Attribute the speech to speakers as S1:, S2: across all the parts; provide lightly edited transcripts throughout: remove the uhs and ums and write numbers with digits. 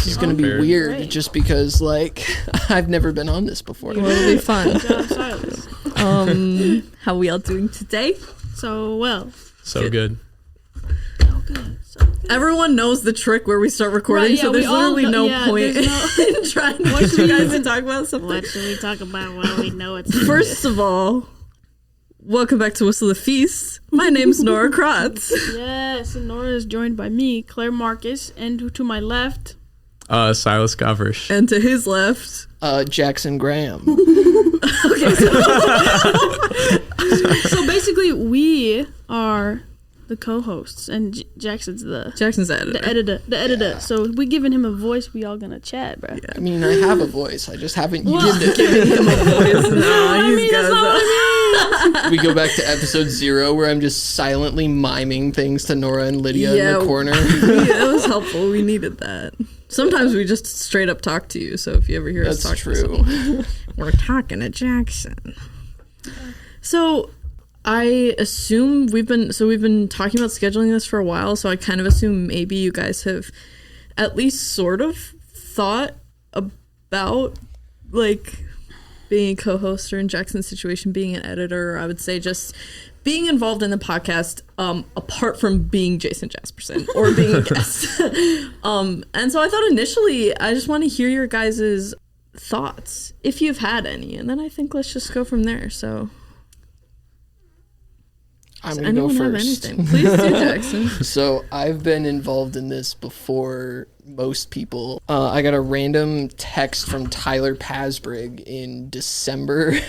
S1: is going to be weird just because, like, I've never been on this before.
S2: Well, it'll be fun.
S3: Silas.
S2: How we all doing today?
S3: So well.
S4: So good.
S3: So good.
S2: Everyone knows the trick where we start recording, so there's literally no point in trying to get you guys to talk about something.
S3: What should we talk about while we know it's
S2: First of all, welcome back to Whistle the Feast. My name's Norah Kratz.
S3: Yes, and Nora is joined by me, Claire Marcus, and to my left,
S4: Silas Gawrisch.
S2: And to his left,
S1: Jaksyn Graham.
S2: Okay,
S3: so basically we are the co-hosts, and Jackson's the editor.
S1: Yeah.
S3: So we giving him a voice, we all gonna chat, bro.
S1: I mean, I have a voice. I just haven't used it.
S2: giving him a voice. No,
S3: That's not what I mean.
S1: We go back to episode 0 where I'm just silently miming things to Nora and Lydia in the corner.
S2: Yeah, it was helpful. We needed that. Sometimes we just straight up talk to you, so if you ever hear us talk to someone, we're talking to Jaksyn. So I assume we've been talking about scheduling this for a while, so I kind of assume maybe you guys have at least sort of thought about, like, being a co-host, or in Jaksyn's situation, being an editor, or I would say just being involved in the podcast, apart from being Jason Jaspersen or being a guest. And so I thought initially, I just want to hear your guys' thoughts, if you've had any, and then I think let's just go from there. So
S1: I'm going to go first.
S2: Please do, Jaksyn.
S1: So I've been involved in this before most people. I got a random text from Tyler Pasbrig in December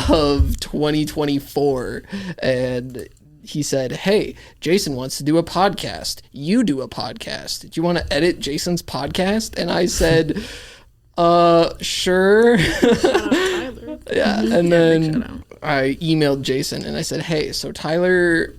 S1: of 2024, and he said, "Hey, Jason wants to do a podcast. You do a podcast. Do you want to edit Jason's podcast?" And I said, sure. Yeah, and then I emailed Jason and I said, "Hey, so Tyler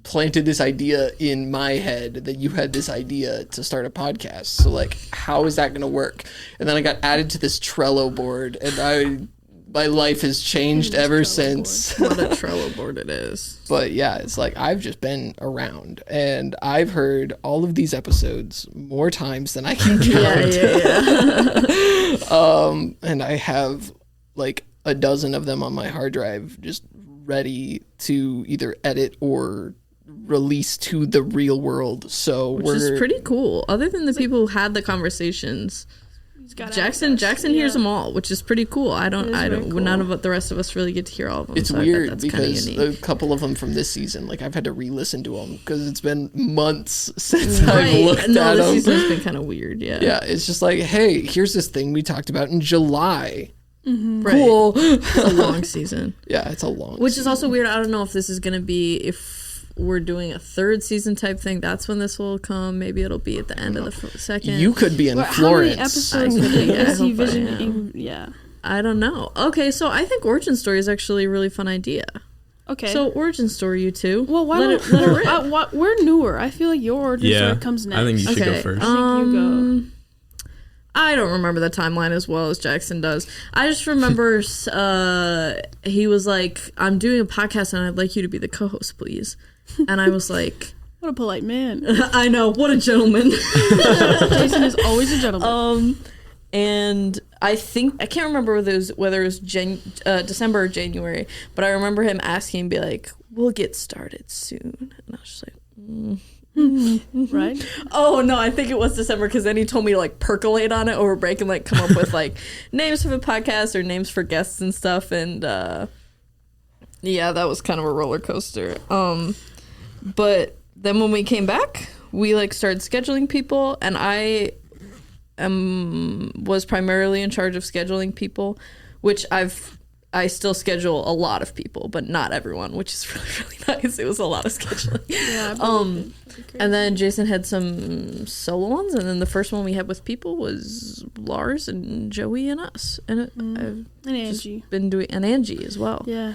S1: planted this idea in my head that you had this idea to start a podcast. So, like, how is that going to work?" And then I got added to this Trello board, and my life has changed ever since.
S2: What a Trello board it is.
S1: But yeah, it's like I've just been around, and I've heard all of these episodes more times than I can count.
S2: Yeah.
S1: And I have like a dozen of them on my hard drive just ready to either edit or release to the real world. So
S2: which is pretty cool. Other than the people who had the conversations, Jaksyn hears them all, which is pretty cool. I don't cool. None of the rest of us really get to hear all of them.
S1: It's so weird because a couple of them from this season, like, I've had to re-listen to them because it's been months since I've looked at them.
S2: This season's been kind of weird. Yeah,
S1: it's just like, hey, here's this thing we talked about in July.
S2: Mm-hmm.
S1: Cool.
S2: Right. It's a long season.
S1: Yeah, it's a long
S2: Which
S1: season.
S2: is also weird. I don't know if this is going to be, if we're doing a third season type thing, that's when this will come. Maybe it'll be at the end of the second.
S1: You could be in Florence.
S3: How many episodes is he visioning? Yeah.
S2: I don't know. Okay, so I think origin story is actually a really fun idea.
S3: Okay.
S2: So origin story, you two.
S3: Well, why let it rip. We're newer. I feel like your origin story comes next.
S4: I think you should go first.
S3: I think you go.
S2: I don't remember the timeline as well as Jaksyn does. I just remember he was like, "I'm doing a podcast and I'd like you to be the co-host, please." And I was like,
S3: what a polite man.
S2: I know, what a gentleman.
S3: Jason is always a gentleman.
S2: And I can't remember whether it was December or January, but I remember him asking and be like, "We'll get started soon." And I was just like,
S3: right?
S2: Oh no, I think it was December, because then he told me to like percolate on it over break and like come up with like names for the podcast or names for guests and stuff, and yeah, that was kind of a roller coaster. But then when we came back, we like started scheduling people, and I was primarily in charge of scheduling people, which I still schedule a lot of people, but not everyone, which is really, really nice. It was a lot of scheduling.
S3: Yeah,
S2: and then Jason had some solo ones, and then the first one we had with people was Lars and Joey and us, and I've
S3: Angie
S2: been doing, and Angie as well.
S3: Yeah.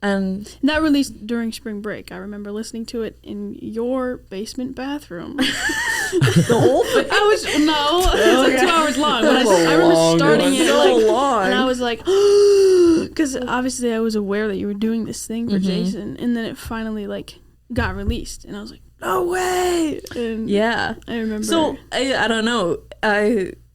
S2: And
S3: that released during spring break. I remember listening to it in your basement bathroom.
S2: The whole thing?
S3: It was like 2 hours long. But I remember starting it
S2: long.
S3: And I was like, because obviously I was aware that you were doing this thing for Jason, and then it finally like got released, and I was like, no way. And
S2: yeah,
S3: I remember.
S2: So I don't know.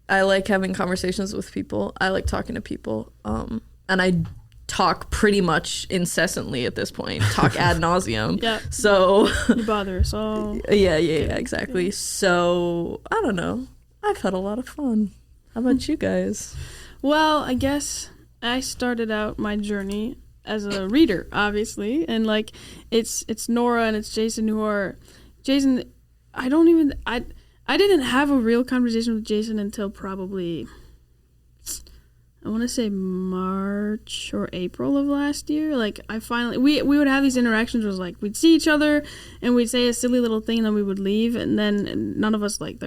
S2: I like having conversations with people. I like talking to people. And I talk pretty much incessantly at this point. Talk ad nauseum.
S3: Yeah.
S2: So
S3: you bother us all.
S2: Yeah, exactly. So I don't know. I've had a lot of fun. How about you guys?
S3: Well, I guess I started out my journey as a reader, obviously, and like it's Norah and it's Jaksyn who are Jaksyn. I didn't have a real conversation with Jaksyn until probably, I want to say March or April of last year. Like I finally, we would have these interactions where it was like we'd see each other and we'd say a silly little thing and then we would leave, and then none of us, like,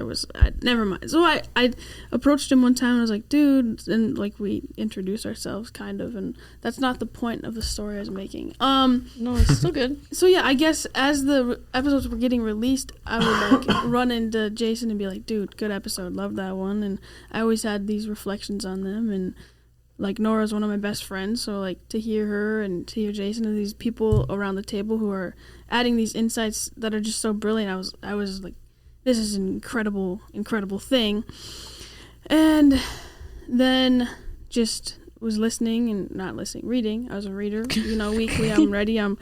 S3: never mind. So I approached him one time and I was like, dude, and like we introduced ourselves kind of, and that's not the point of the story I was making.
S2: No, it's still good.
S3: So yeah, I guess as the episodes were getting released, I would like run into Jaksyn and be like, dude, good episode, love that one. And I always had these reflections on them, and like Norah's one of my best friends, so like to hear her and to hear Jaksyn and these people around the table who are adding these insights that are just so brilliant, I was like, this is an incredible thing. And then just was listening and not listening, reading. I was a reader, weekly. I'm ready. I'm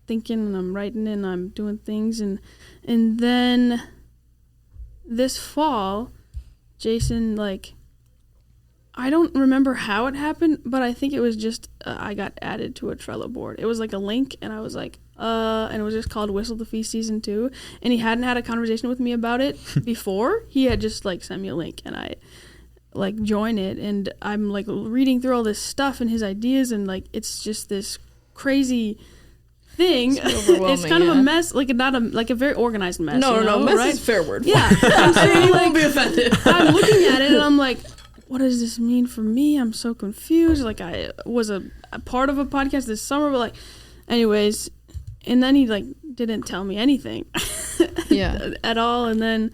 S3: thinking and I'm writing and I'm doing things, and then this fall, Jaksyn, like, I don't remember how it happened, but I think it was just I got added to a Trello board. It was like a link, and I was like, and it was just called Whistle the Feast Season 2, and he hadn't had a conversation with me about it before. He had just like sent me a link, and I like join it, and I'm like reading through all this stuff and his ideas, and like it's just this crazy thing. It's kind of a mess, like a very organized mess.
S2: No, mess
S3: right?
S2: is a fair word.
S3: Yeah, I'm saying,
S2: You
S3: like,
S2: won't be offended.
S3: I'm looking at it and I'm like, what does this mean for me? I'm so confused. Like, I was a part of a podcast this summer, but like, anyways, and then he like didn't tell me anything, at all. And then,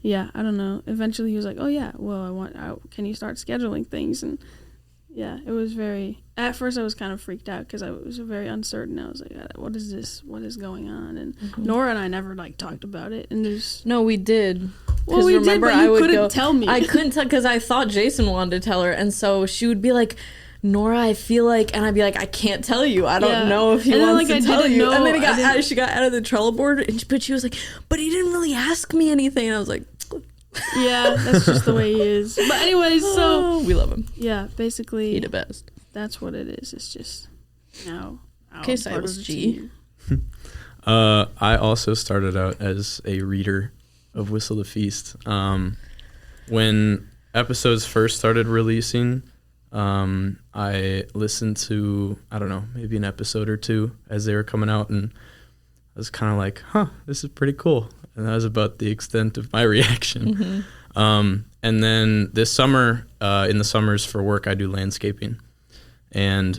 S3: yeah, I don't know. Eventually, he was like, oh yeah, well, can you start scheduling things? And yeah, it was very. At first, I was kind of freaked out because I was very uncertain. I was like, what is this? What is going on? And Norah and I never like talked about it. And
S2: no, we did.
S3: Well, we remember, did, but you couldn't tell me.
S2: I couldn't tell because I thought Jaksyn wanted to tell her, and so she would be like, Norah, I feel like, and I'd be like, I can't tell you. I don't know if he wants to tell you. And then she got out of the Trello board, but she was like, but he didn't really ask me anything. And I was like,
S3: yeah, that's just the way he is. But anyways, so
S2: we love him.
S3: Yeah, basically,
S2: he the best.
S3: That's what it is. It's just now.
S2: Okay, Silas G.
S4: I also started out as a reader of Whistle the Feast. When episodes first started releasing, I listened to, I don't know, maybe an episode or two as they were coming out, and I was kind of like, this is pretty cool. And that was about the extent of my reaction. And then this summer, in the summers for work, I do landscaping. And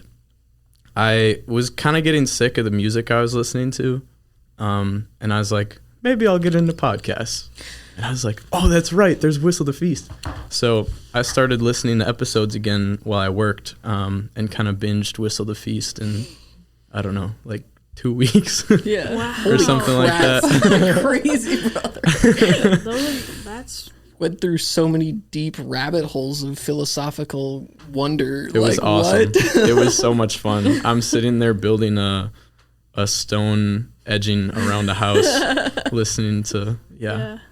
S4: I was kind of getting sick of the music I was listening to. And I was like, maybe I'll get into podcasts. And I was like, oh, that's right, there's Whistle the Feast. So I started listening to episodes again while I worked, and kind of binged Whistle the Feast in, I don't know, like 2 weeks.
S2: Yeah.
S3: Wow.
S4: Or something like that.
S2: Crazy, brother.
S3: That's
S1: went through so many deep rabbit holes of philosophical wonder.
S4: It was awesome. It was so much fun. I'm sitting there building a stone edging around a house, listening to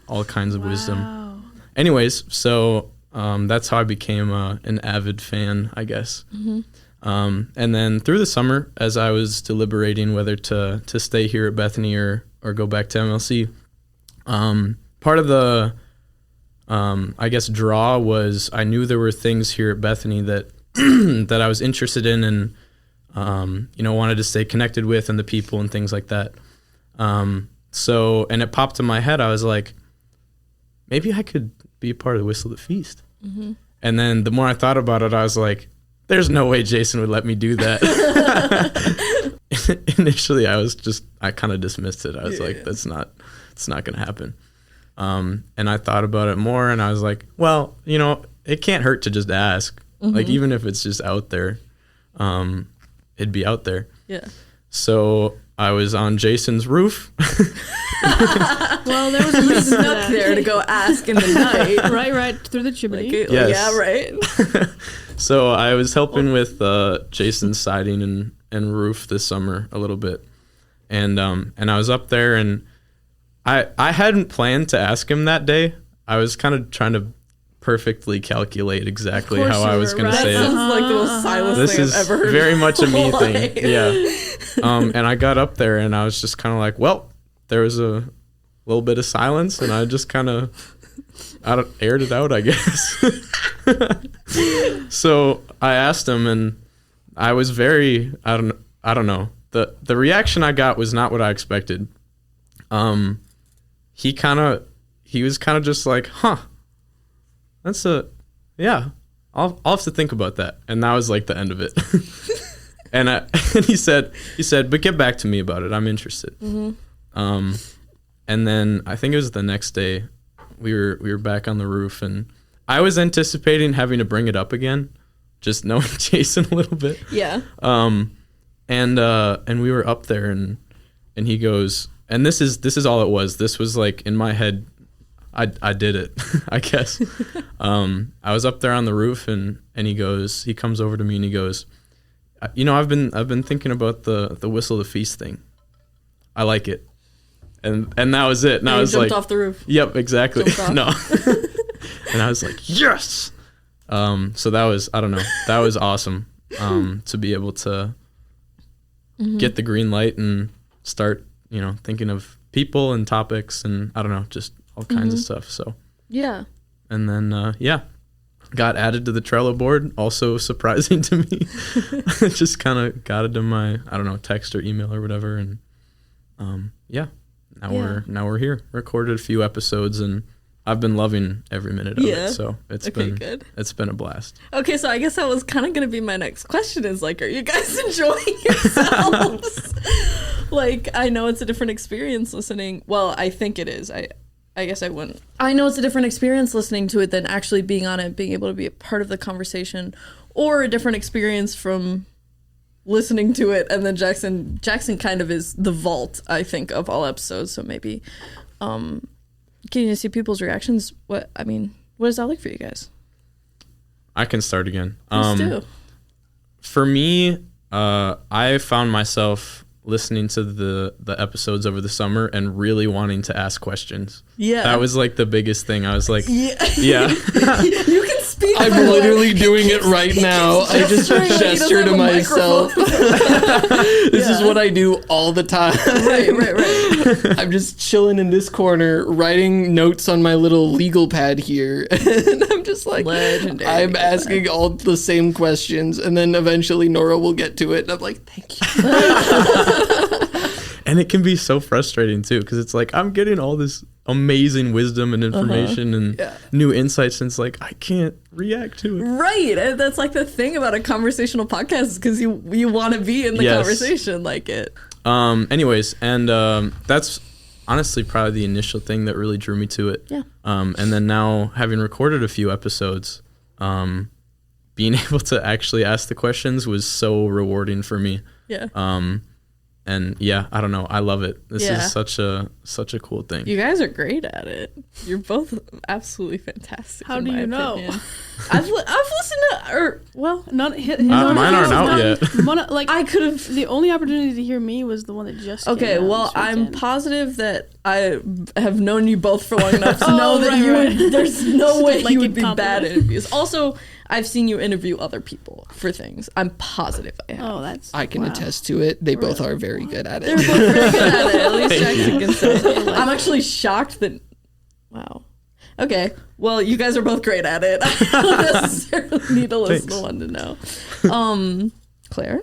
S4: all kinds of wisdom. Anyways, so that's how I became an avid fan, I guess. And then through the summer, as I was deliberating whether to stay here at Bethany or go back to MLC, part of the I guess draw was I knew there were things here at Bethany that that I was interested in and wanted to stay connected with, and the people and things like that. So, and it popped in my head. I was like, maybe I could be a part of the Whistle the Feast. And then the more I thought about it, I was like, there's no way Jaksyn would let me do that. Initially, I kind of dismissed it. I was like, it's not going to happen. And I thought about it more, and I was like, well, it can't hurt to just ask. Like, even if it's just out there, it'd be out there.
S2: Yeah.
S4: So I was on Jason's roof
S3: Well, there was a reason for
S2: Snuck
S3: that.
S2: there to go ask in the night.
S3: right through the chimney.
S2: Like,
S4: Yes.
S2: Yeah, right.
S4: So I was helping with Jason's siding and roof this summer a little bit, and I was up there, and I hadn't planned to ask him that day. I was kind of trying to perfectly calculate exactly how I was going to say
S2: That
S4: it.
S2: sounds like the most Silas
S4: This
S2: thing
S4: is
S2: I've ever heard.
S4: very much a me thing.
S2: Life.
S4: Yeah. And I got up there, and I was just kind of like, well, there was a little bit of silence, and I just kind of aired it out, I guess. So I asked him, and I was very, I don't know. The reaction I got was not what I expected. He was kind of just like, huh, yeah, I'll have to think about that. And that was like the end of it. And he said, but get back to me about it. I'm interested. Mm-hmm. And then I think it was the next day we were back on the roof, and I was anticipating having to bring it up again, just knowing Jason a little bit.
S2: Yeah.
S4: And we were up there, and he goes, and this is all it was. This was like in my head, I did it, I guess. I was up there on the roof, and he comes over to me and he goes, I've been thinking about the whistle the feast thing. I like it. And that was it. And I was
S2: jumped
S4: like,
S2: off the roof.
S4: Yep, exactly. No. And I was like, yes. So that was, I don't know, that was awesome. To be able to get the green light and start, thinking of people and topics and I don't know, just all kinds of stuff. So
S2: Yeah.
S4: and then got added to the Trello board, also surprising to me. Just kind of got it in my, I don't know, text or email or whatever, and now we're here. Recorded a few episodes, and I've been loving every minute of it. So it's been a blast.
S2: Okay, so I guess that was kind of going to be my next question is like, are you guys enjoying yourselves? Like, I know it's a different experience listening. Well, I think it is. I guess I wouldn't. I know it's a different experience listening to it than actually being on it, being able to be a part of the conversation, or a different experience from listening to it. And then Jaksyn kind of is the vault, I think, of all episodes. So maybe, can you see people's reactions? What is that like for you guys?
S4: I can start again.
S2: Please do.
S4: For me, I found myself listening to the episodes over the summer and really wanting to ask questions.
S2: Yeah.
S4: That was like the biggest thing. I was like, yeah.
S2: You can speak.
S1: I'm literally doing it right now. I just gesture to myself. This is what I do all the time.
S2: Right.
S1: I'm just chilling in this corner, writing notes on my little legal pad here. And I'm just like,
S2: Legendary.
S1: I'm asking all the same questions. And then eventually Norah will get to it. And I'm like, thank you.
S4: And it can be so frustrating too, because it's like I'm getting all this amazing wisdom and information and new insights, and it's like I can't react to it.
S2: Right, and that's like the thing about a conversational podcast, because you want to be in the conversation, like it.
S4: Anyways, and that's honestly probably the initial thing that really drew me to it.
S2: Yeah.
S4: And then now having recorded a few episodes, being able to actually ask the questions was so rewarding for me.
S2: Yeah.
S4: And yeah, I don't know. I love it. This is such a cool thing.
S2: You guys are great at it. You're both absolutely fantastic.
S3: How do you know?
S2: I've listened to,
S3: mine
S4: aren't out yet.
S3: Like
S2: I could have.
S3: The only opportunity to hear me was the one that just
S2: Okay,
S3: came out
S2: well,
S3: this
S2: I'm
S3: weekend.
S2: positive that I have known you both for long enough to know that there's no way
S3: like
S2: you
S3: a
S2: would be bad
S3: compliment.
S2: at interviews. Also, I've seen you interview other people for things. I'm positive I have.
S3: Oh, that's.
S1: I can
S3: wow.
S1: attest to it. They both are very good at
S2: They're
S1: it.
S2: both very good at it. At least
S4: Thank
S2: Jaksyn can say it. I'm actually shocked that. Wow. Okay. Well, you guys are both great at it. I don't necessarily need to listen to one to know. Claire?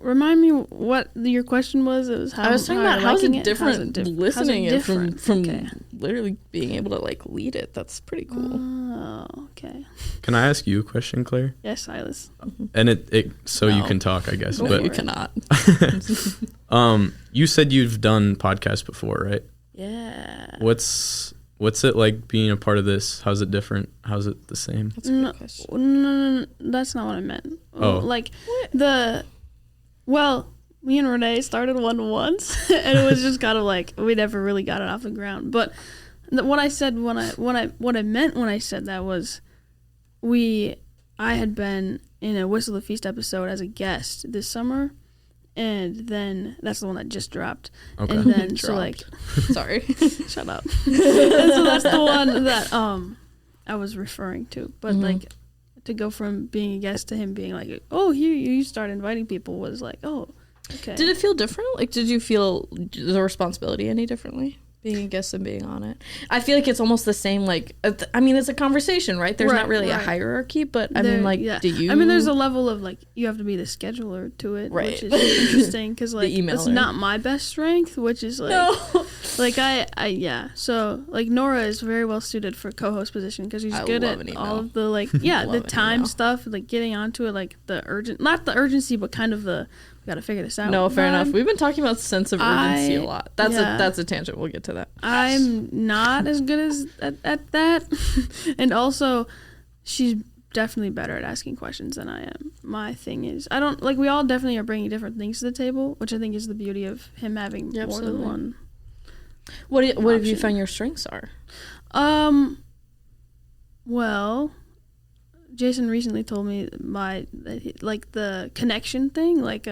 S3: Remind me what your question was. It was how
S2: I was talking about how's it different listening it from
S3: Okay.
S2: literally being able to like lead it. That's pretty cool.
S3: Oh, okay.
S4: Can I ask you a question, Claire?
S3: Yes, Silas.
S4: And it so you
S2: No.
S4: can talk, I guess.
S2: No,
S4: But
S2: you cannot.
S4: you said you've done podcasts before, right?
S2: Yeah.
S4: What's it like being a part of this? How's it different? How's it the same?
S2: That's a good question.
S3: No, that's not what I meant.
S4: Oh.
S3: Like, me and Renee started one once, and it was just kind of like we never really got it off the ground. But what I said what I meant when I said that was, I had been in a Whistle the Feast episode as a guest this summer, and then that's the one that just dropped.
S4: Okay.
S3: And then so like,
S2: Sorry.
S3: shut up. And so that's the one that I was referring to. But like, to go from being a guest to him being like, oh, here you start inviting people was like, oh, okay.
S2: Did it feel different? Like, did you feel the responsibility any differently? Being a guest and being on it. I feel like it's almost the same, like, I mean, it's a conversation, right? There's not really a hierarchy, but I mean, like, do you...
S3: I mean, there's a level of, like, you have to be the scheduler to it, which is interesting, because, like, it's not my best strength, which is, like... No. Like, yeah. So, like, Norah is very well suited for co-host position, because she's good at all of the, like, the time stuff, like, getting onto it, like, not the urgency, but kind of the... Got to figure this out.
S2: No, fair enough. We've been talking about sense of urgency a lot. That's a tangent. We'll get to that.
S3: I'm not as good as at that, and also, she's definitely better at asking questions than I am. My thing is, I don't like. We all definitely are bringing different things to the table, which I think is the beauty of him having more than one.
S2: What have you found your strengths are?
S3: Well, Jason recently told me the connection thing, like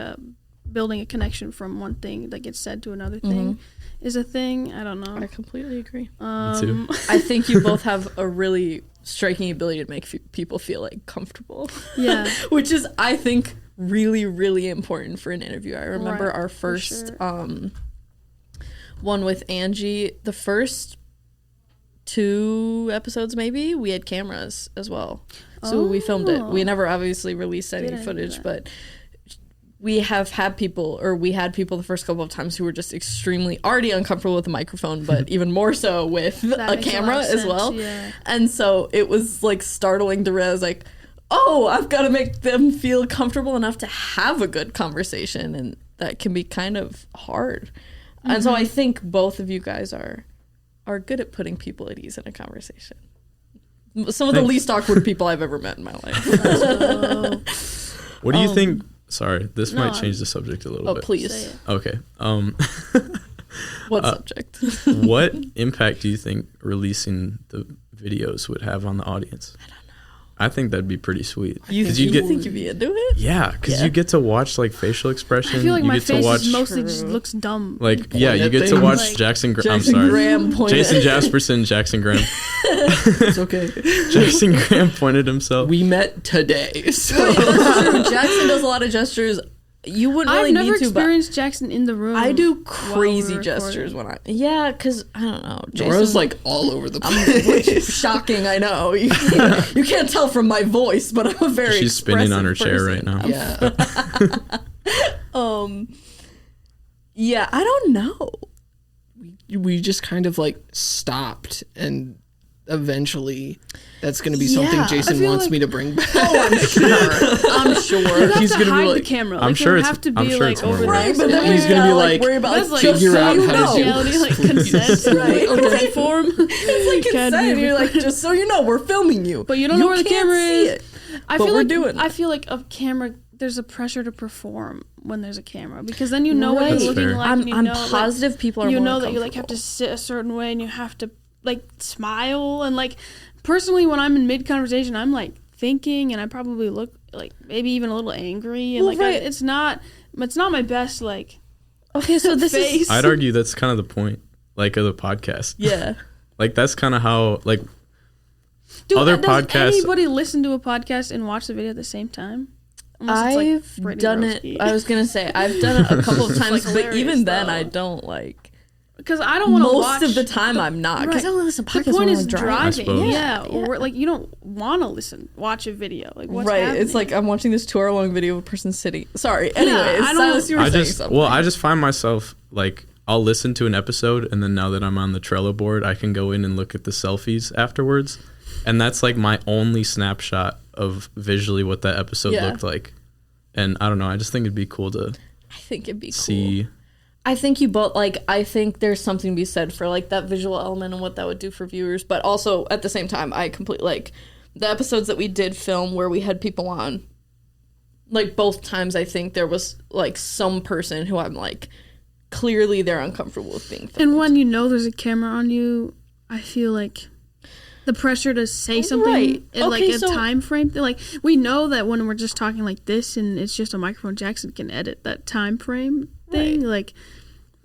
S3: building a connection from one thing that gets said to another thing is a thing. I don't know.
S2: I completely agree.
S4: Me too.
S2: I think you both have a really striking ability to make people feel like comfortable.
S3: Yeah.
S2: Which is, I think, really, really important for an interview. I remember our first one with Angie, the first 2 episodes maybe, we had cameras as well. So we filmed it. We never obviously released any footage, but we had people the first couple of times who were just extremely already uncomfortable with the microphone, but even more so with a camera as well. Yeah. And so it was like startling to realize like, oh, I've got to make them feel comfortable enough to have a good conversation, and that can be kind of hard. And so I think both of you guys are good at putting people at ease in a conversation. Some of the least awkward people I've ever met in my life.
S4: What do you think? Sorry, this might change the subject a little bit.
S2: Oh, please.
S4: Okay.
S2: What subject?
S4: What impact do you think releasing the videos would have on the audience? I don't know. I think that'd be pretty sweet.
S2: You think you'd be into it?
S4: Yeah, because you get to watch like facial expression.
S3: I feel like
S4: you
S3: my
S4: get
S3: face
S4: to watch,
S3: mostly just looks dumb.
S4: Like, you get to watch Jaksyn Graham. I'm sorry. Jason Jaspersen, Jaksyn Graham.
S1: It's okay.
S4: Jaksyn Graham pointed himself.
S1: We met today. So.
S2: Wait, that's true. Jaksyn does a lot of gestures. You wouldn't really need to.
S3: I've never experienced Jaksyn in the room.
S2: I do crazy gestures when because I don't know.
S1: Nora's like all over the place.
S2: Which is shocking, I know. You can't tell from my voice, but I'm a very
S4: She's spinning on her chair
S2: person.
S4: right now.
S2: Yeah. Yeah, I don't know.
S1: We just kind of like stopped, and eventually that's going to be something Jason wants me to bring back.
S2: Oh, I'm sure.
S3: He's going to hide the camera.
S4: I'm sure
S3: have to be like over
S2: right,
S3: there.
S2: but then
S1: he's going to be like,
S2: worry about like
S1: figure out how to do
S3: reality, like consent,
S2: right?
S3: Okay, form.
S2: It's like consent. You're like, just so you know, we're filming you,
S3: but you don't know where the camera is.
S2: I
S3: feel like a camera. There's a pressure to perform when there's a camera, because then you know what you're looking like.
S2: I'm positive people are.
S3: You know that you like have to sit a certain way, and you have to like smile, and like personally when I'm in mid conversation I'm like thinking, and I probably look like maybe even a little angry, and it's not my best like
S2: so this
S3: face.
S4: I'd argue that's kind of the point like of the podcast.
S2: Yeah.
S4: Like that's kind of how like
S3: other
S4: podcasts.
S3: Does anybody listen to a podcast and watch the video at the same time?
S2: I've done it. I was gonna say I've done it a couple of times, but even then I don't like.
S3: Because I don't want to watch.
S2: Most of the time I'm not. Because I want to listen to podcasts.
S3: The point is driving.
S2: Yeah.
S3: Or like you don't want to watch a video. Like what's
S2: right.
S3: happening?
S2: It's like I'm watching this 2-hour-long video of a person sitting. Sorry. Anyways, Silas, you were saying something.
S4: Well, I just find myself like I'll listen to an episode, and then now that I'm on the Trello board, I can go in and look at the selfies afterwards, and that's like my only snapshot of visually what that episode looked like. And I don't know. I just think it'd be cool to.
S2: I think it'd be
S4: see.
S2: Cool. I think you both I think there's something to be said for like that visual element and what that would do for viewers, but also at the same time I completely like the episodes that we did film where we had people on. like both times I think there was like some person who I'm like, clearly they're uncomfortable with being filmed.
S3: And when you know there's a camera on you, I feel like the pressure to say something in like a time frame. Like we know that when we're just talking like this and it's just a microphone, Jaksyn can edit that time frame thing. Right. Like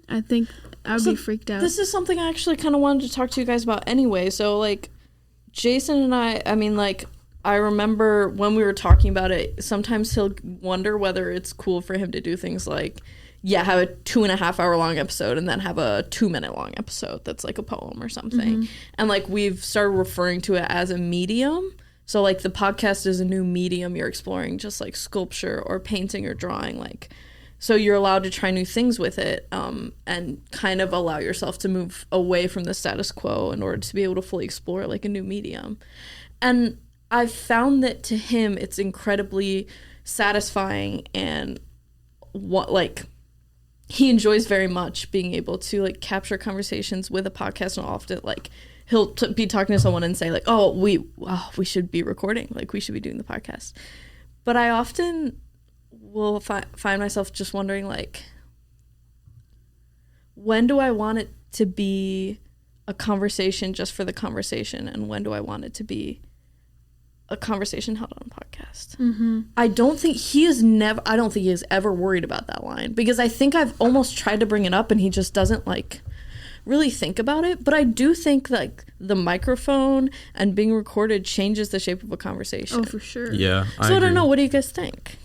S3: I think I would be freaked out.
S2: This is something I actually kind of wanted to talk to you guys about anyway. So like Jason and I mean like I remember when we were talking about it, sometimes he'll wonder whether it's cool for him to do things like have a 2.5 hour long episode and then have a 2-minute long episode that's like a poem or something. Mm-hmm. And like we've started referring to it as a medium. So like the podcast is a new medium you're exploring, just like sculpture or painting or drawing. Like, so you're allowed to try new things with it and kind of allow yourself to move away from the status quo in order to be able to fully explore like a new medium. And I've found that to him it's incredibly satisfying and he enjoys very much being able to like capture conversations with a podcast, and often like he'll be talking to someone and say like, we should be recording, like we should be doing the podcast. But I often will find myself just wondering like, when do I want it to be a conversation just for the conversation, and when do I want it to be a conversation held on a podcast? Mm-hmm. I don't think he is ever worried about that line, because I think I've almost tried to bring it up and he just doesn't like really think about it. But I do think like the microphone and being recorded changes the shape of a conversation.
S3: Oh, for sure.
S4: Yeah.
S2: I don't know. What do you guys think?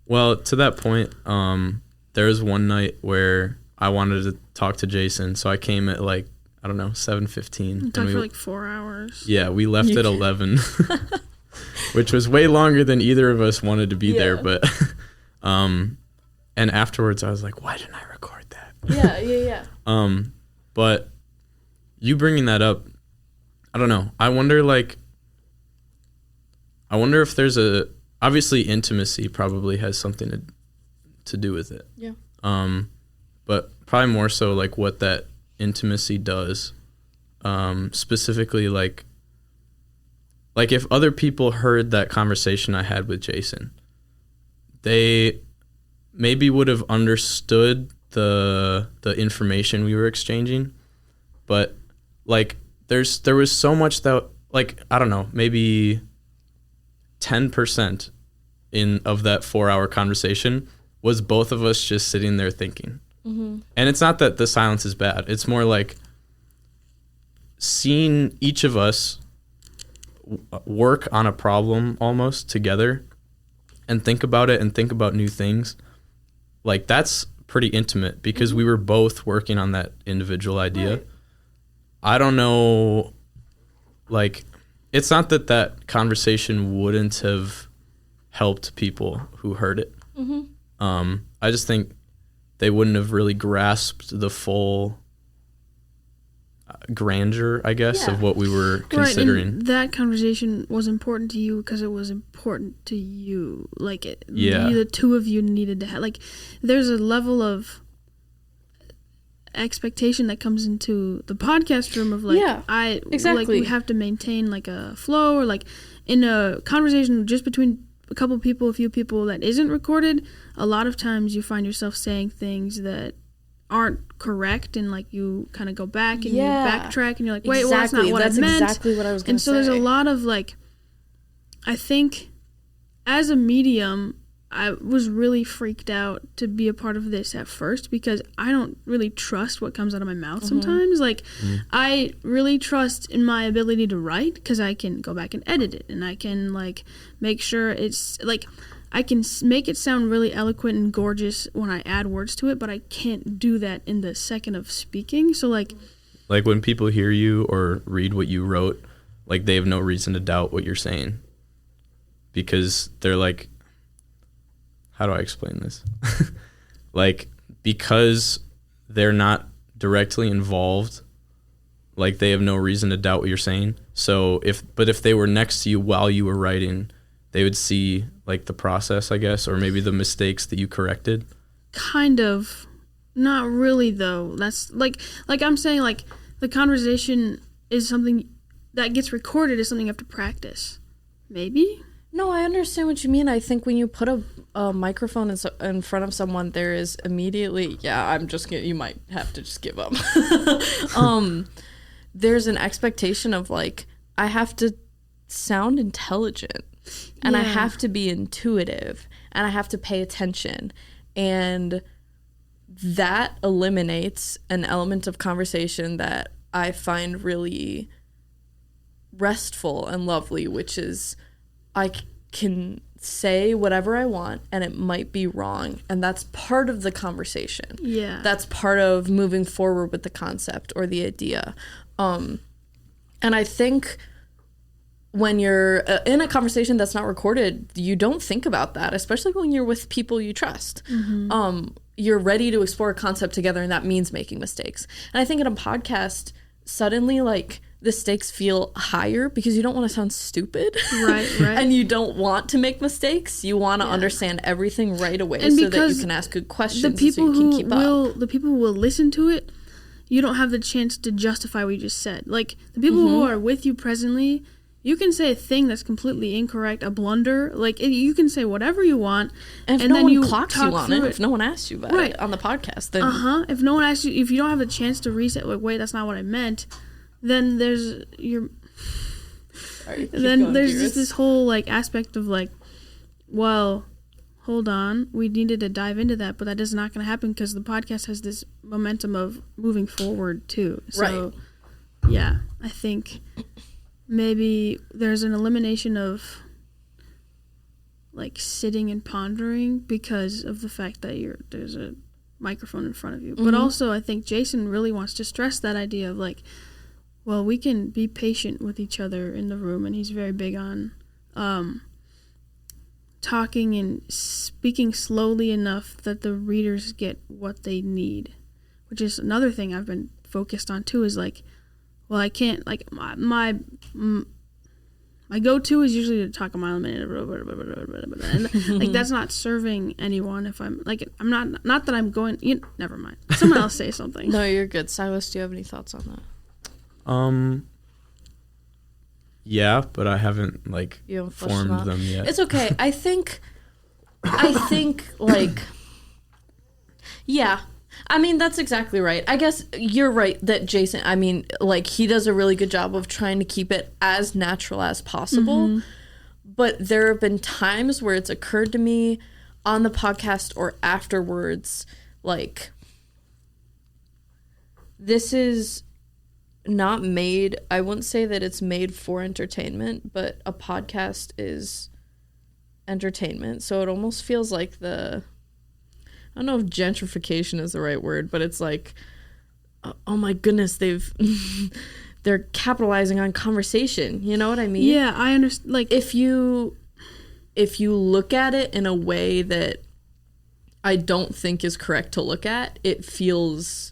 S4: Well, to that point, there was one night where I wanted to talk to Jason, so I came at like, I don't know, 7:15.
S3: Talked for like 4 hours.
S4: Yeah, we left at 11, which was way longer than either of us wanted to be there. But, and afterwards I was like, why didn't I record that?
S2: Yeah.
S4: But you bringing that up, I don't know. I wonder if there's obviously intimacy probably has something to do with it.
S2: Yeah.
S4: But probably more so like what that intimacy does, specifically like if other people heard that conversation I had with Jason, they maybe would have understood the information we were exchanging, but like there was so much that like, I don't know, maybe 10% of that 4-hour conversation was both of us just sitting there thinking. Mm-hmm. And it's not that the silence is bad. It's more like seeing each of us work on a problem almost together and think about it and think about new things. Like that's pretty intimate because we were both working on that individual idea. Right. I don't know, like it's not that conversation wouldn't have helped people who heard it. Mm-hmm. I just think they wouldn't have really grasped the full grandeur, I guess, of what we were considering.
S3: Right, and that conversation was important to you because it was important to you. Like, the two of you needed to have, like, there's a level of expectation that comes into the podcast room of, like, like, we have to maintain, like, a flow, or, like, in a conversation just between a few people that isn't recorded, a lot of times you find yourself saying things that aren't correct, and like you kind of go back and you backtrack and you're like, wait, well, that's not what I meant. That's exactly what I was going to say. And so there's a lot of like, I think as a medium, I was really freaked out to be a part of this at first because I don't really trust what comes out of my mouth sometimes. Like, I really trust in my ability to write because I can go back and edit it, and I can like make sure it's like I can make it sound really eloquent and gorgeous when I add words to it, but I can't do that in the second of speaking. So like
S4: when people hear you or read what you wrote, like they have no reason to doubt what you're saying because they're like, how do I explain this? Like, because they're not directly involved, like they have no reason to doubt what you're saying. So if they were next to you while you were writing, they would see like the process, I guess, or maybe the mistakes that you corrected.
S3: Kind of. Not really though. That's like I'm saying, like the conversation is something that gets recorded is something you have to practice. Maybe?
S2: No, I understand what you mean. I think when you put a microphone in front of someone, there is immediately, you might have to just give up. There's an expectation of like, I have to sound intelligent and I have to be intuitive and I have to pay attention. And that eliminates an element of conversation that I find really restful and lovely, which is I can say whatever I want and it might be wrong, and that's part of the conversation. That's part of moving forward with the concept or the idea. And I think when you're in a conversation that's not recorded, you don't think about that, especially when you're with people you trust. You're ready to explore a concept together, and that means making mistakes. And I think in a podcast, suddenly like the stakes feel higher because you don't want to sound stupid. Right. And you don't want to make mistakes. You want to understand everything right away, and so that you can ask good questions.
S3: The people the people who will listen to it, you don't have the chance to justify what you just said. Like the people who are with you presently, you can say a thing that's completely incorrect, a blunder. Like you can say whatever you want,
S2: and if no one clocks you on it, if no one asks you about it on the podcast, then
S3: if no one asks you, if you don't have a chance to reset, like wait, that's not what I meant, then there's just this whole like aspect of like, well, hold on, we needed to dive into that, but that is not going to happen because the podcast has this momentum of moving forward too. So, yeah, I think maybe there's an elimination of like sitting and pondering because of the fact that there's a microphone in front of you. But also I think Jason really wants to stress that idea of like, well, we can be patient with each other in the room, and he's very big on talking and speaking slowly enough that the readers get what they need, which is another thing I've been focused on too, is like, well, I can't, like, my go-to is usually to talk a mile a minute, and like that's not serving anyone. If I'm like, I'm not that I'm going, never mind, someone else say something.
S2: No, you're good. Silas, do you have any thoughts on that?
S4: Yeah, but I haven't formed them yet.
S2: It's okay. I think like, yeah. I mean, that's exactly right. I guess you're right that Jason, I mean, like, he does a really good job of trying to keep it as natural as possible. But there have been times where it's occurred to me on the podcast or afterwards, like, this is not made, I wouldn't say that it's made for entertainment, but a podcast is entertainment. So it almost feels like I don't know if gentrification is the right word, but it's like, oh my goodness, they're capitalizing on conversation. You know what I mean?
S3: Yeah, I understand. Like,
S2: if you look at it in a way that I don't think is correct to look at, it feels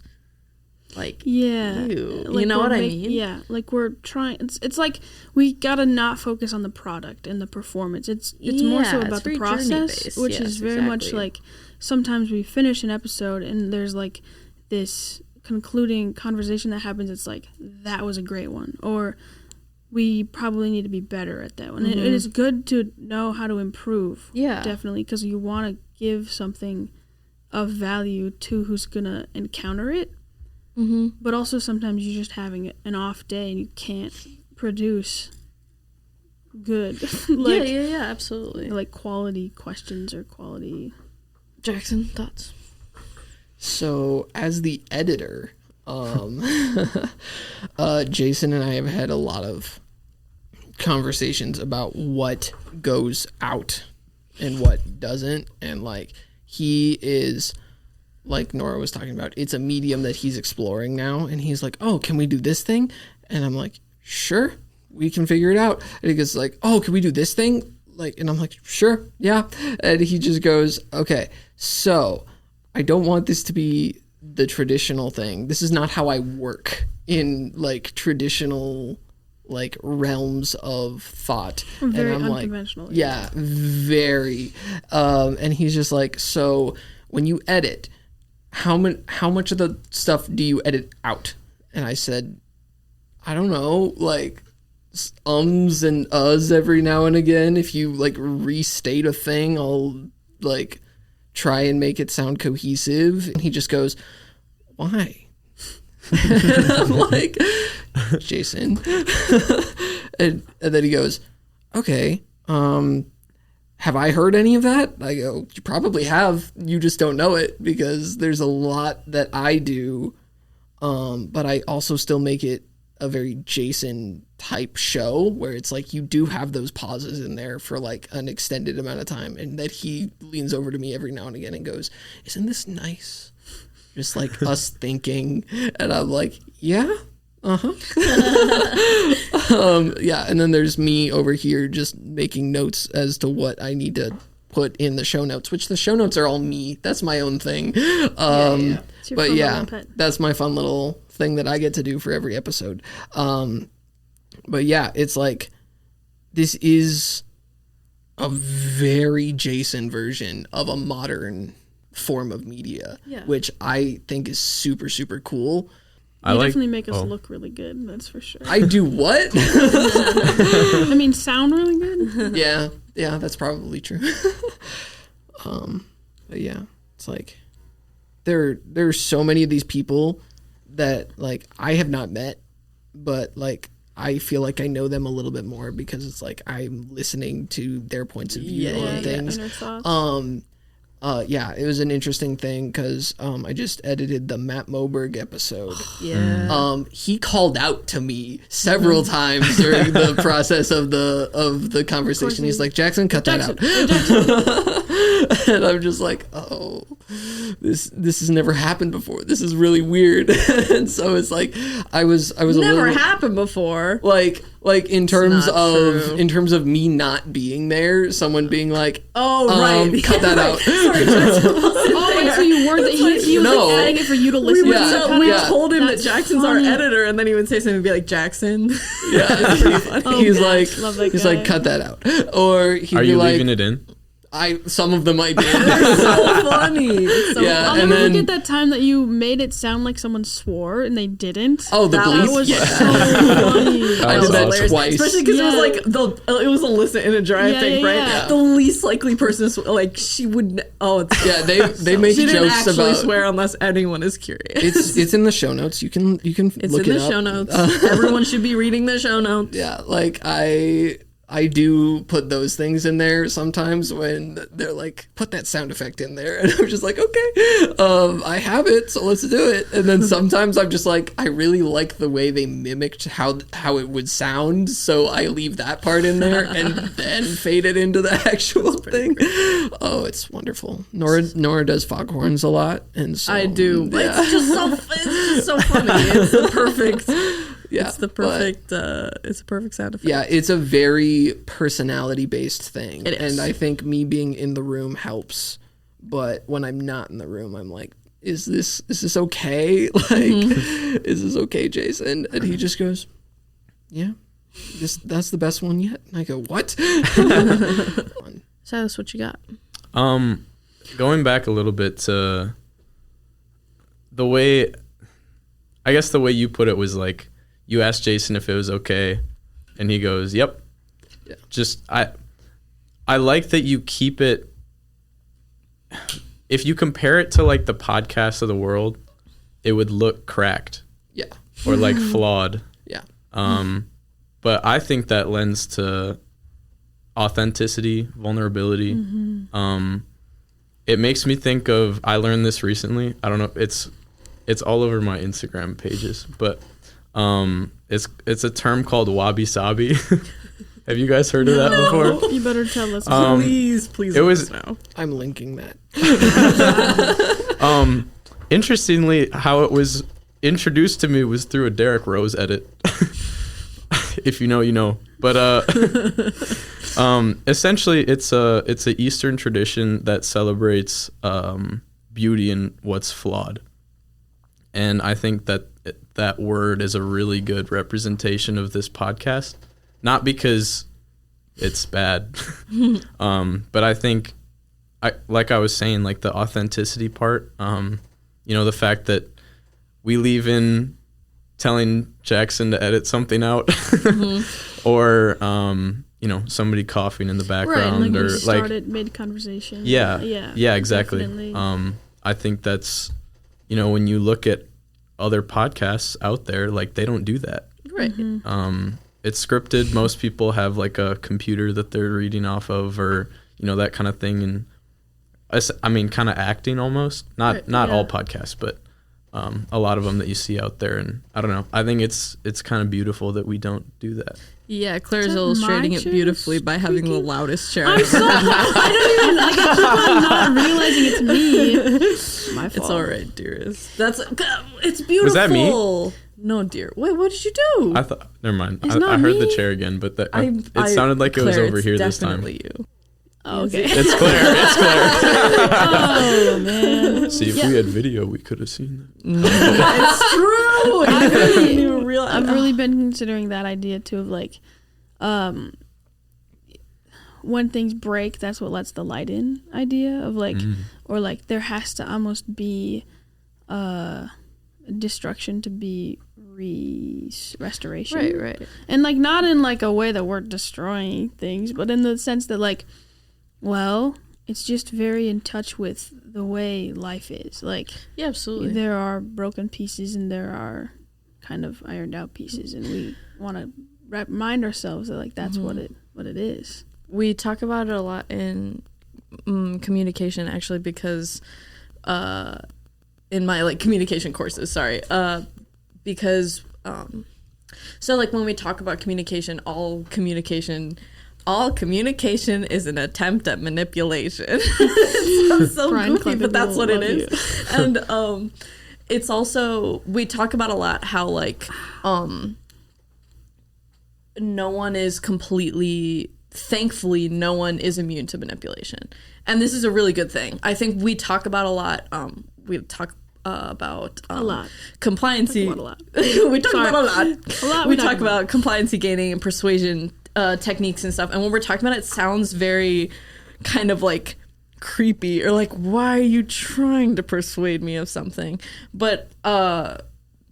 S2: like, you know what I mean?
S3: Yeah, like we're trying. It's like we gotta not focus on the product and the performance. It's more so about the process, which is very much like sometimes we finish an episode and there's like this concluding conversation that happens. It's like, that was a great one, or we probably need to be better at that one. It is good to know how to improve. Yeah, definitely, because you want to give something of value to who's gonna encounter it. But also sometimes you're just having an off day and you can't produce good. Like,
S2: yeah, absolutely.
S3: Like quality questions or quality.
S2: Jaksyn, thoughts?
S1: So as the editor, Jason and I have had a lot of conversations about what goes out and what doesn't, and like he is, like Norah was talking about, it's a medium that he's exploring now, and he's like, oh, can we do this thing? And I'm like, sure, we can figure it out. And he goes like, oh, can we do this thing? Like, and I'm like, sure, yeah. And he just goes, okay, so I don't want this to be the traditional thing. This is not how I work in like traditional like realms of thought.
S3: Very
S1: and I'm
S3: unconventional.
S1: Like, yeah, very. And he's just like, so when you edit, how much of the stuff do you edit out? And I said, I don't know, like ums and uhs every now and again. If you like restate a thing, I'll like try and make it sound cohesive. And he just goes, why? And I'm like, Jason. and then he goes, okay, have I heard any of that? I go, you probably have. You just don't know it because there's a lot that I do. But I also still make it a very Jason type show where it's like you do have those pauses in there for like an extended amount of time, and that he leans over to me every now and again and goes, isn't this nice? Just like us thinking. And I'm like, yeah. Yeah, and then there's me over here just making notes as to what I need to put in the show notes, which the show notes are all me. That's my own thing. But yeah, that's my fun little thing that I get to do for every episode. But yeah, it's like, this is a very Jason version of a modern form of media, which I think is super, super cool.
S3: You definitely make us look really good, that's for sure.
S1: I do what?
S3: I mean, sound really good?
S1: Yeah, that's probably true. But yeah, it's like there's so many of these people that like I have not met, but like I feel like I know them a little bit more because it's like I'm listening to their points of view on things. Yeah, it was an interesting thing because I just edited the Matt Moberg episode. He called out to me several times during the process of the conversation. He's like, Jaksyn, cut that out. And I'm just like, oh, this has never happened before. This is really weird. And so it's like I was
S2: never happened before.
S1: Like in terms of me not being there, someone being like, right, cut that out.
S3: So you weren't. He was like adding it for you to listen to.
S2: We told him that Jackson's our editor, and then he would say something and be like, Jaksyn.
S1: He's like, cut that out. Or he'd
S4: Are
S1: be
S4: you
S1: like,
S4: leaving it in?
S1: Some of them I did.
S2: They're so funny.
S3: I'll never forget that time that you made it sound like someone swore and they didn't.
S1: Oh, the bleep?
S3: That was so funny.
S1: I did that twice.
S2: Especially because it was like it was Alyssa in a drive thing, right? Yeah. The least likely person, like she would.
S1: They make
S2: she
S1: jokes
S2: didn't actually
S1: about
S2: swear unless anyone is curious.
S1: It's in the show notes. You can
S2: it's
S1: look it up.
S2: It's in the show notes. Everyone should be reading the show notes.
S1: Yeah, like I do put those things in there sometimes when they're like, put that sound effect in there. And I'm just like, okay, I have it, so let's do it. And then sometimes I'm just like, I really like the way they mimicked how it would sound, so I leave that part in there and then fade it into the actual thing. Oh, it's wonderful. Norah does foghorns a lot, and so
S2: I do. Yeah. It's just so funny. It's the perfect. Yeah, it's the perfect. It's a perfect sound effect.
S1: Yeah, it's a very personality-based thing,
S2: it is.
S1: And I think me being in the room helps. But when I'm not in the room, I'm like, "Is this okay? Like, is this okay, Jason?" And he just goes, "Yeah, that's the best one yet." And I go, "What?"
S2: Silas, what you got?
S4: Going back a little bit to the way, I guess the way you put it was like, you asked Jason if it was okay, and he goes, "Yep." Yeah. Just I like that you keep it. If you compare it to like the podcasts of the world, it would look cracked.
S1: Yeah.
S4: Or like flawed.
S1: Yeah.
S4: But I think that lends to authenticity, vulnerability. It makes me think of, I learned this recently. I don't know. It's all over my Instagram pages, but it's a term called wabi-sabi. Have you guys heard of that before?
S3: You better tell us.
S2: Please let us know.
S1: I'm linking that.
S4: Interestingly, how it was introduced to me was through a Derrick Rose edit. If you know, you know. But essentially, it's a Eastern tradition that celebrates beauty in what's flawed, and I think that word is a really good representation of this podcast. Not because it's bad, but I think, like I was saying, like the authenticity part. The fact that we leave in telling Jaksyn to edit something out, or somebody coughing in the background,
S3: right, like
S4: or
S3: started mid-conversation.
S4: Yeah, exactly. I think that's, when you look at other podcasts out there, like they don't do that.
S2: Right.
S4: It's scripted. Most people have like a computer that they're reading off of, or that kind of thing, and kind of acting almost. Not all podcasts, but a lot of them that you see out there. And I don't know. I think it's kind of beautiful that we don't do that.
S2: Yeah, Claire's illustrating it beautifully by having the loudest chair.
S3: I'm so I'm not realizing it's me. My fault.
S2: It's all right, dearest. It's beautiful.
S4: Was that me?
S2: No, dear. Wait, what did you do?
S4: I thought. Never mind.
S3: It's
S4: I heard
S3: me.
S4: the chair again, but it sounded like
S2: Claire,
S4: it was over here this time.
S2: Definitely you.
S3: Oh, okay.
S4: It's Claire. It's Claire.
S3: Oh man.
S4: See, if we had video, we could have seen that.
S2: It's true.
S3: I've really been considering that idea too of like, when things break, that's what lets the light in. Idea of like, or like there has to almost be destruction to be restoration.
S2: Right.
S3: And like not in like a way that we're destroying things, but in the sense that like, well, it's just very in touch with the way life is. Like,
S2: yeah, absolutely.
S3: There are broken pieces and there are kind of ironed out pieces, and we want to remind ourselves that like that's what it is.
S2: We talk about it a lot in communication, actually, because in my like communication courses, because so like when we talk about communication, all communication is an attempt at manipulation. It sounds so goofy, but that's what it is. And it's also, we talk about a lot how like thankfully no one is immune to manipulation, and this is a really good thing. I think we talk about a lot. We talk about
S3: a lot
S2: compliancy. We talk about a lot. We talk about compliancy gaining and persuasion techniques and stuff. And when we're talking about it, it sounds very kind of like creepy, or like, why are you trying to persuade me of something? But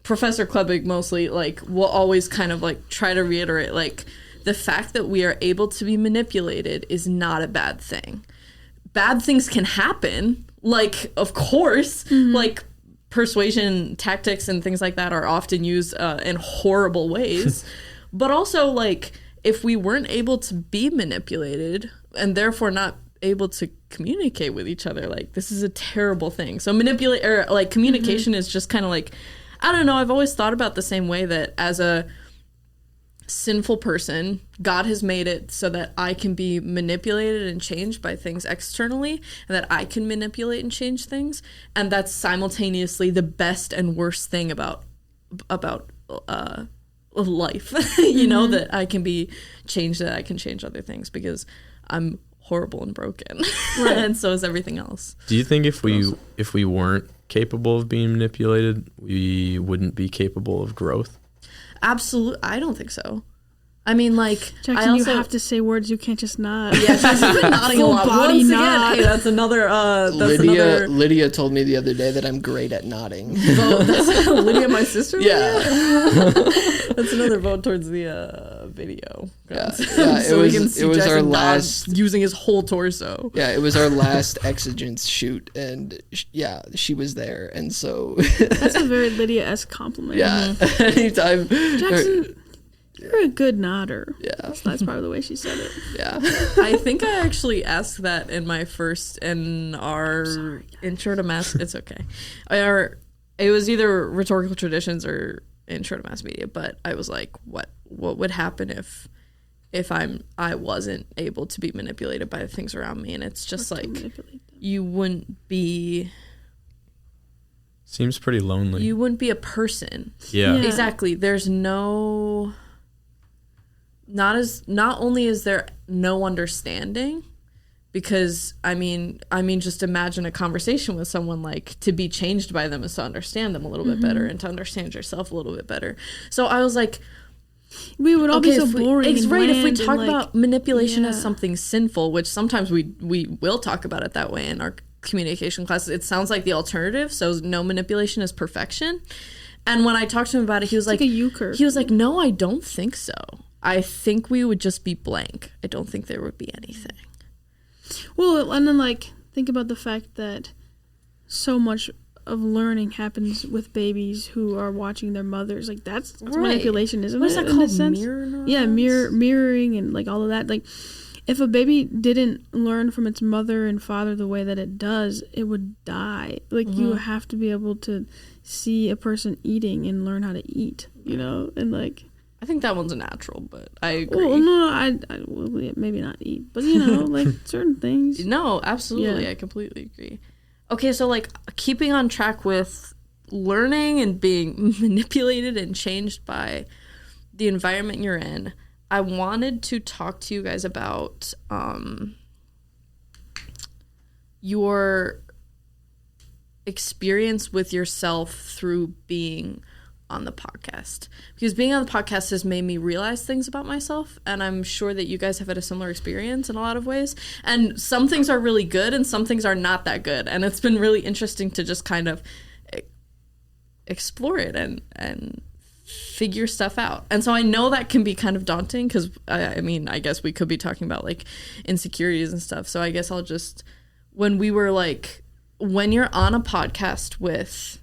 S2: Professor Klebig mostly like will always kind of like try to reiterate like the fact that we are able to be manipulated is not a bad thing. Bad things can happen, like, of course, like persuasion tactics and things like that are often used in horrible ways. But also, like, if we weren't able to be manipulated and therefore not able to communicate with each other, like, this is a terrible thing. So communication is just kind of like, I don't know, I've always thought about the same way that as a sinful person, God has made it so that I can be manipulated and changed by things externally, and that I can manipulate and change things, and that's simultaneously the best and worst thing about life. You know, that I can be changed, that I can change other things, because I'm horrible and broken. Right. And so is everything else.
S4: Do you think if we weren't capable of being manipulated, we wouldn't be capable of growth?
S2: Absolutely, I don't think so. I mean, like,
S3: Jaksyn, you have to say words. You can't just nod.
S2: Yeah, Jaksyn's been nodding a lot.
S3: Body
S2: Once
S3: nod.
S2: again, hey, that's another.
S1: Lydia told me the other day that I'm great at nodding.
S2: That's Lydia, my sister.
S1: Yeah,
S2: that's another vote towards the video.
S1: Yeah,
S2: so
S1: it was our last
S2: using his whole torso.
S1: Yeah, it was our last exigence shoot, and she was there, and so
S3: that's a very Lydia-esque compliment.
S1: Yeah, anytime.
S3: Jaksyn, you're a good nodder.
S1: Yeah.
S3: That's probably the way she said it.
S1: Yeah.
S2: I think I actually asked that in our intro to mass. It's okay. It was either rhetorical traditions or intro to mass media, but I was like, what would happen if I wasn't able to be manipulated by the things around me? And it's just like, you wouldn't be...
S4: Seems pretty lonely.
S2: You wouldn't be a person.
S4: Yeah.
S2: Exactly. There's no... Not only is there no understanding, because I mean, just imagine a conversation with someone, like, to be changed by them is to understand them a little bit better and to understand yourself a little bit better. So I was like,
S3: we would all be so boring.
S2: It's right if we
S3: and
S2: talk
S3: like,
S2: about manipulation as something sinful, which sometimes we will talk about it that way in our communication classes. It sounds like the alternative. So no manipulation is perfection. And when I talked to him about it, he was like a U-curve. He was like, no, I don't think so. I think we would just be blank. I don't think there would be anything.
S3: Well, and then like think about the fact that so much of learning happens with babies who are watching their mothers. Like that's manipulation, isn't
S2: what
S3: it?
S2: What is that called? Mirror neurons?
S3: Yeah, mirroring and like all of that. Like if a baby didn't learn from its mother and father the way that it does, it would die. Like you have to be able to see a person eating and learn how to eat, you know? And like
S2: I think that one's a natural, but I agree.
S3: Well, no, I maybe not eat, but you know, like certain things.
S2: No, absolutely. Yeah. I completely agree. Okay, so like keeping on track with learning and being manipulated and changed by the environment you're in, I wanted to talk to you guys about your experience with yourself through being on the podcast, because being on the podcast has made me realize things about myself, and I'm sure that you guys have had a similar experience in a lot of ways, and some things are really good and some things are not that good, and it's been really interesting to just kind of explore it and figure stuff out. And so I know that can be kind of daunting, because I mean, I guess we could be talking about like insecurities and stuff, so I guess I'll just, when you're on a podcast with,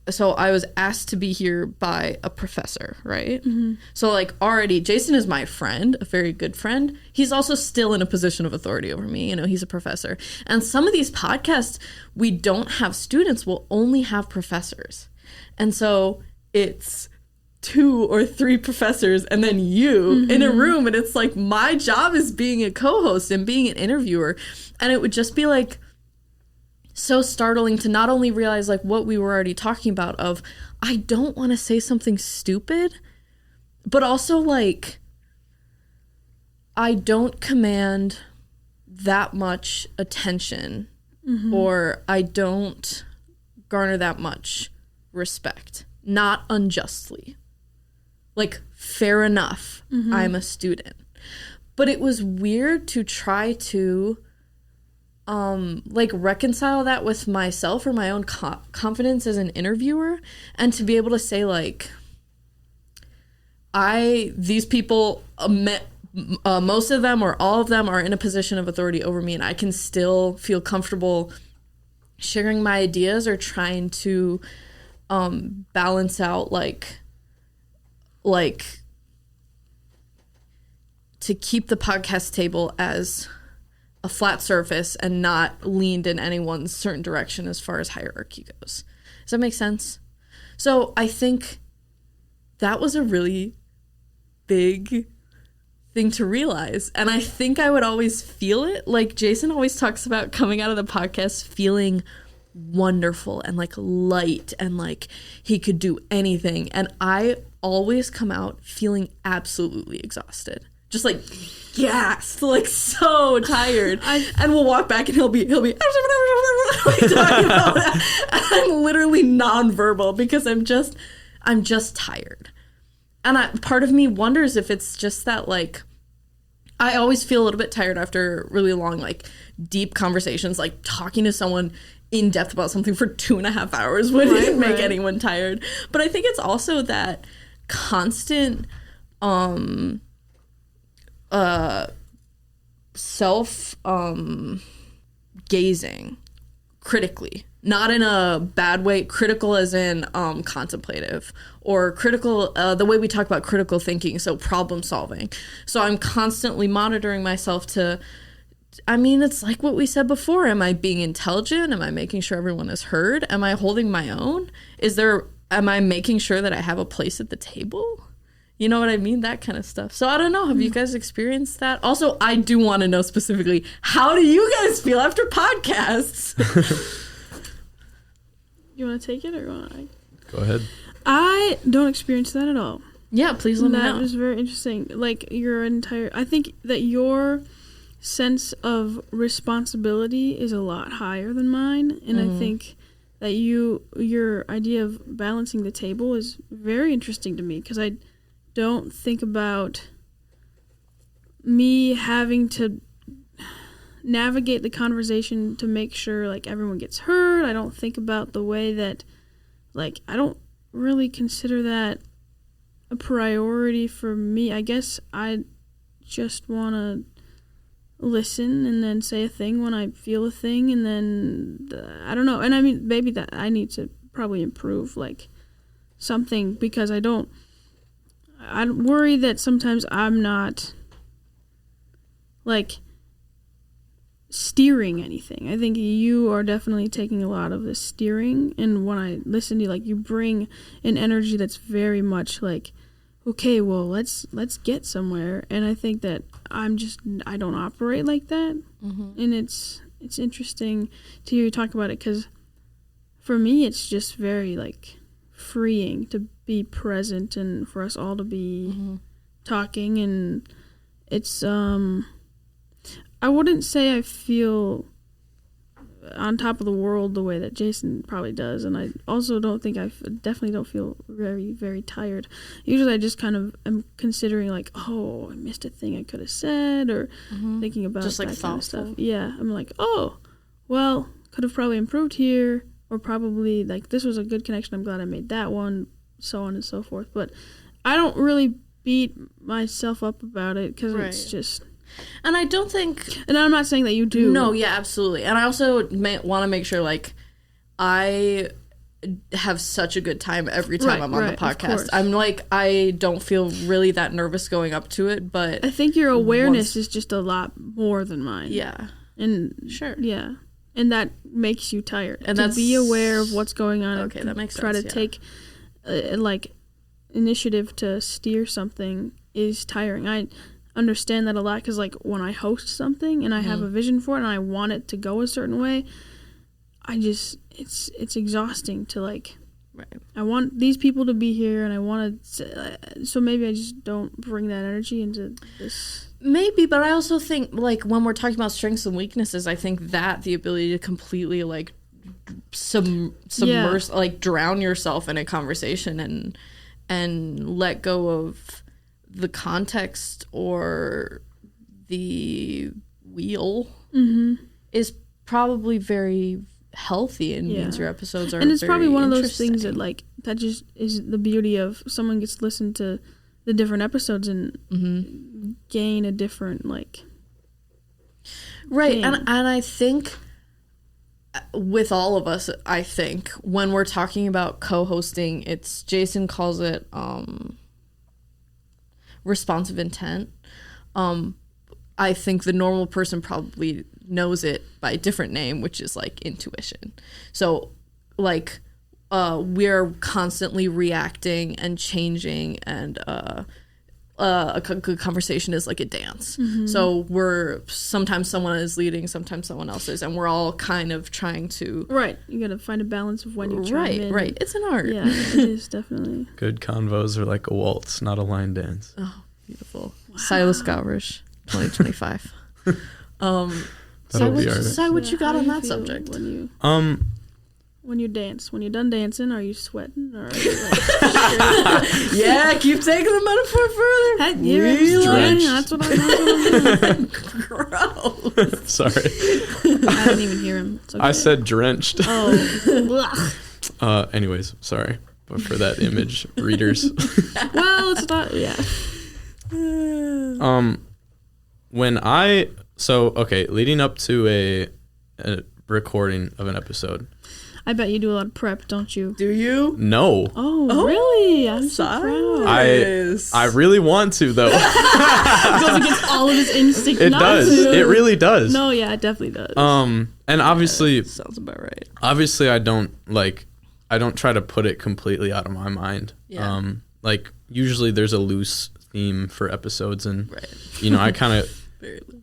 S2: so I was asked to be here by a professor, right? Mm-hmm. So like already Jason is my friend, a very good friend. He's also still in a position of authority over me. You know, he's a professor. And some of these podcasts, we don't have students, we'll only have professors. And so it's 2 or 3 professors and then you in a room. And it's like, my job is being a co-host and being an interviewer. And it would just be like, so startling to not only realize like what we were already talking about of I don't want to say something stupid, but also like I don't command that much attention or I don't garner that much respect, not unjustly. Like fair enough, I'm a student. But it was weird to try to like reconcile that with myself or my own confidence as an interviewer, and to be able to say like, these people, most of them or all of them are in a position of authority over me, and I can still feel comfortable sharing my ideas or trying to balance out like to keep the podcast table as a flat surface and not leaned in anyone's certain direction as far as hierarchy goes. Does that make sense? So I think that was a really big thing to realize. And I think I would always feel it. Like Jason always talks about coming out of the podcast feeling wonderful and like light and like he could do anything. And I always come out feeling absolutely exhausted. Just like gassed, like so tired. And we'll walk back and he'll be like talking about that. And I'm literally nonverbal because I'm just tired. And part of me wonders if it's just that like I always feel a little bit tired after really long like deep conversations, like talking to someone in depth about something for 2.5 hours wouldn't make anyone tired. But I think it's also that constant self gazing critically, not in a bad way, critical as in contemplative, or critical the way we talk about critical thinking, so problem solving. So I'm constantly monitoring myself to, I mean, it's like what we said before, am I being intelligent? Am I making sure everyone is heard? Am I holding my own? Am I making sure that I have a place at the table? You know what I mean? That kind of stuff. So I don't know. Have you guys experienced that? Also, I do want to know specifically, how do you guys feel after podcasts?
S3: You want to take it or you want to?
S4: Go ahead.
S3: I don't experience that at all.
S2: Yeah, please let me know.
S3: That is very interesting. Like I think that your sense of responsibility is a lot higher than mine. And I think that your idea of balancing the table is very interesting to me, because I don't think about me having to navigate the conversation to make sure like everyone gets heard. I don't think about the way that like I don't really consider that a priority for me. I guess I just want to listen and then say a thing when I feel a thing, and then I don't know. And I mean, maybe that I need to probably improve like something, because I worry that sometimes I'm not like steering anything. I think you are definitely taking a lot of the steering, and when I listen to you, like, you bring an energy that's very much like, okay, well, let's get somewhere. And I think that I don't operate like that. And it's interesting to hear you talk about it, because for me it's just very like freeing to be present and for us all to be talking. And it's I wouldn't say I feel on top of the world the way that Jason probably does, and I also don't think definitely don't feel very, very tired. Usually I just kind of am considering like, oh, I missed a thing I could have said, or thinking about just like that kind of stuff. Yeah, I'm like, oh, well, could have probably improved here, or probably like this was a good connection, I'm glad I made that one, so on and so forth. But I don't really beat myself up about it, because it's just...
S2: And I don't think...
S3: And I'm not saying that you do.
S2: No, yeah, absolutely. And I also want to make sure, like, I have such a good time every time I'm on the podcast. I'm like, I don't feel really that nervous going up to it, but... I
S3: think your awareness is just a lot more than mine.
S2: Yeah.
S3: And... Sure. Yeah. And that makes you tired. And to be aware of what's going on.
S2: Okay, that makes sense,
S3: try to take, like, initiative to steer something is tiring. I understand that a lot, because like when I host something and I have a vision for it and I want it to go a certain way, it's exhausting to like, I want these people to be here and I want to, so maybe I just don't bring that energy into this.
S2: Maybe, but I also think like when we're talking about strengths and weaknesses, I think that the ability to completely like submerge, like drown yourself in a conversation and let go of the context or the wheel is probably very healthy, and means your episodes are, and it's probably one of those things that like that just is the beauty of someone gets to listen to the different episodes and gain a different like thing. And I think with all of us, I think when we're talking about co-hosting, it's Jason calls it responsive intent. I think the normal person probably knows it by a different name, which is like intuition. So like we're constantly reacting and changing, and a good conversation is like a dance. So sometimes someone is leading, sometimes someone else is, and we're all kind of trying to you gotta find a balance of when you chime in. It's an art.
S3: Yeah, it is definitely.
S4: Good convos are like a waltz, not a line dance.
S2: Oh, beautiful. Wow. Silas Gawrisch, 2025. What you got on that subject?
S3: When you dance, when you're done dancing, are you sweating, or are you like,
S2: yeah, keep taking the metaphor further.
S3: Really? That's what I'm doing.
S2: Gross.
S4: Sorry.
S3: I didn't even hear him. Okay.
S4: I said drenched.
S3: Oh.
S4: Anyways, sorry, but for that image, readers.
S3: Well, it's not. Yeah.
S4: Leading up to a recording of an episode,
S3: I bet you do a lot of prep, don't you?
S2: Do you?
S4: No.
S3: Oh, really? I'm so proud.
S4: I really want to, though.
S3: It goes against all of his instinct.
S4: It does. It really does.
S3: No, yeah, it definitely does.
S2: Yeah,
S4: and obviously,
S2: sounds about right.
S4: Obviously, I don't try to put it completely out of my mind.
S2: Yeah.
S4: Like usually there's a loose theme for episodes, and I kind of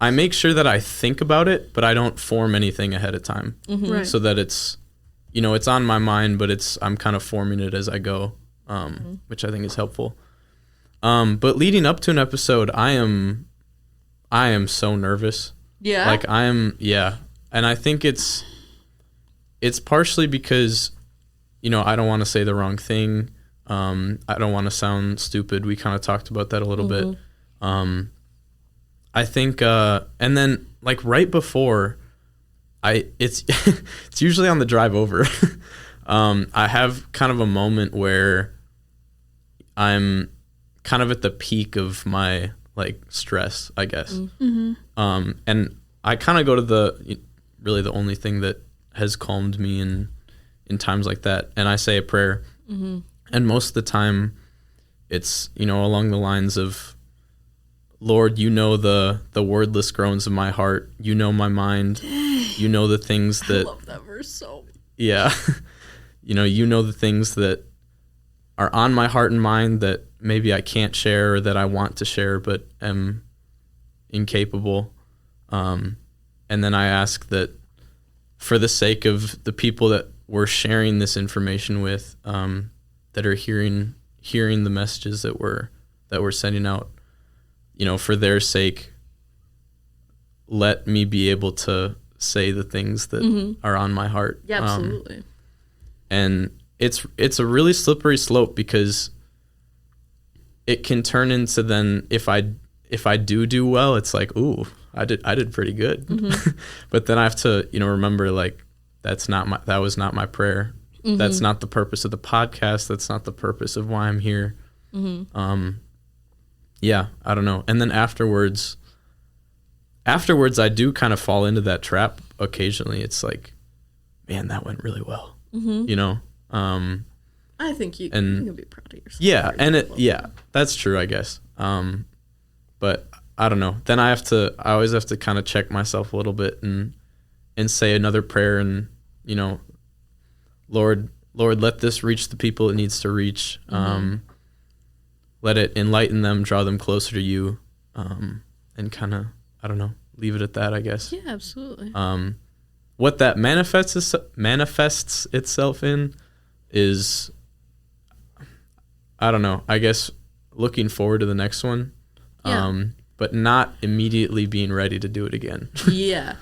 S4: I make sure that I think about it, but I don't form anything ahead of time, so that it's it's on my mind, but I'm kind of forming it as I go, which I think is helpful. But leading up to an episode, I am so nervous.
S2: Yeah.
S4: Like and I think it's partially because I don't want to say the wrong thing. I don't want to sound stupid. We kind of talked about that a little bit. I think, and then like right before, it's it's usually on the drive over. I have kind of a moment where I'm kind of at the peak of my like stress, I guess.
S3: Mm-hmm.
S4: And I kind of go to the only thing that has calmed me in times like that, and I say a prayer.
S2: Mm-hmm.
S4: And most of the time it's, along the lines of, Lord, you know the wordless groans of my heart. You know my mind. You know the things that...
S2: I love that verse so.
S4: Yeah. You know the things that are on my heart and mind that maybe I can't share or that I want to share but am incapable. And then I ask that for the sake of the people that we're sharing this information with, that are hearing the messages that we're sending out, for their sake, let me be able to say the things that are on my heart.
S2: Yeah, absolutely.
S4: And it's a really slippery slope, because it can turn into, then if I do well, it's like, ooh, I did pretty good.
S2: Mm-hmm.
S4: But then I have to, remember, like, that was not my prayer.
S2: Mm-hmm.
S4: That's not the purpose of the podcast. That's not the purpose of why I'm here.
S2: Mm-hmm.
S4: Yeah, I don't know. And then afterwards I do kind of fall into that trap occasionally. It's like, man, that went really well.
S2: Mm-hmm. I think you can be proud of yourself.
S4: Yeah, that's true, I guess. But I don't know. Then I always have to kind of check myself a little bit and say another prayer, and Lord, let this reach the people it needs to reach. Let it enlighten them, draw them closer to you, and kind of, I don't know, leave it at that, I guess.
S2: Yeah, absolutely.
S4: What that manifests itself in is, I don't know, I guess looking forward to the next one, but not immediately being ready to do it again.
S2: Yeah.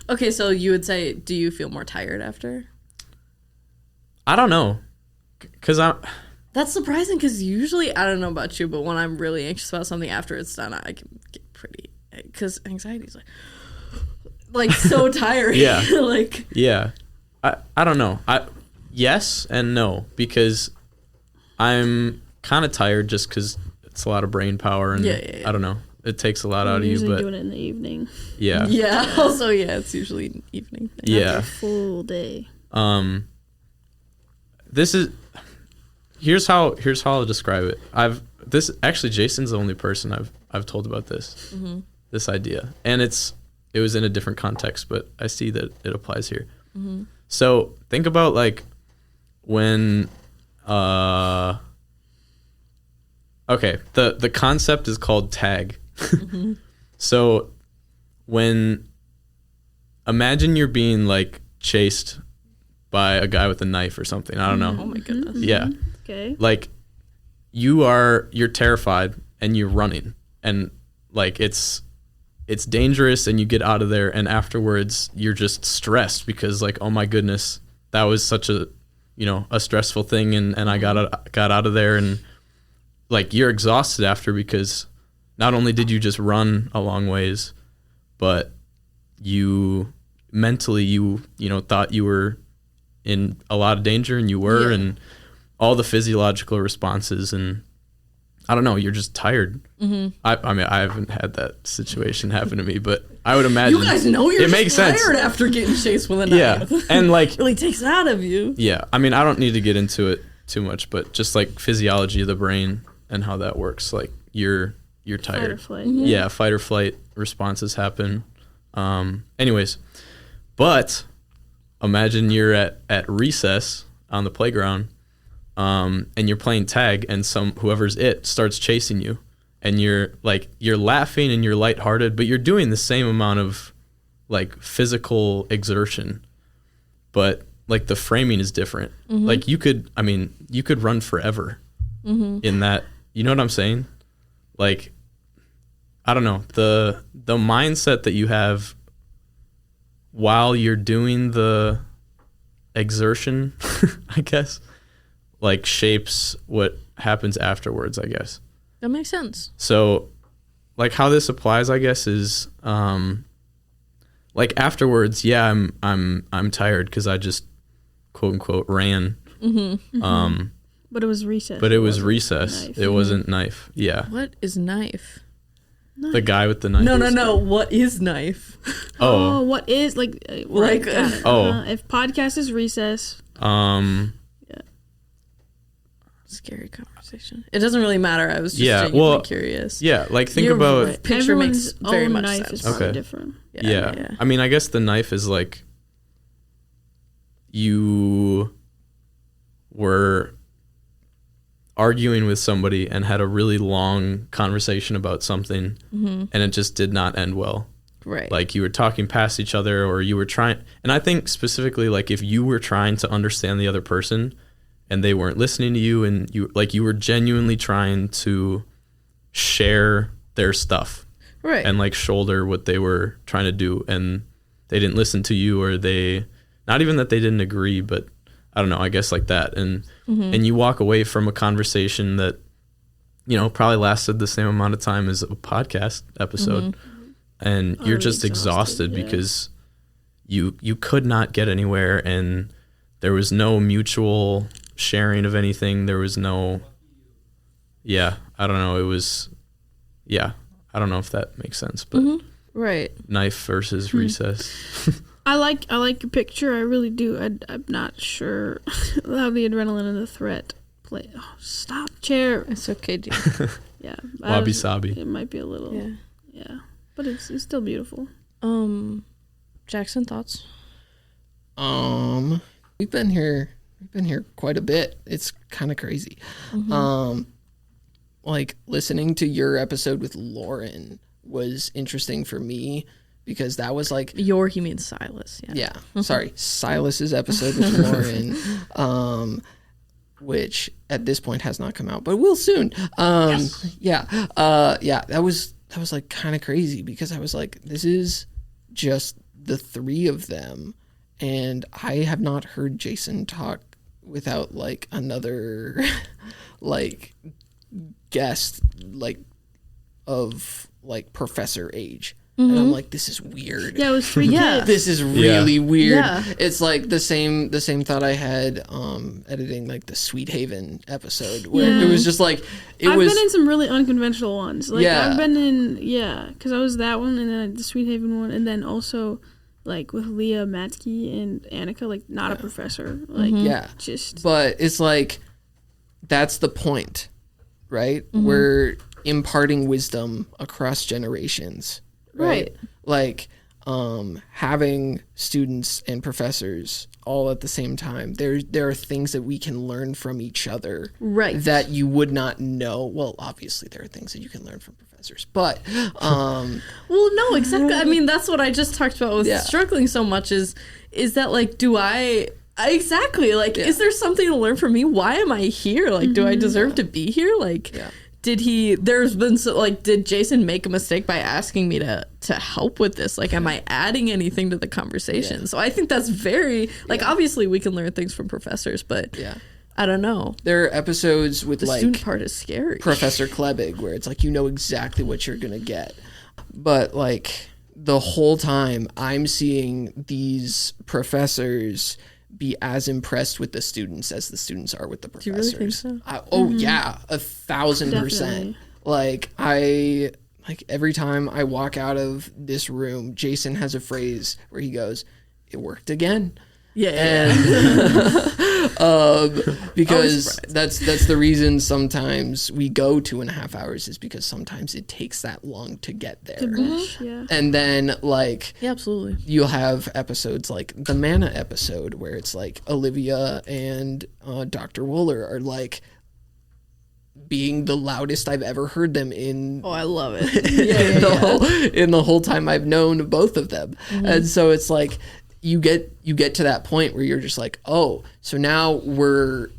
S2: Okay, so you would say, do you feel more tired after?
S4: I don't know, because
S2: That's surprising, because usually, I don't know about you, but when I'm really anxious about something after it's done, I can get pretty, because anxiety is like so tiring.
S4: Yeah.
S2: Like,
S4: yeah. I don't know. Yes and no, because I'm kind of tired just because it's a lot of brain power, and
S2: yeah.
S4: I don't know. It takes a lot out of you,
S3: usually
S4: but
S3: doing it in the evening.
S4: yeah.
S2: Yeah. Also, yeah, it's usually an evening thing.
S4: Yeah.
S3: After a full day.
S4: Here's how I'll describe it. Jason's the only person I've told about this this idea, and it was in a different context, but I see that it applies here.
S2: Mm-hmm.
S4: So think about like when okay, the concept is called tag.
S2: Mm-hmm.
S4: So imagine you're being like chased by a guy with a knife or something. I don't know.
S2: Oh my goodness.
S4: Yeah.
S3: Okay.
S4: Like you're terrified and you're running, and like it's dangerous, and you get out of there, and afterwards you're just stressed because like, oh my goodness, that was such a stressful thing, and I got out of there, and like you're exhausted after, because not only did you just run a long ways, but you mentally thought you were in a lot of danger, and you were,
S2: yeah.
S4: and all the physiological responses, and I don't know, you're just tired.
S2: Mm-hmm.
S4: I mean, I haven't had that situation happen to me, but I would imagine
S2: You guys know you're
S4: it makes
S2: tired
S4: sense.
S2: after getting chased with a knife.
S4: Yeah, and like
S2: it really takes it out of you.
S4: Yeah, I mean, I don't need to get into it too much, but just like physiology of the brain and how that works, like you're tired.
S3: Fight or flight.
S2: Mm-hmm.
S4: Yeah, fight or flight responses happen. Anyways, but imagine you're at recess on the playground, and you're playing tag, and whoever's it starts chasing you, and you're laughing and you're lighthearted, but you're doing the same amount of like physical exertion, but like the framing is different.
S2: Mm-hmm.
S4: Like you could run forever in that. You know what I'm saying? Like, I don't know, the mindset that you have while you're doing the exertion, I guess, like shapes what happens afterwards, I guess.
S2: That makes sense.
S4: So like how this applies, I guess, is like afterwards, yeah, I'm tired because I just quote unquote ran.
S2: Mm-hmm.
S3: But it was recess.
S4: But it was recess.
S3: knife.
S4: It wasn't knife. Yeah.
S2: What is knife?
S4: The guy with the knife.
S2: No. What is knife?
S3: Oh, what is like
S2: Like,
S3: got it.
S4: oh.
S3: If podcast is recess.
S2: Scary conversation. It doesn't really matter. I was just
S4: Yeah,
S2: genuinely
S4: well,
S2: curious.
S4: Yeah, like think
S2: You're
S4: about
S2: right. Picture makes
S3: Everyone's
S2: very
S3: own
S2: much
S3: knife
S2: sense.
S3: is probably
S4: Okay.
S3: different.
S4: yeah. I mean, I guess the knife is like you were arguing with somebody and had a really long conversation about something and it just did not end well.
S2: Right.
S4: Like you were talking past each other or you were trying, and I think specifically like if you were trying to understand the other person and they weren't listening to you and you were genuinely trying to share their stuff.
S2: Right.
S4: And like shoulder what they were trying to do and they didn't listen to you or they, not even that they didn't agree, but I don't know, I guess like that. And and you walk away from a conversation that, you know, probably lasted the same amount of time as a podcast episode. And you're just exhausted because you could not get anywhere and there was no mutual sharing of anything. There was no, I don't know. It was, I don't know if that makes sense, but
S2: right.
S4: knife versus recess.
S3: I like your picture. I really do. I'm not sure how the adrenaline and the threat play. Oh, stop, chair.
S2: It's okay, dude.
S3: Yeah.
S4: Wabi sabi.
S3: It might be a little. Yeah. But it's still beautiful.
S2: Jaksyn, thoughts?
S1: We've been here quite a bit. It's kind of crazy. Like listening to your episode with Lauren was interesting for me because that was like
S2: He means Silas. Yeah.
S1: Sorry, Silas's episode with Lauren, which at this point has not come out, but will soon. That was like kind of crazy because I was like, this is just the three of them, and I have not heard Jaksyn talk without like another like guest like of like professor age. And I'm like, this is weird.
S3: Yeah, it was three kids.
S1: This is really weird.
S2: Yeah.
S1: It's like the same thought I had editing like the Sweet Haven episode where it was just like
S3: I've been in some really unconventional ones. Like
S1: Yeah.
S3: I've been in because I was that one and then the Sweet Haven one and then also like with Leah Matsky and Annika, like not a professor. Like just
S1: But it's like that's the point, right? We're imparting wisdom across generations. Right. Like having students and professors all at the same time. There are things that we can learn from each other.
S2: Right.
S1: That you would not know. Well, obviously there are things that you can learn from professors, but
S2: well, no, exactly. I mean, that's what I just talked about with struggling so much is that like, do I exactly like is there something to learn from me? Why am I here? Like, do I deserve to be here? Like did Jaksyn make a mistake by asking me to help with this? Like, am I adding anything to the conversation? So I think that's very, like, obviously we can learn things from professors, but I don't know.
S1: There are episodes with
S2: the
S1: like
S2: student part is scary.
S1: Professor Klebig where it's like, you know exactly what you're going to get. But like the whole time I'm seeing these professors be as impressed with the students as the students are with the professors.
S2: Do you really think so?
S1: 1,000%. Like every time I walk out of this room, Jaksyn has a phrase where he goes, "It worked again." Because that's the reason sometimes we go 2.5 hours is because sometimes it takes that long to get there. And then like
S2: absolutely,
S1: you'll have episodes like the Mana episode where it's like Olivia and Dr. Wooler are like being the loudest I've ever heard them in.
S2: Oh, I love it.
S1: In the whole time I've known both of them. And so it's like you get to that point where you're just like, oh, so now we're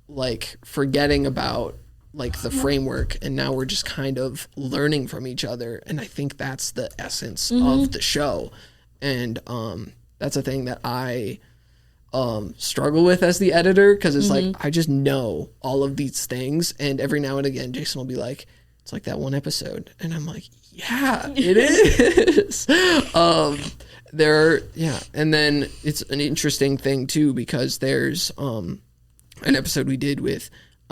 S1: like forgetting about like the framework and now we're just kind of learning from each other. And I think that's the essence of the show. And that's a thing that I struggle with as the editor because it's like I just know all of these things, and every now and again Jaksyn will be like, it's like that one episode, and I'm like, yeah, it is. And then it's an interesting thing too because there's an episode we did with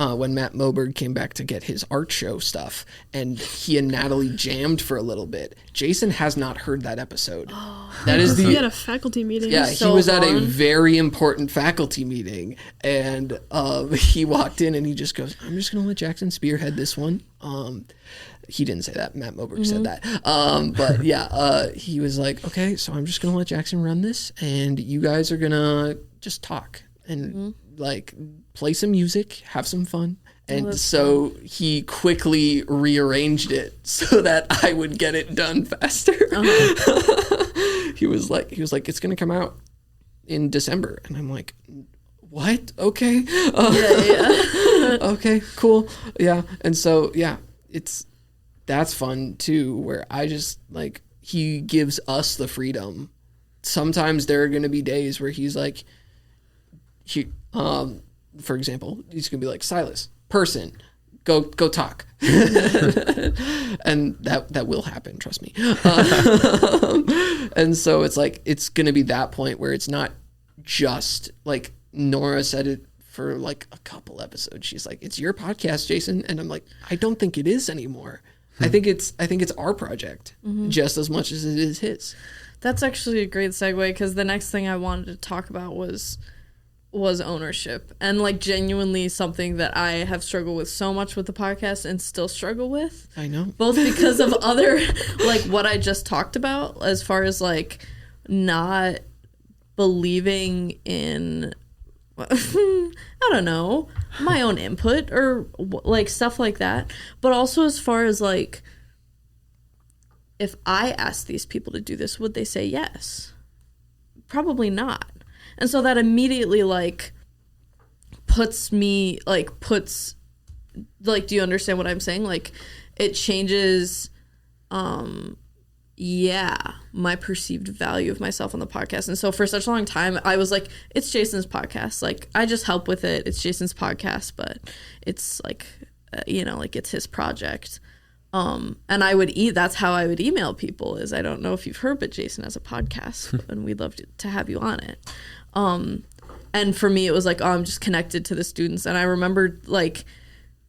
S1: when Matt Moberg came back to get his art show stuff, and he and Natalie jammed for a little bit. Jason has not heard that episode. That is
S3: he had a faculty meeting.
S1: Yeah, he was at a very important faculty meeting, and he walked in and he just goes, "I'm just gonna let Jaksyn spearhead this one." He didn't say that. Matt Moberg said that. But yeah, he was like, "Okay, so I'm just gonna let Jaksyn run this, and you guys are gonna just talk and like play some music, have some fun." And so he quickly rearranged it so that I would get it done faster. He was like, "It's gonna come out in December," and I'm like, "What? Okay, okay, cool, yeah." And so yeah, that's fun too, where I just like, he gives us the freedom. Sometimes there are gonna be days where he's like, for example, he's gonna be like, "Silas, person, go talk," and that will happen, trust me. And so it's like, it's gonna be that point where it's not just like, Norah said it for like a couple episodes. She's like, "It's your podcast, Jason," and I'm like, I don't think it is anymore. I think it's our project just as much as it is his.
S2: That's actually a great segue, because the next thing I wanted to talk about was ownership, and like genuinely something that I have struggled with so much with the podcast and still struggle with.
S1: I know.
S2: Both because of other, like what I just talked about, as far as like not believing in, I don't know, my own input or like stuff like that. But also as far as like, if I asked these people to do this, would they say yes? Probably not. And so that immediately like puts, do you understand what I'm saying? Like, it changes, my perceived value of myself on the podcast. And so for such a long time, I was like, it's Jason's podcast. Like, I just help with it. It's Jason's podcast, but it's like, like it's his project. And that's how I would email people, is, I don't know if you've heard, but Jason has a podcast and we'd love to have you on it. And for me, it was like, I'm just connected to the students. And I remember like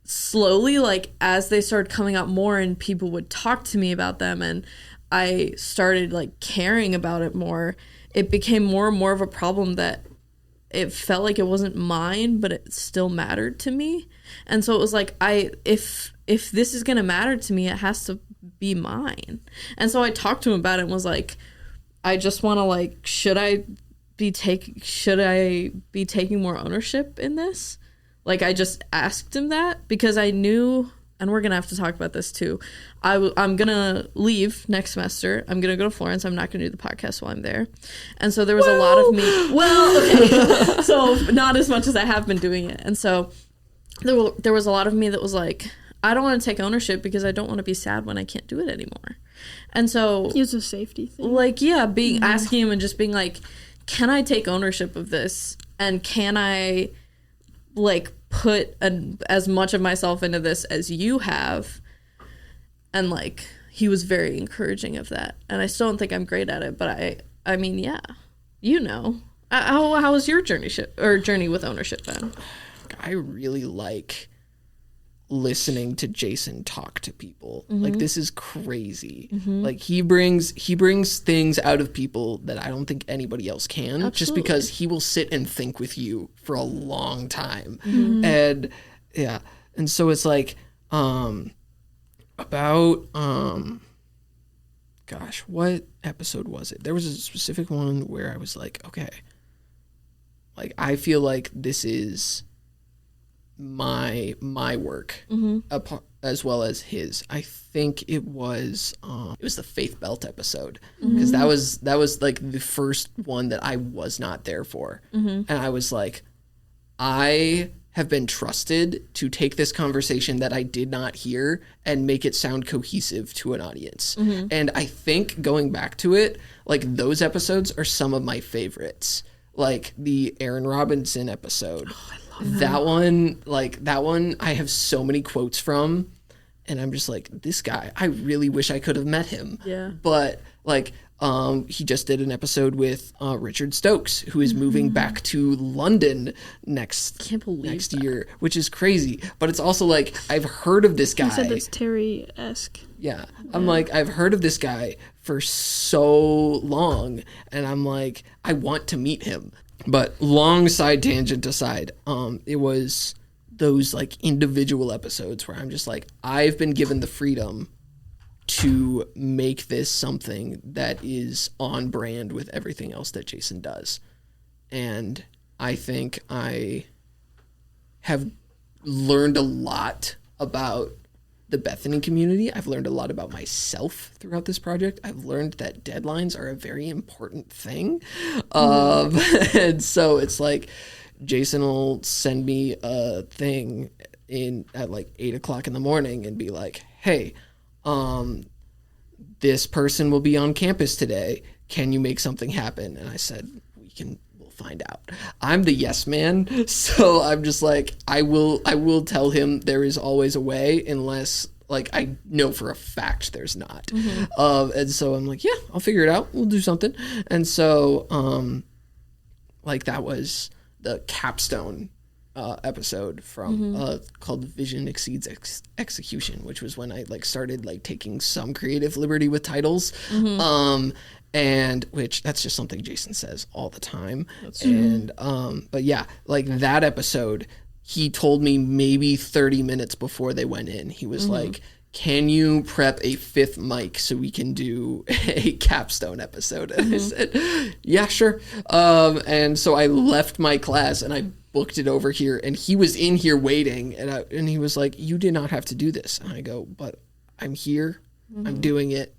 S2: slowly, like as they started coming out more and people would talk to me about them and I started like caring about it more, it became more and more of a problem that it felt like it wasn't mine, but it still mattered to me. And so it was like, if this is going to matter to me, it has to be mine. And so I talked to him about it and was like, I just want to like, should I be taking more ownership in this? Like, I just asked him that because I knew, and we're going to have to talk about this too, I'm going to leave next semester. I'm going to go to Florence. I'm not going to do the podcast while I'm there. And so there was a lot of me. Well, okay. So not as much as I have been doing it. And so there was a lot of me that was like, I don't want to take ownership because I don't want to be sad when I can't do it anymore. And so
S3: it's a safety thing.
S2: Like, asking him and just being like, can I take ownership of this? And can I like put as much of myself into this as you have? And like, he was very encouraging of that. And I still don't think I'm great at it, but I mean, yeah, how was your journey with ownership then?
S1: I really like listening to Jason talk to people. Like, this is crazy. Like, he brings things out of people that I don't think anybody else can. Absolutely. Just because he will sit and think with you for a long time. And yeah, and so it's like about gosh, what episode was it? There was a specific one where I was like, okay, like, I feel like this is my work as well as his. I think it was the Faith Belt episode, because that was like the first one that I was not there for. And I was like, I have been trusted to take this conversation that I did not hear and make it sound cohesive to an audience. And I think going back to it, like, those episodes are some of my favorites. Like the Aaron Robinson episode. That one I have so many quotes from, and I'm just like, this guy, I really wish I could have met him. Yeah. But like He just did an episode with Richard Stokes, who is moving back to London next year, which is crazy. But it's also like, I've heard of this guy.
S3: You said that's Terry-esque.
S1: Yeah. I'm like, I've heard of this guy for so long, and I'm like, I want to meet him. But long side tangent aside, it was those like individual episodes where I'm just like, I've been given the freedom to make this something that is on brand with everything else that Jason does. And I think I have learned a lot about the Bethany community. I've learned a lot about myself throughout this project. I've learned that deadlines are a very important thing. And so it's like, Jason will send me a thing at like 8:00 in the morning and be like, hey, this person will be on campus today. Can you make something happen? And I said, we'll find out. I'm the yes man. So I'm just like, I will tell him there is always a way, unless like I know for a fact there's not. And so I'm like, yeah, I'll figure it out. We'll do something. And so, like that was the capstone episode from called Vision Exceeds Execution, which was when I like started like taking some creative liberty with titles, and which that's just something Jason says all the time. But yeah, like that episode, he told me maybe 30 minutes before they went in, he was like, can you prep a 5th mic so we can do a capstone episode? And I said, yeah, sure. And so I left my class and I booked it over here, and he was in here waiting, and he was like, you did not have to do this. And I go, but I'm here. I'm doing it.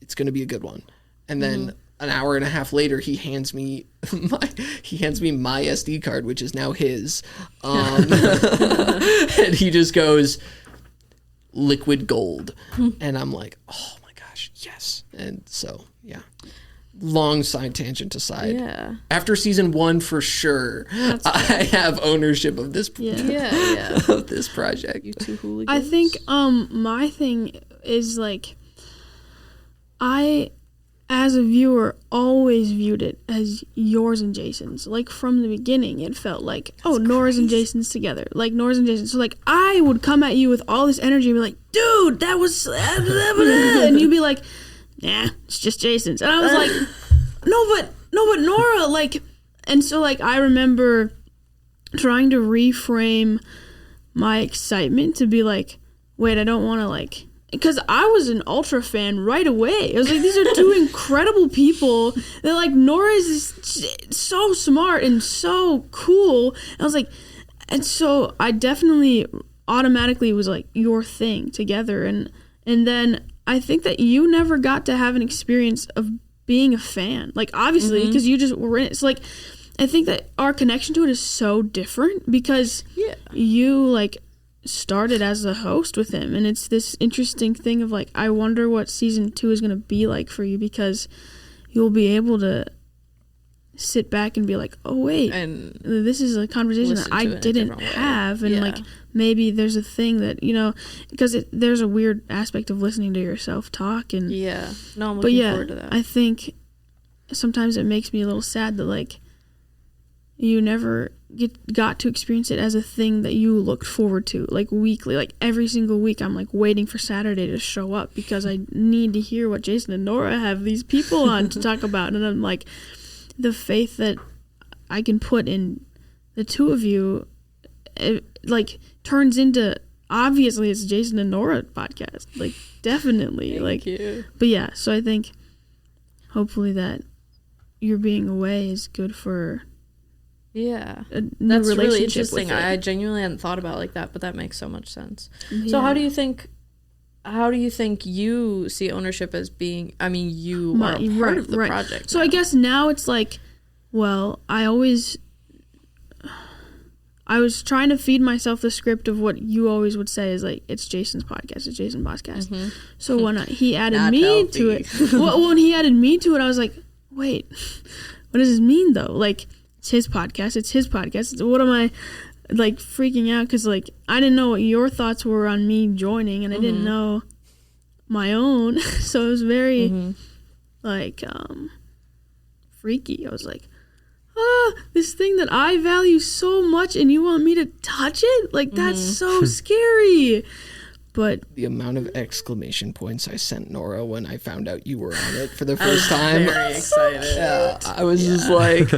S1: It's going to be a good one. And then an hour and a half later, he hands me my SD card, which is now his. And he just goes, liquid gold. And I'm like, oh my gosh, yes. And so, yeah. Long side tangent aside. Yeah. After season 1, for sure, I have ownership of this. Of this project.
S3: You two hooligans. I think my thing is like, I, as a viewer, always viewed it as yours and Jason's. Like from the beginning, it felt like, Nora's and Jason's together. Like Nora's and Jason's. So like I would come at you with all this energy and be like, dude, that was, and you'd be like, yeah, it's just Jason's. And I was like, no, but Norah, like, and so like I remember trying to reframe my excitement to be like, wait, I don't want to like, because I was an Ultra fan right away. I was like, these are two incredible people. They're like, Nora's so smart and so cool. And I was like, and so I definitely automatically was like, your thing together. And then I think that you never got to have an experience of being a fan. Like, obviously, because you just were in it. It's like, I think that our connection to it is so different because you, like, started as a host with him. And it's this interesting thing of, like, I wonder what season 2 is going to be like for you, because you'll be able to sit back and be like, oh, wait, and this is a conversation that I didn't have. And, like, maybe there's a thing that, you know, because there's a weird aspect of listening to yourself talk. And
S2: I'm looking forward to that.
S3: I think sometimes it makes me a little sad that, like, you never got to experience it as a thing that you looked forward to, like, weekly. Like, every single week I'm, like, waiting for Saturday to show up because I need to hear what Jason and Norah have these people on to talk about. And I'm like, the faith that I can put in the two of you, it, like, turns into, obviously it's Jason and Norah podcast, like, definitely. Thank you. But yeah, so I think hopefully that your being away is good for
S2: that's really interesting. I genuinely hadn't thought about it like that, but that makes so much sense. So how do you think you see ownership as being, I mean, you are a part of the project
S3: so
S2: now.
S3: I guess now it's like, well, I was trying to feed myself the script of what you always would say is like, it's Jason's podcast, it's Jason's podcast. So when he added me to it, when he added me to it, I was like, wait, what does this mean though? Like, it's his podcast. What am I, like, freaking out? Because, like, I didn't know what your thoughts were on me joining, and I didn't know my own. So it was very, like freaky. I was like, this thing that I value so much and you want me to touch it? Like, that's so scary. But
S1: the amount of exclamation points I sent Norah when I found out you were on it for the first time.
S2: Very excited.
S1: Yeah, I was just like,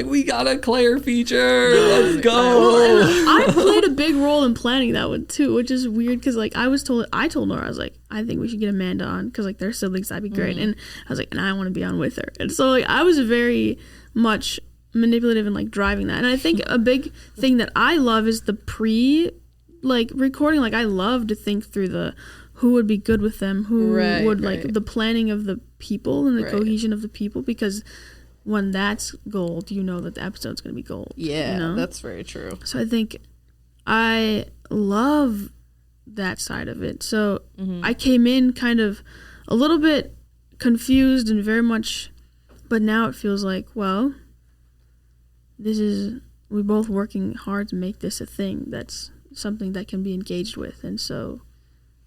S1: we got a Claire feature. Let's go.
S3: I played a big role in planning that one too, which is weird because like I told Norah, I was like, I think we should get Amanda on because like they're siblings, that'd be great. And I was like, and I want to be on with her. And so like I was very much manipulative and like driving that. And I think a big thing that I love is the recording. Like I love to think through the who would be good with them, who would like the planning of the people and the cohesion of the people, because when that's gold, you know that the episode's going to be gold.
S2: Yeah,
S3: you know?
S2: That's very true.
S3: So I think I love that side of it. So I came in kind of a little bit confused and very much, but now it feels like, well, we're both working hard to make this a thing that's something that can be engaged with, and so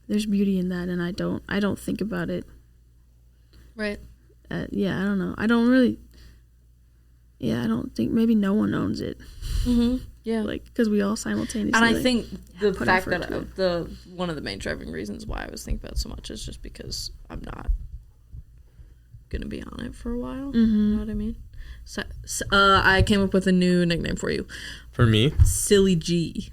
S3: there's beauty in that. And I don't think about it.
S2: Right.
S3: I don't know. I don't think maybe no one owns it.
S2: Yeah.
S3: Like because we all simultaneously.
S2: And I think the fact that one of the main driving reasons why I was thinking about it so much is just because I'm not gonna be on it for a while. You know what I mean? So, I came up with a new nickname for you.
S4: For me?
S2: Silly G.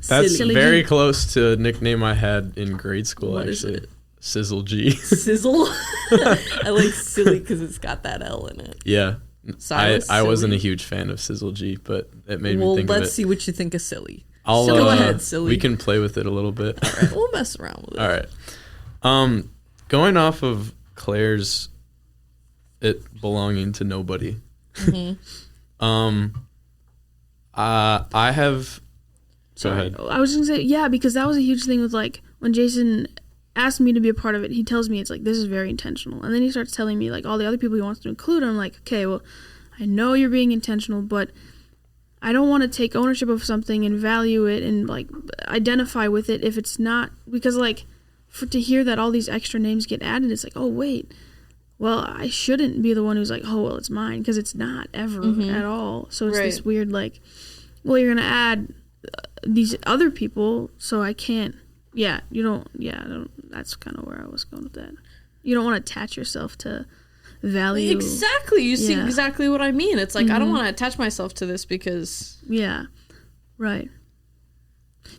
S4: That's
S2: Silly
S4: very
S2: G.
S4: close to a nickname I had in grade school,
S2: What
S4: actually.
S2: is it?
S4: Sizzle G.
S2: Sizzle? I like silly because it's got that L in it.
S4: Yeah.
S2: Silas,
S4: I wasn't
S2: silly?
S4: a huge fan of Sizzle G, but it made me think of it.
S2: Well, let's see what you think of silly.
S4: Go
S2: ahead, silly.
S4: We can play with it a little bit.
S2: All right, we'll mess around with it.
S4: All right. Going off of Claire's it belonging to nobody. I have.
S3: Sorry.
S4: Go ahead.
S3: I was gonna say because that was a huge thing with like when Jason asked me to be a part of it. He tells me it's like this is very intentional, and then he starts telling me like all the other people he wants to include. And I'm like, okay, well, I know you're being intentional, but I don't want to take ownership of something and value it and like identify with it if it's not, because like to hear that all these extra names get added, it's like, oh wait, well, I shouldn't be the one who's like, oh well, it's mine, because it's not ever at all. So it's this weird like, well, you're gonna add these other people, so I can't. I don't. That's kind of where I was going with that. You don't want to attach yourself to value.
S2: Exactly. You see exactly what I mean. It's like I don't want to attach myself to this because.
S3: Yeah. Right.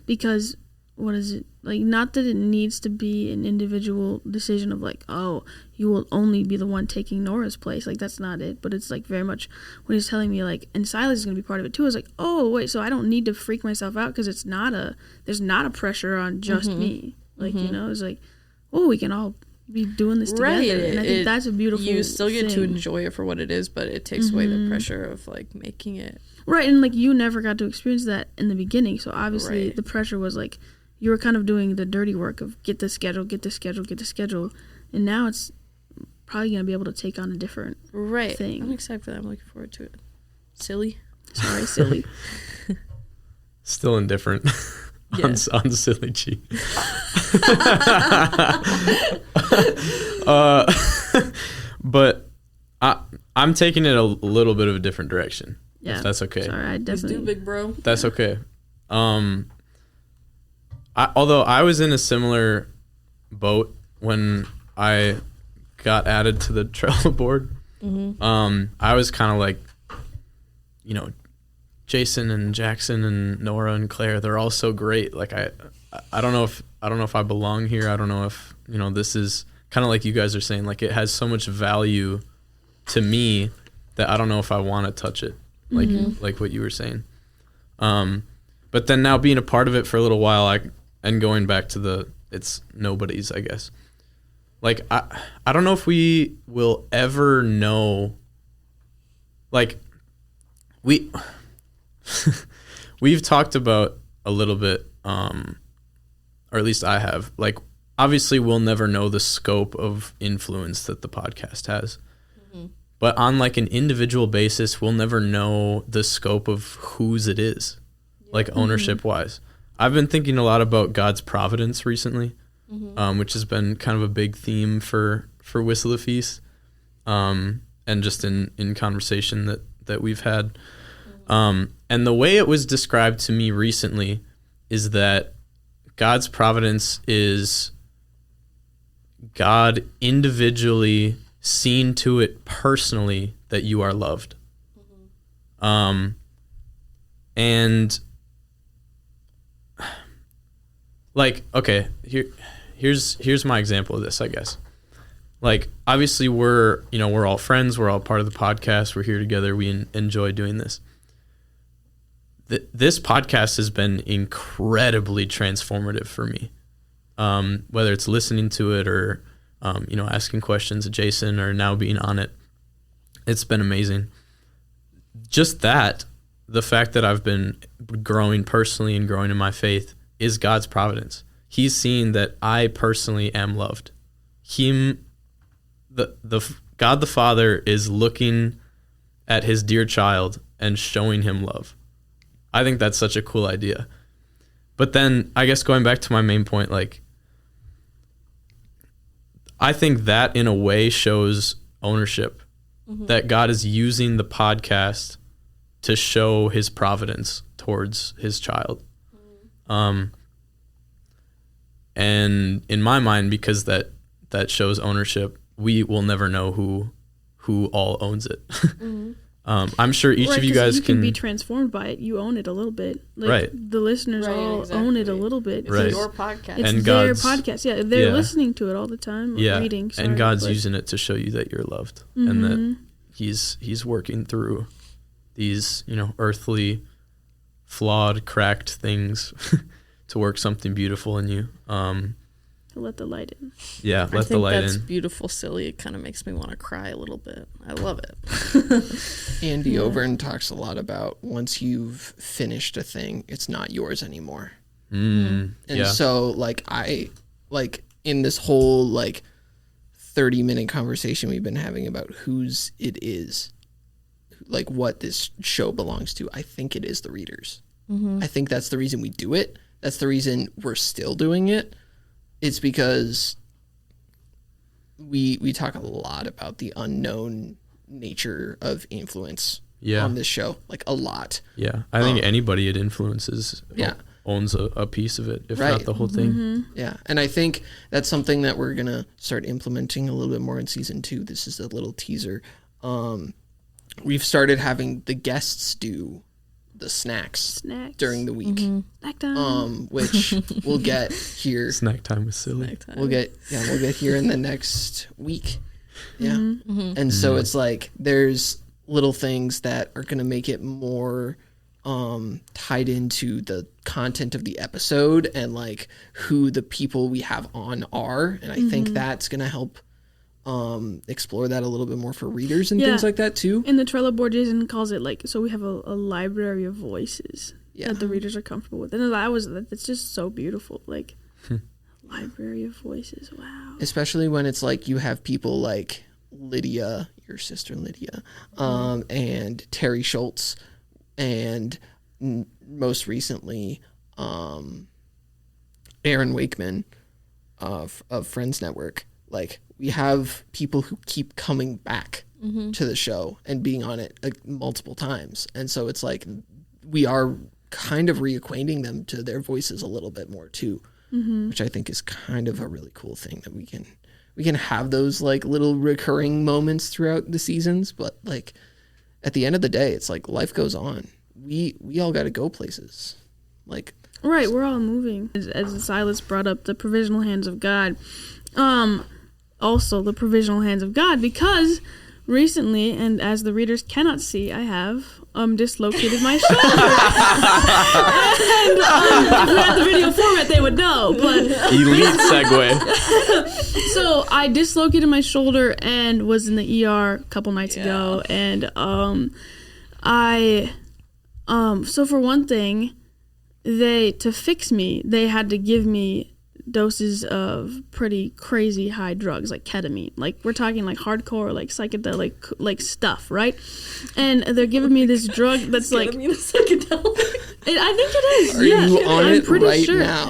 S3: Because what is it like? Not that it needs to be an individual decision of like, oh, you will only be the one taking Nora's place. Like that's not it. But it's like very much when he's telling me like, and Silas is gonna be part of it too. I was like, oh wait, so I don't need to freak myself out because there's not a pressure on just me. Like you know, it's like, oh, we can all be doing this together, and I think that's a beautiful.
S2: You still get
S3: thing.
S2: to enjoy it for what it is, but it takes away the pressure of like making it
S3: right. And like you never got to experience that in the beginning, so obviously the pressure was like you were kind of doing the dirty work of get the schedule, and now it's probably gonna be able to take on a different thing.
S2: I'm excited for that. I'm looking forward to it. Silly.
S3: Sorry, silly.
S4: Still indifferent. On Silly G. But I'm taking it a little bit of a different direction. Yeah, if that's okay.
S3: Sorry, I definitely.
S2: Let's do big bro.
S4: That's okay. Although I was in a similar boat when I got added to the Trello board. I was kind of like, you know, Jason and Jaksyn and Norah and Claire, they're all so great. Like I don't know if I belong here. I don't know if, you know, this is kind of like you guys are saying, like it has so much value to me that I don't know if I want to touch it. Like what you were saying. But then now being a part of it for a little while, and going back to it's nobody's, I guess. Like I don't know if we will ever know, like we've talked about a little bit, or at least I have, like, obviously we'll never know the scope of influence that the podcast has, but on like an individual basis, we'll never know the scope of whose it is, like ownership wise. I've been thinking a lot about God's providence recently, which has been kind of a big theme for Whistle a Feast, and just in conversation that we've had. And the way it was described to me recently is that God's providence is God individually seeing to it personally that you are loved. And like, okay, here's my example of this, I guess. Like, obviously we're all friends, we're all part of the podcast, we're here together, we enjoy doing this. This podcast has been incredibly transformative for me. Whether it's listening to it or, asking questions of Jason or now being on it, it's been amazing. Just that, the fact that I've been growing personally and growing in my faith is God's providence. He's seeing that I personally am loved. God the Father is looking at his dear child and showing him love. I think that's such a cool idea. But then I guess going back to my main point, like, I think that in a way shows ownership, that God is using the podcast to show his providence towards his child. And in my mind, because that shows ownership, we will never know who all owns it. I'm sure each of you guys
S3: can be transformed by it. You own it a little bit. Like,
S4: right.
S3: The listeners all own it a little bit.
S2: It's your podcast.
S3: It's
S4: and
S3: their podcast. Yeah, they're listening to it all the time.
S4: Yeah,
S3: reading. Sorry,
S4: and God's using it to show you that you're loved, and that He's working through these earthly, flawed, cracked things to work something beautiful in you.
S3: To let the light in.
S4: Yeah, let the light in.
S2: That's beautiful, silly. It kind of makes me want to cry a little bit. I love it.
S1: Andy Overn talks a lot about once you've finished a thing, it's not yours anymore. And so, like, in this whole, 30-minute conversation we've been having about whose it is, like, what this show belongs to, I think it is the readers. I think that's the reason we do it. That's the reason we're still doing it. It's because we talk a lot about the unknown nature of influence on this show, like a lot.
S4: Yeah, I think anybody it influences owns a piece of it, if not the whole thing.
S1: Yeah, and I think that's something that we're going to start implementing a little bit more in season 2. This is a little teaser. We've started having the guests do the snacks during the week.
S3: Snack time.
S1: Which we'll get here.
S4: Snack time with Silly.
S1: We'll get here in the next week. Yeah. And so it's like there's little things that are going to make it more tied into the content of the episode and like who the people we have on are, and I think that's going to help explore that a little bit more for readers and things like that too.
S3: In the Trello board, Jason calls it so we have a library of voices that the readers are comfortable with, and it's just so beautiful, like library of voices. Wow.
S1: Especially when it's like you have people like Lydia, your sister Lydia, and Terry Schultz, and most recently Aaron Wakeman of Friends Network. Like, we have people who keep coming back to the show and being on it multiple times. And so it's like we are kind of reacquainting them to their voices a little bit more too, which I think is kind of a really cool thing, that we can have those like little recurring moments throughout the seasons. But like at the end of the day, it's like life goes on. We all got to go places. Like,
S3: right, we're all moving. As Silas brought up the provisional hands of God. Also the provisional hands of God, because recently, and as the readers cannot see, I have dislocated my shoulder. And if we had the video format, they would know. But
S4: elite segue.
S3: So I dislocated my shoulder and was in the ER a couple nights ago, and so for one thing, to fix me, they had to give me doses of pretty crazy high drugs, like ketamine. Like, we're talking like hardcore, like psychedelic, like stuff, right? And they're giving me this drug that's like
S2: ketamine is psychedelic.
S3: I think it is.
S1: Are you on it right now?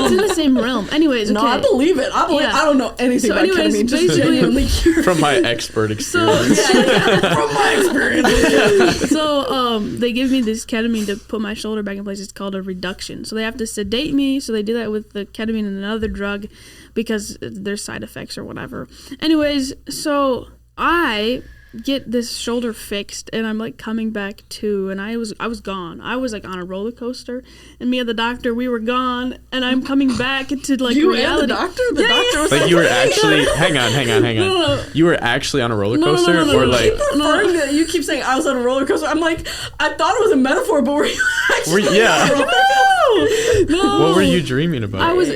S3: It's in the same realm. Anyways, okay.
S2: No, I believe it. I don't know anything about ketamine. Just genuinely curious.
S4: From my expert experience.
S2: From my experience.
S3: So they give me this ketamine to put my shoulder back in place. It's called a reduction. So they have to sedate me. So they do that with the ketamine and another drug because there's side effects or whatever. Anyways, so I get this shoulder fixed and I'm like coming back to, and I was gone. I was like on a roller coaster, and me and the doctor, we were gone, and I'm coming back into like
S2: you
S3: reality.
S2: And the doctor? The doctor was
S4: like you were actually hang on.
S3: No.
S4: You were actually on a roller coaster,
S2: or
S4: like
S2: you keep saying I was on a roller coaster. I'm like, I thought it was a metaphor, but were you actually
S4: yeah.
S3: No.
S4: What were you dreaming about?
S3: I was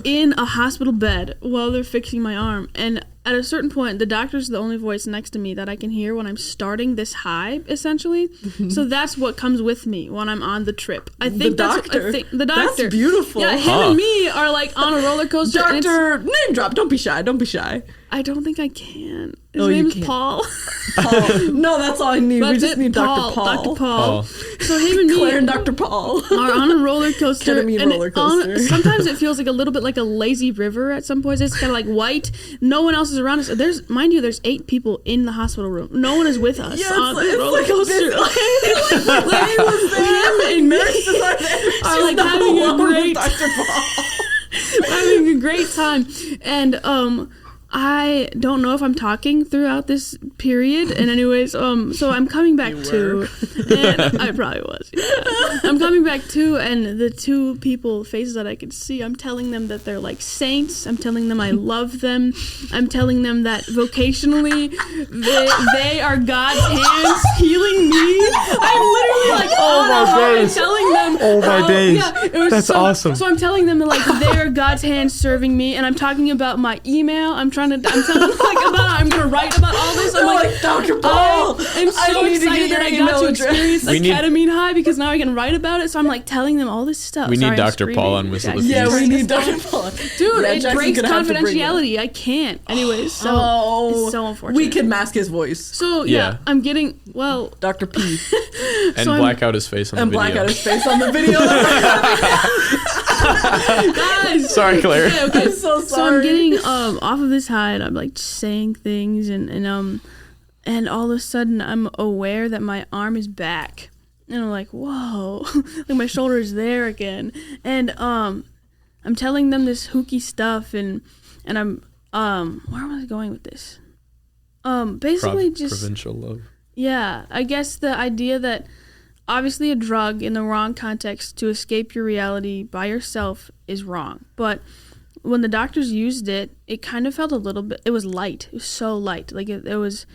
S3: in a hospital bed while they're fixing my arm, and at a certain point, the doctor's the only voice next to me that I can hear when I'm starting this high, essentially. So that's what comes with me when I'm on the trip. I think the doctor.
S2: That's beautiful.
S3: Yeah, him and me are like on a roller coaster.
S2: Doctor, name drop. Don't be shy.
S3: I don't think I can. His name is Paul.
S2: Paul. No, that's all I need. We just need Dr. Paul.
S3: Dr. Paul. So him and me,
S2: Claire and Dr. Paul,
S3: are on a roller coaster.
S2: Ketamine roller coaster.
S3: Sometimes it feels like a little bit like a lazy river. At some points, it's kind of like white. No one else is around us. Mind you, there's 8 people in the hospital room. No one is with us on the roller coaster.
S2: He was there.
S3: Him and
S2: nurses
S3: are like having a great time. And I don't know if I'm talking throughout this period. And anyways, so I'm coming back to, and I probably was. Yeah. I'm coming back to, and the 2 people faces that I could see, I'm telling them that they're like saints. I'm telling them I love them. I'm telling them that vocationally they are God's hands healing me. I'm literally like telling them.
S4: Oh my days.
S3: Yeah, it was
S4: That's awesome.
S3: So I'm telling them that like they're God's hands serving me, and I'm talking about my email. I'm telling them like I'm gonna write about all this. I'm like
S2: Dr. Paul.
S3: I'm so excited that I got to experience a ketamine high because now I can write about it. So I'm like telling them all this stuff.
S4: We need Dr. Paul on Whistle the Feast.
S2: Yeah, we need Dr. Paul.
S3: Dude, it breaks confidentiality. I can't. Anyways, so it's so unfortunate.
S2: We can mask his voice.
S3: So yeah, I'm getting
S2: Dr. P.
S4: And black out his face on the video.
S2: And black out his face on the video.
S3: Guys,
S4: sorry, Claire.
S3: Okay.
S2: I'm so sorry.
S3: So I'm getting off of this high, and I'm like saying things, and all of a sudden I'm aware that my arm is back, and I'm like, whoa, like my shoulder is there again, and I'm telling them this hooky stuff, and I'm where was I going with this? Basically just
S4: provincial love.
S3: Yeah, I guess the idea that obviously a drug in the wrong context to escape your reality by yourself is wrong. But when the doctors used it, it kind of felt a little bit, it was light. It was so light. Like it was,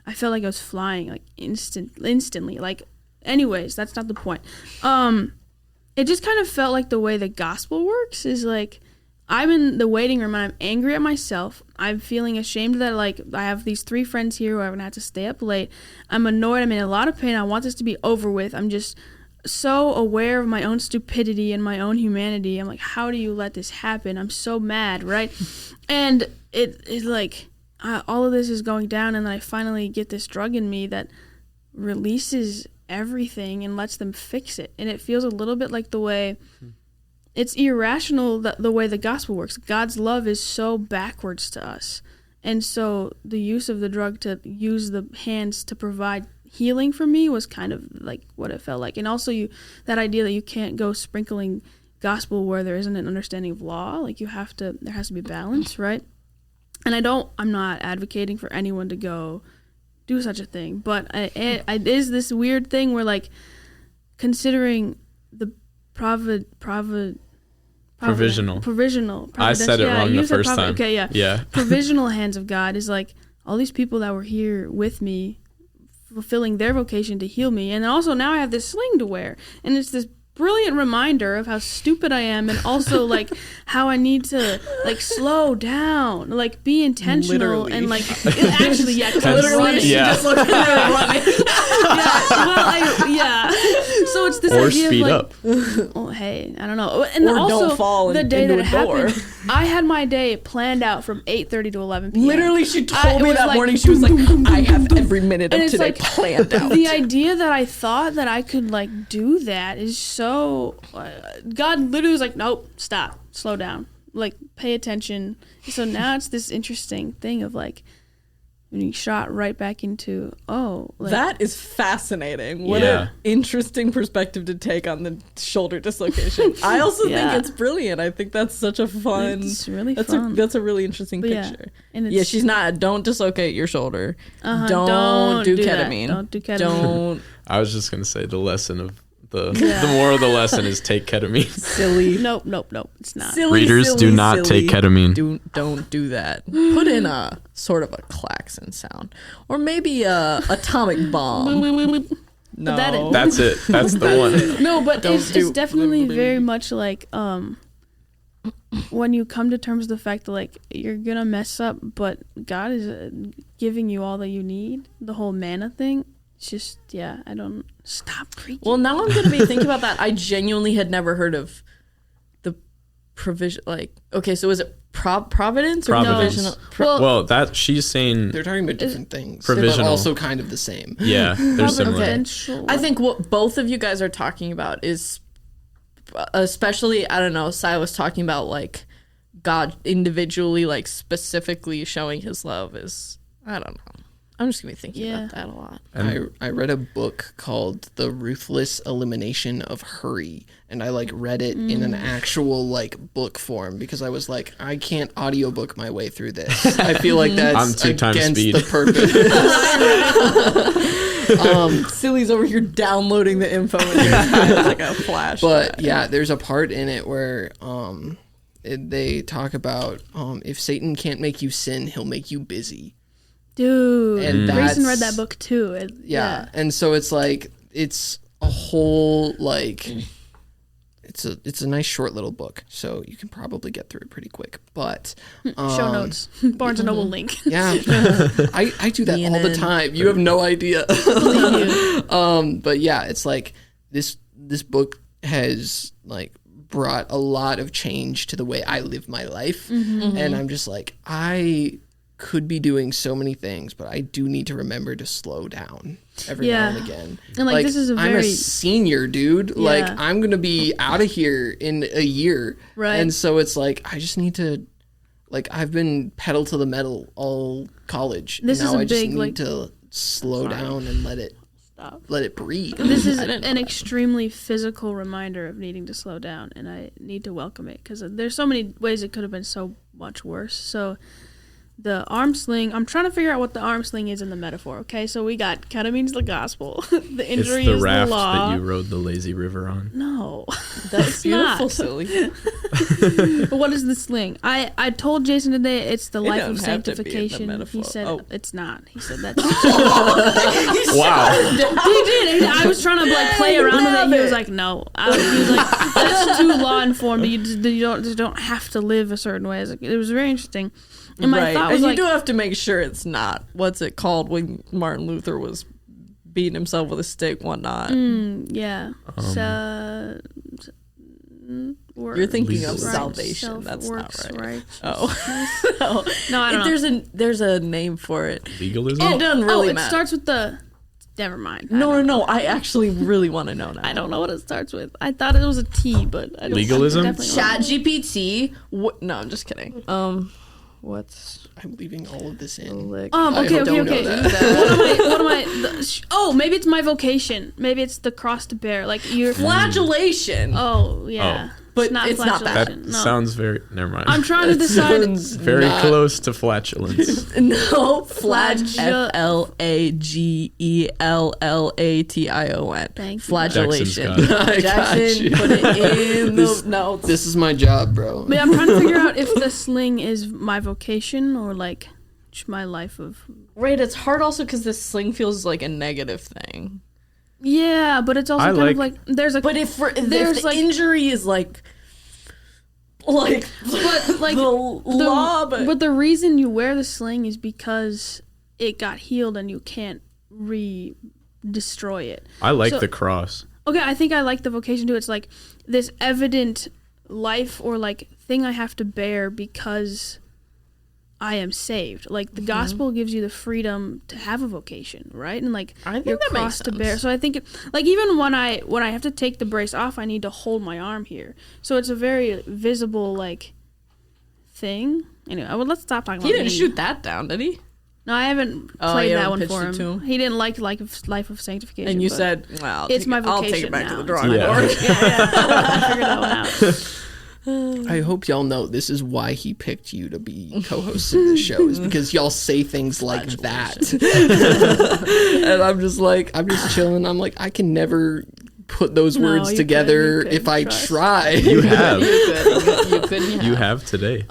S3: I felt like I was flying like instantly. Like, anyways, that's not the point. It just kind of felt like the way the gospel works is like, I'm in the waiting room and I'm angry at myself. I'm feeling ashamed that like I have these 3 friends here who are gonna have to stay up late. I'm annoyed. I'm in a lot of pain. I want this to be over with. I'm just so aware of my own stupidity and my own humanity. I'm like, how do you let this happen? I'm so mad, right? And it's like all of this is going down, and then I finally get this drug in me that releases everything and lets them fix it. And it feels a little bit like the way. It's irrational the way the gospel works. God's love is so backwards to us. And so the use of the drug to use the hands to provide healing for me was kind of like what it felt like. And also that idea that you can't go sprinkling gospel where there isn't an understanding of law. Like there has to be balance, right? And I'm not advocating for anyone to go do such a thing. But it is this weird thing where like considering the provisional.
S4: I said it wrong the first time.
S3: Okay, yeah. Provisional hands of God is like all these people that were here with me, fulfilling their vocation to heal me, and also now I have this sling to wear, and it's this brilliant reminder of how stupid I am, and also like how I need to like slow down, like be intentional, literally. And like actually, yeah, literally,
S2: she just looked at her running.
S3: So it's this
S4: or
S3: idea
S4: speed
S3: of
S4: up.
S3: oh, hey, I don't know. And
S2: Or
S3: also,
S2: don't fall
S3: the day
S2: into
S3: that it
S2: a door.
S3: happened, I had my day planned out from 8:30 to 11 p.m.
S2: Literally, she
S3: it
S2: told me
S3: was
S2: that
S3: like,
S2: morning. She was like, "I have every minute of
S3: and it's
S2: today
S3: like,
S2: planned out."
S3: The idea that I thought that I could like do that is so. God literally was like, "Nope, stop, slow down, like pay attention." So now it's this interesting thing of like. When you shot right back into like,
S2: That is fascinating. What
S4: Yeah.
S2: an interesting perspective to take on the shoulder dislocation. I also think it's brilliant. I think that's such a fun.
S3: It's really
S2: that's
S3: fun.
S2: that's a really interesting
S3: But
S2: picture.
S3: and
S2: Yeah, she's not. Don't dislocate your shoulder.
S3: Uh-huh,
S2: Don't do
S3: that.
S2: ketamine.
S3: Don't do ketamine.
S2: Don't
S4: I was just gonna say the lesson of the moral of the lesson is take ketamine.
S2: silly.
S3: Nope. It's not.
S2: Silly,
S4: Readers,
S2: silly,
S4: do not
S2: silly.
S4: take ketamine.
S2: Don't do that. Put in a sort of a klaxon sound, or maybe a atomic bomb. No,
S3: that is-
S4: That's it. That's the one.
S3: No, but
S2: Don't
S3: it's
S2: do-
S3: definitely very much like when you come to terms with the fact that like you're gonna mess up, but God is giving you all that you need. The whole manna thing. It's just I don't stop preaching.
S2: Well, now I'm gonna be thinking about that. I genuinely had never heard of the provision. Like, okay, so is it providence or
S4: Providence.
S2: provisional?
S4: Well, that she's saying.
S1: They're talking about different things,
S4: Provisional.
S1: but also kind of the same.
S4: Yeah, they're similar.
S3: Providential.
S2: I think what both of you guys are talking about is, especially, I don't know, Silas talking about like God individually, like specifically showing his love is, I don't know. I'm just gonna be thinking about that a lot.
S1: I read a book called The Ruthless Elimination of Hurry, and I like read it in an actual like book form because I was like, I can't audiobook my way through this. I feel like that's
S4: I'm 2 times
S1: against
S4: speed.
S1: the purpose.
S2: Silly's over here downloading the info in his head like a flash.
S1: But yeah, there's a part in it where they talk about if Satan can't make you sin, he'll make you busy.
S3: Dude,
S1: And
S3: Grayson
S1: that's-
S3: read that book too.
S1: Yeah. And so it's like it's a whole like it's a nice short little book, so you can probably get through it pretty quick. But
S3: Show notes, Barnes and Noble link.
S1: yeah, I do that all the time. You have no idea. But yeah, it's like this book has like brought a lot of change to the way I live my life, and I'm just like I could be doing so many things, but I do need to remember to slow down every now and again.
S3: And like this is a
S1: I'm
S3: very
S1: a senior, dude. Like I'm gonna be out of here in a year,
S3: Right.
S1: And so it's like I just need to, like I've been pedal to the metal all college.
S3: This
S1: and
S3: is
S1: now
S3: a
S1: I just
S3: big,
S1: need
S3: like-
S1: to slow down and let it breathe.
S3: This is an extremely physical reminder of needing to slow down, and I need to welcome it because there's so many ways it could have been so much worse. So the arm sling, I'm trying to figure out what the arm sling is in the metaphor. Okay, so we got ketamine's the gospel, the
S4: It's
S3: injury
S4: the
S3: is the
S4: raft
S3: law.
S4: that you rode the lazy river on.
S3: No,
S2: that's beautiful,
S3: not.
S2: Silly.
S3: But what is the sling? I told Jason today it's the life of
S2: don't have to be in the
S3: sanctification.
S2: metaphor.
S3: He said
S2: Oh.
S3: it's not. He said that's.
S4: Wow.
S3: He did. I was trying to like play around with it. He was like, no. He was like, that's too law informed. You don't have to live a certain way. It was very interesting. And my
S2: Right,
S3: thought
S2: and
S3: was
S2: you
S3: like,
S2: do have to make sure it's not. What's it called when Martin Luther was beating himself with a stick, whatnot?
S3: yeah. So,
S2: You're thinking of
S4: Legalism.
S2: salvation. That's not right. Oh,
S3: No, I don't know.
S2: There's a name for it.
S4: Legalism?
S2: It doesn't really
S3: it
S2: matter.
S3: starts with the. Never mind.
S2: No. I actually really want to know now.
S3: I don't know what it starts with. I thought it was a T, but I don't.
S4: Legalism?
S3: Definitely wrong.
S2: ChatGPT. What? No, I'm just kidding. What's
S1: I'm leaving all of this in.
S2: lick?
S1: I
S3: Okay.
S1: don't know that.
S3: What am I? Maybe it's my vocation. Maybe it's the cross to bear. Like you're.
S2: Flagellation.
S3: Oh yeah.
S2: But it's not that.
S4: That
S3: flagellation. No.
S4: sounds very. Never mind.
S3: I'm trying to decide.
S4: very close to flatulence.
S2: No, flag.
S3: Flagell-
S2: Flagellation.
S3: Thank you.
S2: Flagellation.
S4: Jackson's got
S1: I got
S2: Jackson,
S1: you.
S2: put it in
S1: This-
S2: the notes.
S1: This is my job, bro.
S3: But I'm trying to figure out if the sling is my vocation or like my life of.
S2: Right, it's hard also because this sling feels like a negative thing.
S3: Yeah, but it's also
S4: I
S3: kind of
S4: like-
S3: like there's a.
S2: But if
S3: There's,
S2: the
S3: like-
S2: injury is like
S3: but like
S2: the law, but
S3: the reason you wear the sling is because it got healed and you can't destroy it.
S4: I like the cross.
S3: Okay, I think I like the vocation too. It's like this evident life or like thing I have to bear because I am saved. Like the gospel gives you the freedom to have a vocation, right? And like your cross to bear. So I think like even when I have to take the brace off, I need to hold my arm here. So it's a very visible like thing. Anyway, let's stop talking about
S2: He didn't shoot that down, did he?
S3: No, I haven't played that one for
S2: to
S3: him. He didn't like Life of Sanctification.
S2: And you said, well,
S3: it's my vocation.
S2: I'll take it back
S3: now.
S2: to the drawing
S3: Yeah.
S2: board.
S3: I figured that one out.
S1: I hope y'all know this is why he picked you to be co-host of the show, is because y'all say things like that. And I'm just chilling. I'm like, I can never put those words together if I try.
S4: You have.
S2: You could.
S4: You have today.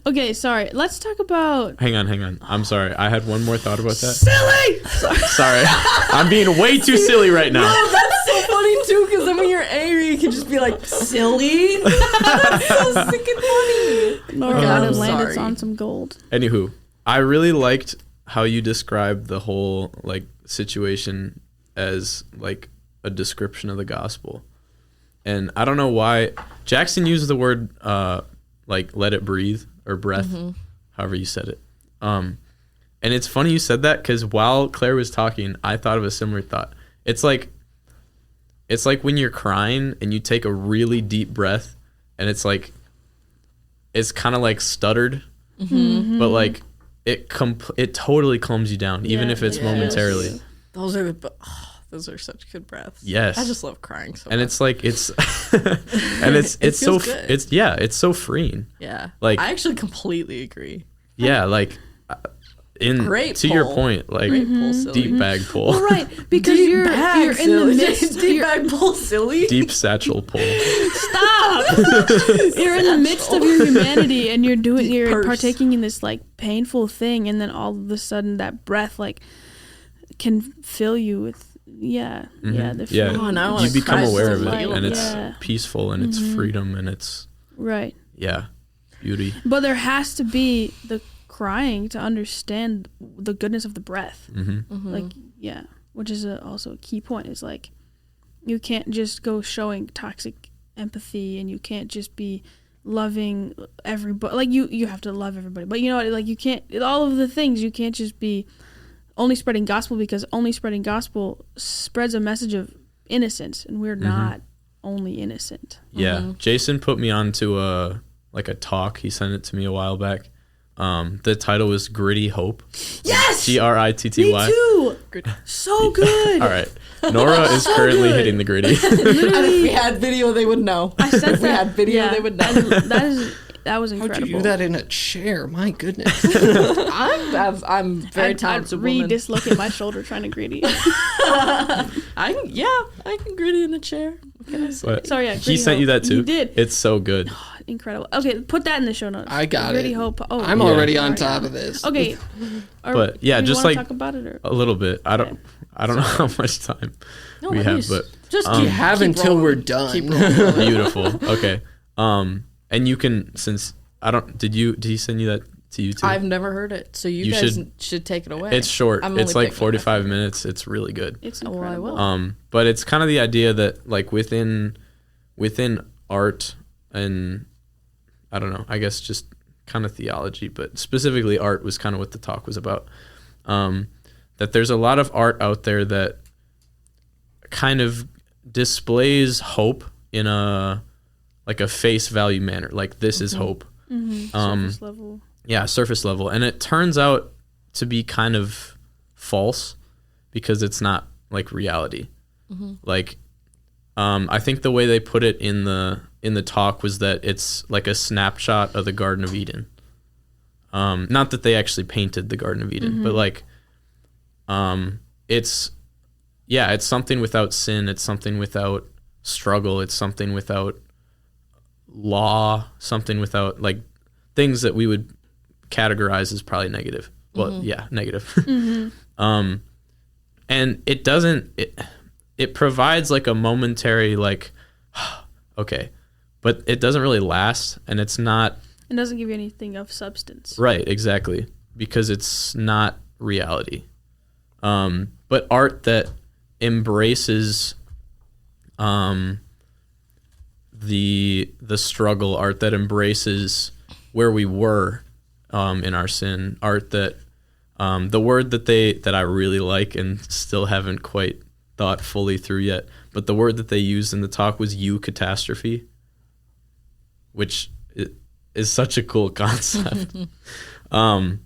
S3: Okay, sorry. Let's talk about...
S4: Hang on. I'm sorry. I had one more thought about that.
S1: Silly!
S4: Sorry. I'm being way too silly right now.
S2: No, that's so funny too, because then when you're angry, you can just be like, silly? That's so sick and funny.
S3: Norah landed on some gold.
S4: Anywho, I really liked how you described the whole like situation as like a description of the gospel. And I don't know why Jaksyn used the word like let it breathe or breath, however you said it. And it's funny you said that because while Claire was talking, I thought of a similar thought. It's like when you're crying and you take a really deep breath and it's kind of like stuttered, but like it totally calms you down, even if it's momentarily.
S2: Those are such good breaths.
S4: Yes.
S2: I just love crying so
S4: and
S2: much.
S4: it's like it's so
S2: good.
S4: it's so freeing.
S2: Yeah.
S4: Like
S2: I actually completely agree.
S4: Yeah, like
S2: Great
S4: to
S2: pull.
S4: your point, like deep bag pull.
S3: Well, right, because you're in the midst.
S2: Deep bag pull, silly.
S4: Deep satchel pull.
S3: Stop! You're in the midst of your humanity, and you're partaking in this like painful thing, and then all of a sudden that breath like can fill you with the feeling.
S2: Oh, now
S4: you become aware of it,
S3: light,
S4: and it's peaceful, and it's freedom, and it's beauty.
S3: But there has to be the crying to understand the goodness of the breath. Which is also a key point. Is like you can't just go showing toxic empathy, and you can't just be loving everybody. Like you have to love everybody, but you know, like you can't. All of the things you can't just be only spreading gospel, because only spreading gospel spreads a message of innocence, and we're not only innocent.
S4: Yeah, Jason put me onto a talk. He sent it to me a while back. The title was Gritty Hope.
S3: Yes!
S4: Gritty.
S3: Me too! So good!
S4: All right. Nora is currently hitting the gritty.
S2: And if we had video, they would know.
S3: I said
S2: if we had video, they would know.
S3: That was incredible.
S1: How'd you do that in a chair? My goodness.
S2: I'm very talented woman.
S3: I'd dislocate my shoulder trying to gritty.
S2: I can gritty in a chair. What can I say?
S4: But
S3: Sorry,
S4: he sent you that too?
S3: He did.
S4: It's so good.
S3: Incredible. Okay, put that in the show notes.
S1: I got
S3: Gritty
S1: it.
S3: Hope. Oh,
S1: I'm already on top of this.
S3: Okay.
S4: But yeah, just like
S3: talk about it, or?
S4: a little bit. I don't know how much time we have, but
S2: just
S1: you have until we're done.
S4: Beautiful. Okay. And you can, since did he send you that to you too?
S2: I've never heard it, so you guys should take it away.
S4: It's short. It's like 45 minutes. It's really good.
S3: It's incredible.
S2: I will.
S4: But it's kind of the idea that like within art, and I don't know, I guess just kind of theology, but specifically art was kind of what the talk was about. That there's a lot of art out there that kind of displays hope in a face value manner. Like, this is hope.
S3: Surface level.
S4: Yeah, surface level. And it turns out to be kind of false because it's not like reality. Like, I think the way they put it in the talk was that it's like a snapshot of the Garden of Eden. Not that they actually painted the Garden of Eden, but like, it's something without sin. It's something without struggle. It's something without law, something without like things that we would categorize as probably negative. Well, negative. And it doesn't, it provides like a momentary like, okay, but it doesn't really last, and it's not.
S3: It doesn't give you anything of substance.
S4: Right, exactly, because it's not reality. but art that embraces the struggle, art that embraces where we were in our sin, art that the word that I really like and still haven't quite thought fully through yet, but the word that they used in the talk was eucatastrophe, which is such a cool concept. Art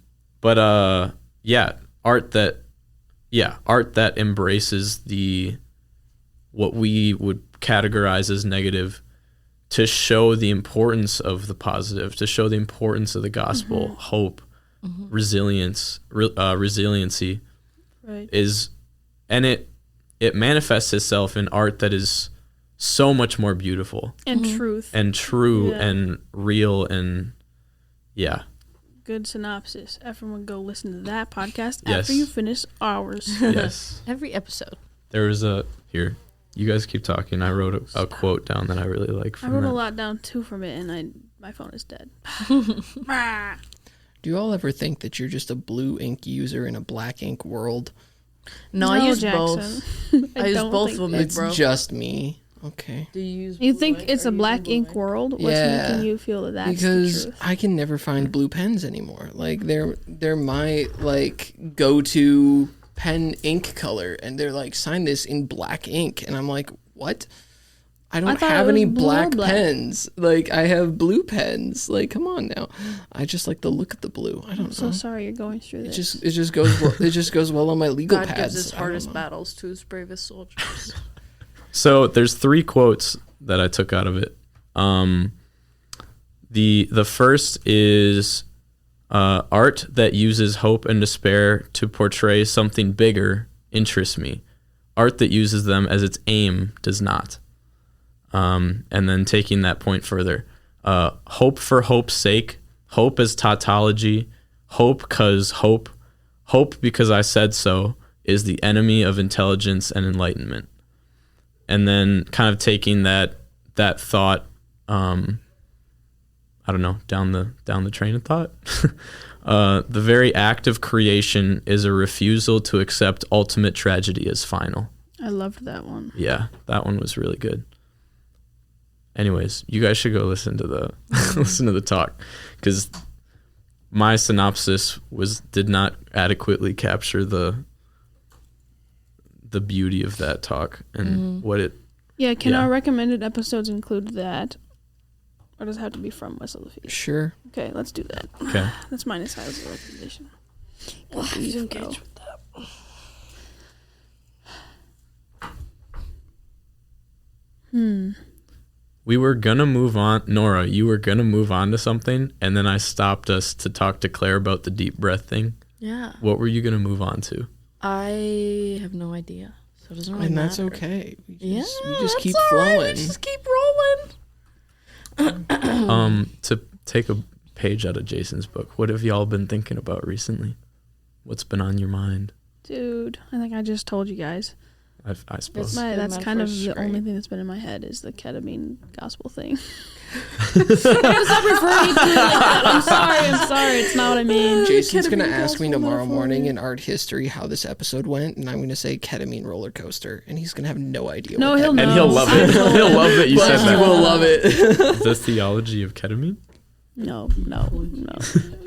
S4: that embraces what we would categorize as negative, to show the importance of the positive, to show the importance of the gospel, hope, resiliency,
S3: Right.
S4: and it manifests itself in art that is so much more beautiful
S3: And truth.
S4: and true
S3: Yeah.
S4: and real and
S3: Good synopsis. Everyone go listen to that podcast
S4: Yes.
S3: after you finish ours.
S4: yes.
S2: Every episode.
S4: There was here. You guys keep talking. I wrote a quote down that I really like
S3: I
S4: from
S3: wrote
S4: that.
S3: a lot down too from it, and my phone is dead.
S1: Do you all ever think that you're just a blue ink user in a black ink world?
S2: No, I use
S3: Jackson.
S2: both. I use
S3: don't
S2: both
S3: think
S2: of them,
S1: It's
S2: bro.
S1: just me. Okay.
S2: Do you use
S3: You
S2: blue
S3: think
S2: ink?
S3: it's
S2: Are
S3: a
S2: you
S3: black
S2: using blue
S3: ink world? What's
S1: Yeah.
S3: making you feel that that's
S1: Because
S3: the truth?
S1: I can never find blue pens anymore. Like they're my like go-to pen ink color, and they're like, sign this in black ink, and I'm like, what? I don't
S3: thought
S1: have
S3: it
S1: any
S3: was blue or
S1: black
S3: black.
S1: pens. Like I have blue pens. Like come on now. I just like the look of the blue. I don't
S3: I'm so
S1: know.
S3: sorry you're going through
S1: It
S3: this.
S1: just goes well. It just goes well on my legal
S2: God
S1: pads.
S2: gives his
S1: I don't
S2: hardest
S1: know.
S2: battles to his bravest soldiers.
S4: So there's 3 quotes that I took out of it. The first is art that uses hope and despair to portray something bigger interests me. Art that uses them as its aim does not. And then taking that point further, hope for hope's sake, hope as tautology, hope because I said so, is the enemy of intelligence and enlightenment. And then kind of taking that thought, I don't know, down the train of thought. The very act of creation is a refusal to accept ultimate tragedy as final.
S3: I loved that one.
S4: Yeah, that one was really good. Anyways, you guys should go listen to the talk, because my synopsis did not adequately capture the beauty of that talk and what it.
S3: Yeah, can
S4: Yeah.
S3: our recommended episodes include that? Or does it have to be from West of the Feast?
S1: Sure.
S3: Okay, let's do that.
S4: Okay.
S3: That's mine as Silas' recommendation.
S2: Well, I
S3: Beef,
S2: engage
S3: though.
S2: with that.
S4: We were gonna move on, Nora. You were gonna move on to something, and then I stopped us to talk to Claire about the deep breath thing.
S2: Yeah.
S4: What were you gonna move on to?
S2: I have no idea. So it doesn't really
S1: And that's
S2: matter.
S1: okay. We
S2: Yeah,
S1: just keep
S2: that's all right.
S1: flowing.
S2: We just keep rolling.
S4: To take a page out of Jason's book, what have y'all been thinking about recently? What's been on your mind?
S3: Dude, I think I just told you guys.
S4: I suppose.
S2: been
S3: That's
S2: my
S3: kind of
S2: first
S3: the
S2: scrape.
S3: only thing that's been in my head is the ketamine gospel thing. Stop referring to it like that. I'm sorry. It's not what I mean.
S1: Jason's going to
S3: Ketamine
S1: ask me
S3: gospel
S1: tomorrow
S3: metaphor.
S1: morning in art history how this episode went, and I'm going to say ketamine roller coaster, and he's going to have no idea.
S3: No,
S1: what
S3: he'll
S1: that
S3: know.
S4: And he'll love it. He'll love that you
S1: But
S4: said
S1: he
S4: that.
S1: will love it.
S4: The theology of ketamine?
S3: No.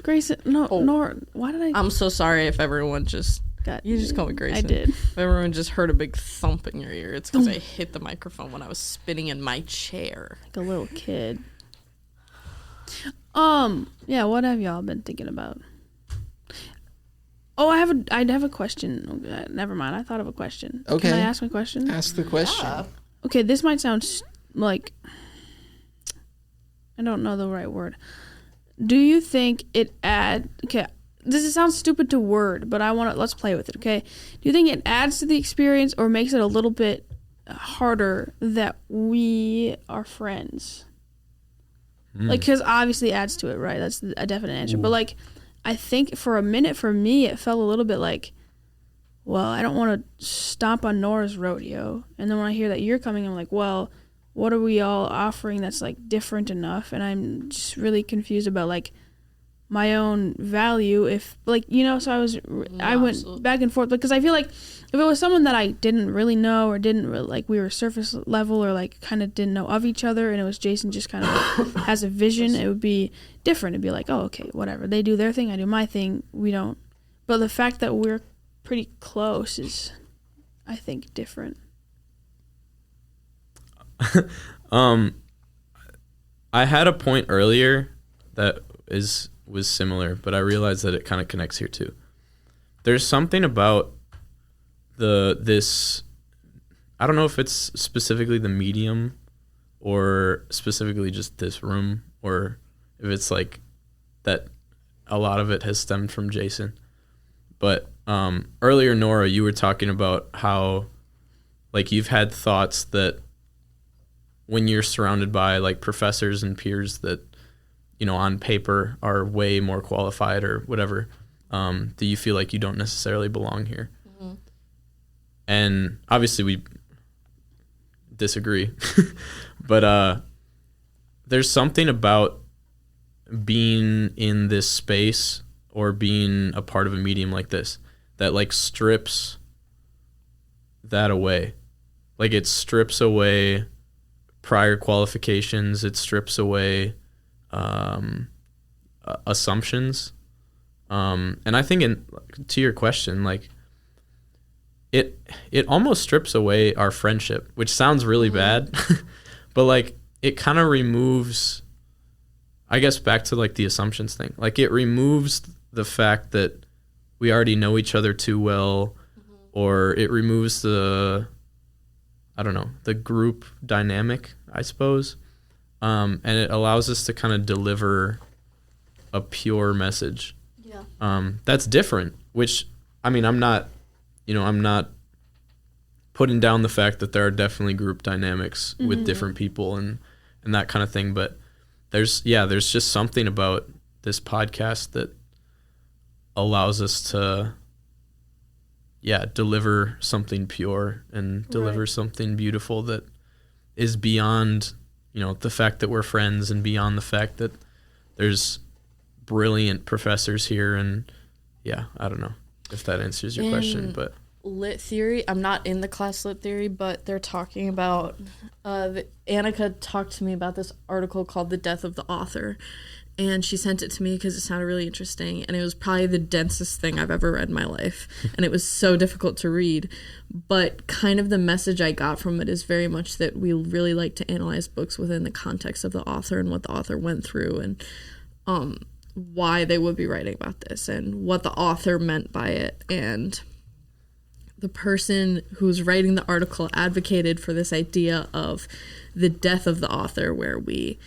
S3: Grayson, no, nor. Why did I?
S2: I'm so sorry if everyone just...
S3: got,
S2: You just call me Grayson.
S3: I did.
S2: If everyone just heard a big thump in your ear, it's because I hit the microphone when I was spinning in my chair.
S3: Like a little kid. Yeah, what have y'all been thinking about? Oh, I have a question. Never mind. I thought of a question.
S1: Okay.
S3: Can I ask my question?
S1: Ask the question.
S3: Okay, this might sound like I don't know the right word. Do you think it this sounds stupid to word, but let's play with it, okay? Do you think it adds to the experience or makes it a little bit harder that we are friends? Like, because obviously it adds to it, right? That's a definite answer. But, like, I think for a minute, for me, it felt a little bit like, well, I don't want to stomp on Nora's rodeo. And then when I hear that you're coming, I'm like, well, what are we all offering that's, like, different enough? And I'm just really confused about, like, my own value if like, you know, so I went
S2: absolutely.
S3: back and forth because I feel like if it was someone that I didn't really know or didn't really, like we were surface level or like kind of didn't know of each other and it was Jason just kind of has a vision, it would be different. It'd be like, oh, okay, whatever. They do their thing, I do my thing. We don't. But the fact that we're pretty close is, I think, different.
S4: I had a point earlier that was similar, but I realized that it kind of connects here too. There's something about this, I don't know if it's specifically the medium or specifically just this room or if it's like that a lot of it has stemmed from Jason. But earlier, Norah, you were talking about how like you've had thoughts that when you're surrounded by like professors and peers that, you know, on paper are way more qualified or whatever, do you feel like you don't necessarily belong here? Mm-hmm. And obviously we disagree, but there's something about being in this space or being a part of a medium like this that like strips that away. Like it strips away prior qualifications, it strips away assumptions, and I think to your question, like it almost strips away our friendship, which sounds really bad, but like it kind of removes, I guess back to like the assumptions thing, like it removes the fact that we already know each other too well, or it removes the group dynamic, I suppose. And it allows us to kind of deliver a pure message. Yeah. That's different, which, I mean, I'm not putting down the fact that there are definitely group dynamics with different people and that kind of thing. But there's just something about this podcast that allows us to, deliver something pure and deliver something beautiful that is beyond, the fact that we're friends and beyond the fact that there's brilliant professors here. And I don't know if that answers your question, but
S2: lit theory, I'm not in the class lit theory, but they're talking about, Annika talked to me about this article called The Death of the Author, and she sent it to me because it sounded really interesting, and it was probably the densest thing I've ever read in my life, and it was so difficult to read, but kind of the message I got from it is very much that we really like to analyze books within the context of the author and what the author went through, and why they would be writing about this, and what the author meant by it, and the person who's writing the article advocated for this idea of the death of the author, where we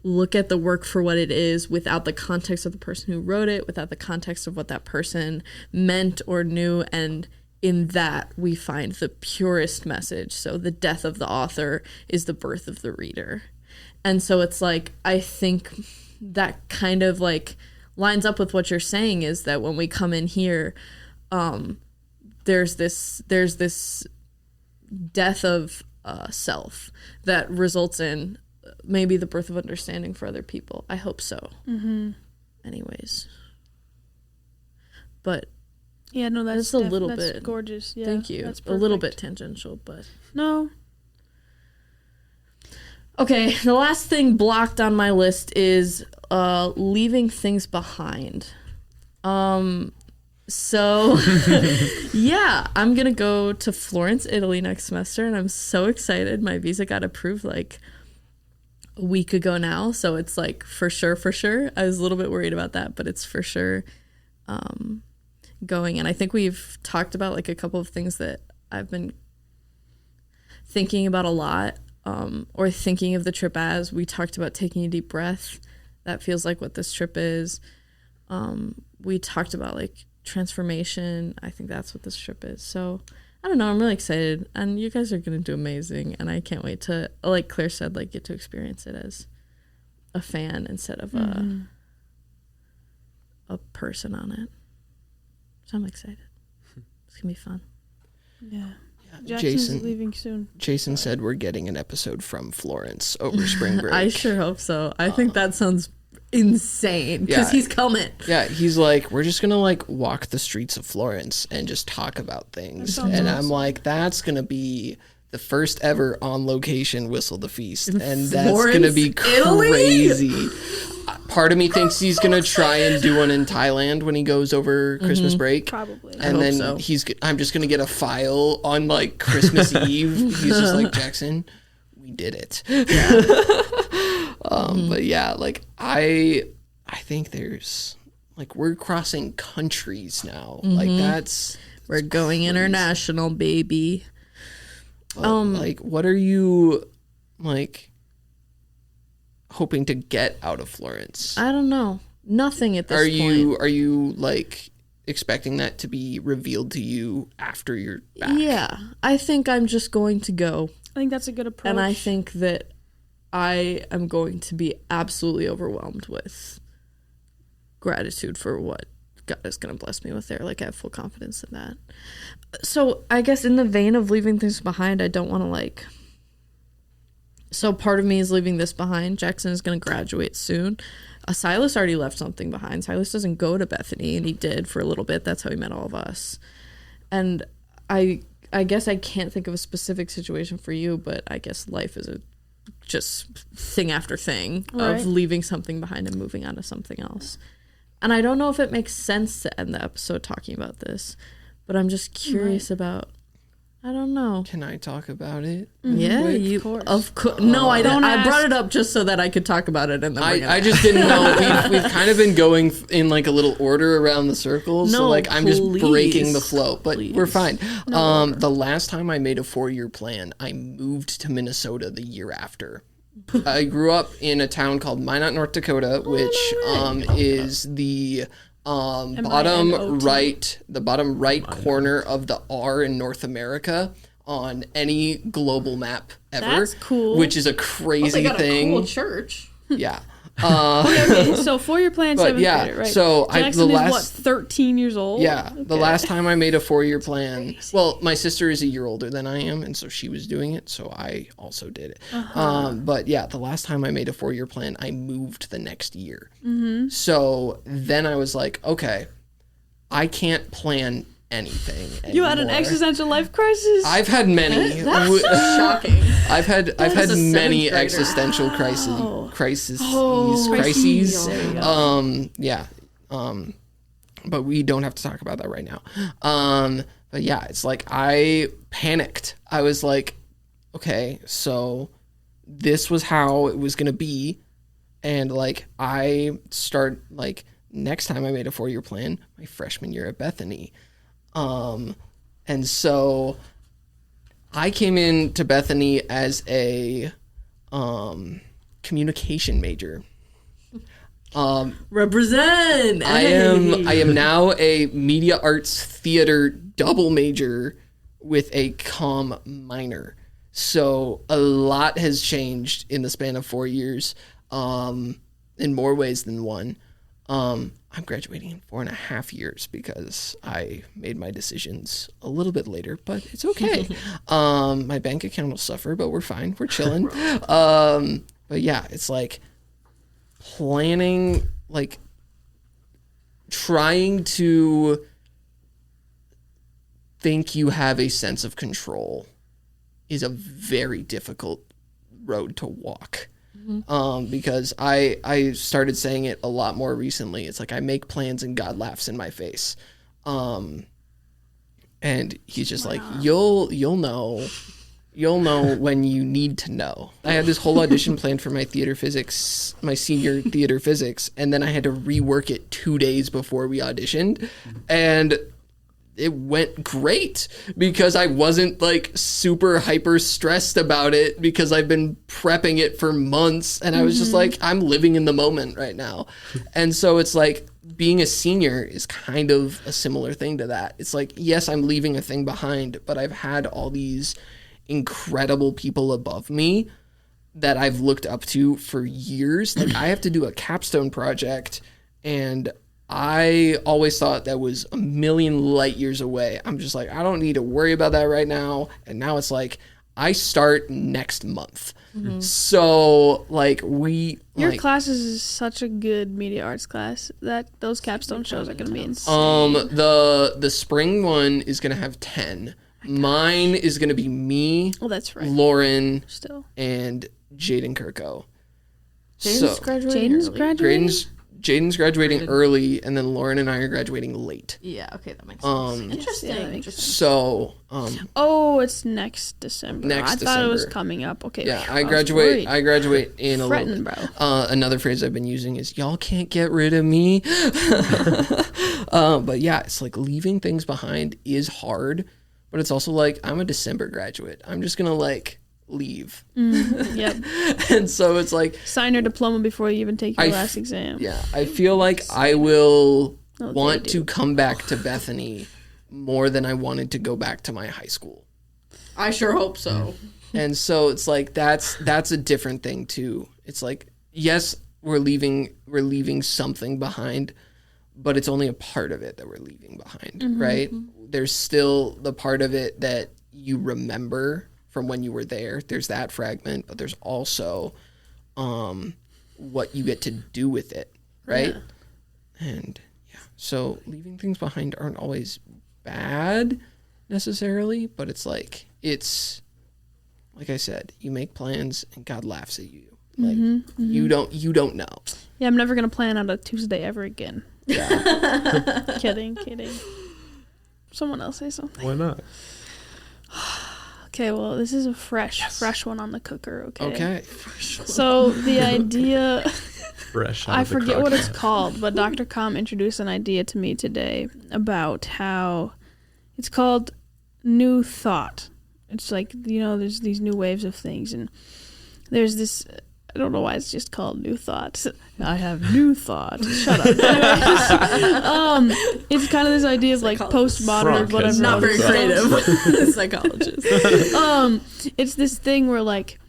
S2: look at the work for what it is without the context of the person who wrote it, without the context of what that person meant or knew, and in that we find the purest message. So the death of the author is the birth of the reader. And so it's like, I think that kind of like lines up with what you're saying, is that when we come in here, there's this death of self that results in maybe the birth of understanding for other people. I hope so. Anyways, but
S3: that's
S2: a little bit
S3: gorgeous. Yeah,
S2: thank you.
S3: That's
S2: a little bit tangential, but
S3: no.
S2: Okay, the last thing blocked on my list is leaving things behind. So, I'm going to go to Florence, Italy next semester, and I'm so excited. My visa got approved like a week ago now, so it's like for sure. I was a little bit worried about that, but it's for sure going. And I think we've talked about like a couple of things that I've been thinking about a lot, or thinking of the trip as. We talked about taking a deep breath. That feels like what this trip is. We talked about like transformation. I think that's what this trip is. So I don't know, I'm really excited, and you guys are gonna do amazing, and I can't wait to, like Claire said, like get to experience it as a fan instead of a person on it. So I'm excited. It's gonna be fun.
S3: Jackson's leaving soon.
S1: Jason said we're getting an episode from Florence over spring break.
S2: I sure hope so. I think that sounds insane because he's coming.
S1: Yeah, he's like, we're just gonna like walk the streets of Florence and just talk about things. And awesome. I'm like, that's gonna be the first ever on location Whistle the Feast, and that's Florence, gonna be crazy. Italy? Part of me thinks he's gonna try and do one in Thailand when he goes over Christmas break.
S3: Probably.
S1: And then I'm just gonna get a file on like Christmas Eve. He's just like, Jaksyn, we did it. Yeah. But yeah, like I think there's like we're crossing countries now. Like
S2: we're going crazy. International, baby.
S1: Like, what are you like hoping to get out of Florence?
S2: I don't know. Nothing at this point.
S1: Are you like expecting that to be revealed to you after you're back?
S2: Yeah, I think I'm just going to go.
S3: I think that's a good approach.
S2: And I think that I am going to be absolutely overwhelmed with gratitude for what God is going to bless me with there. Like, I have full confidence in that. So I guess in the vein of leaving things behind, I don't want to like... So part of me is leaving this behind. Jaksyn is going to graduate soon. Silas already left something behind. Silas doesn't go to Bethany, and he did for a little bit. That's how he met all of us. And I guess I can't think of a specific situation for you, but I guess life is a just thing after thing of leaving something behind and moving on to something else. And I don't know if it makes sense to end the episode talking about this, but I'm just curious about, I don't know.
S1: Can I talk about it?
S2: Yeah,
S3: of course.
S2: Of course. No, I don't. I brought it up just so that I could talk about it. And then
S1: I just didn't know. We've kind of been going in like a little order around the circles. So like I'm just breaking the flow, but we're fine. The last time I made a 4-year plan, I moved to Minnesota the year after. I grew up in a town called Minot, North Dakota, which is the bottom right corner of the R in North America on any global map ever.
S3: That's cool.
S1: Which is a crazy thing.
S2: A cool church.
S1: Yeah.
S3: Okay, so 4-year plan, 7th grader, right?
S1: So
S3: Jaksyn is what, 13 years old?
S1: Yeah. Okay. The last time I made a 4-year plan, well, my sister is a year older than I am, and so she was doing it, so I also did it. But yeah, the last time I made a 4-year plan, I moved the next year. So then I was like, okay, I can't plan anything anymore.
S3: You had an existential life crisis?
S1: I've had many.
S2: That's so shocking.
S1: I've had many existential crises. But we don't have to talk about that right now. But yeah, it's like I panicked. I was like, okay, so this was how it was gonna be, and like I start like next time I made a 4-year plan, my freshman year at Bethany. And so I came into Bethany as a communication major.
S2: Represent.
S1: I am now a media arts theater double major with a comm minor. So a lot has changed in the span of 4 years, in more ways than one. I'm graduating in 4.5 years because I made my decisions a little bit later, but it's okay. My bank account will suffer, but we're fine. We're chilling. But yeah, it's like planning, like trying to think you have a sense of control is a very difficult road to walk. Because I started saying it a lot more recently. It's like I make plans and God laughs in my face. And he's just like, you'll know when you need to know. I had this whole audition planned for my senior theater physics, and then I had to rework it 2 days before we auditioned. And it went great because I wasn't like super hyper stressed about it because I've been prepping it for months, and I was just like, I'm living in the moment right now. And so it's like being a senior is kind of a similar thing to that. It's like, yes, I'm leaving a thing behind, but I've had all these incredible people above me that I've looked up to for years. Like I have to do a capstone project, and I always thought that was a million light years away. I'm just like, I don't need to worry about that right now. And now it's like, I start next month. So like
S3: your class is such a good media arts class that those capstone shows are going to be insane.
S1: The spring one is going to have 10. Mine is going to be me,
S3: that's right.
S1: Lauren,
S3: Still.
S1: and Jaden Kirko.
S2: Jaden's graduating.
S1: Jaden's graduating early, and then Lauren and I are graduating late.
S2: Yeah, okay, that makes sense. Interesting.
S3: Yeah, that makes sense.
S1: So,
S3: it's next December. I thought it was coming up. Okay.
S1: Yeah, I graduate in a
S3: Fretting,
S1: little bit.
S3: bro.
S1: Another phrase I've been using is "y'all can't get rid of me." But yeah, it's like leaving things behind is hard, but it's also like I'm a December graduate. I'm just gonna like leave.
S3: Yep.
S1: And so it's like
S3: sign your diploma before you even take your last exam.
S1: Yeah, I feel like I will want to come back to Bethany more than I wanted to go back to my high school.
S2: I sure hope so.
S1: And so it's like that's a different thing too. It's like, yes, we're leaving something behind, but it's only a part of it that we're leaving behind, right? There's still the part of it that you remember from when you were there. There's that fragment, but there's also what you get to do with it, right? Yeah. And yeah, so leaving things behind aren't always bad necessarily, but it's like I said, you make plans and God laughs at you. Like you don't know.
S3: Yeah, I'm never gonna plan on a Tuesday ever again.
S1: Yeah.
S3: Kidding. Someone else say something.
S4: Why not?
S3: Okay, well, this is a fresh one on the cooker,
S1: Okay.
S3: So the idea,
S4: I
S3: forget what it's called, but Dr. Com introduced an idea to me today about how it's called new thought. It's like, there's these new waves of things, and there's this, I don't know why it's just called new thought. I have new thought. Shut up. Anyways, it's kind of this idea of like postmodern or whatever.
S2: Not very creative. Psychologist.
S3: It's this thing where like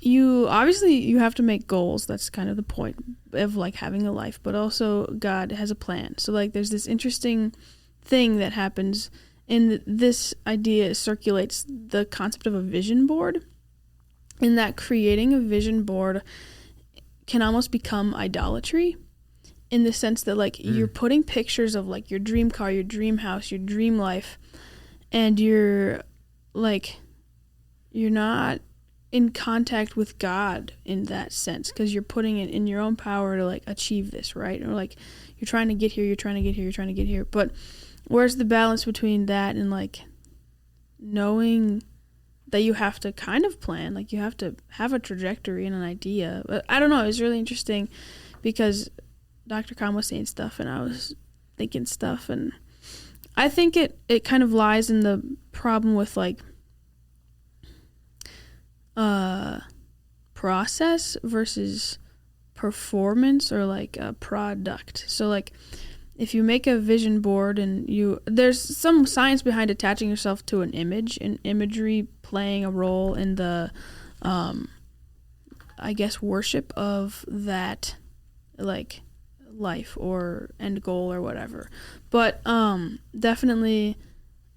S3: you have to make goals. That's kind of the point of like having a life, but also God has a plan. So like there's this interesting thing that happens, and this idea circulates the concept of a vision board. In that creating a vision board can almost become idolatry, in the sense that like you're putting pictures of like your dream car, your dream house, your dream life, and you're not in contact with God in that sense, because you're putting it in your own power to like achieve this, right? Or like you're trying to get here, but where's the balance between that and like knowing that you have to kind of plan, like you have to have a trajectory and an idea. But I don't know, it's really interesting because Dr. Khan was saying stuff and I was thinking stuff, and I think it kind of lies in the problem with like process versus performance, or like a product. So like if you make a vision board and there's some science behind attaching yourself to an image, and imagery playing a role in the, I guess, worship of that, like, life or end goal or whatever. But definitely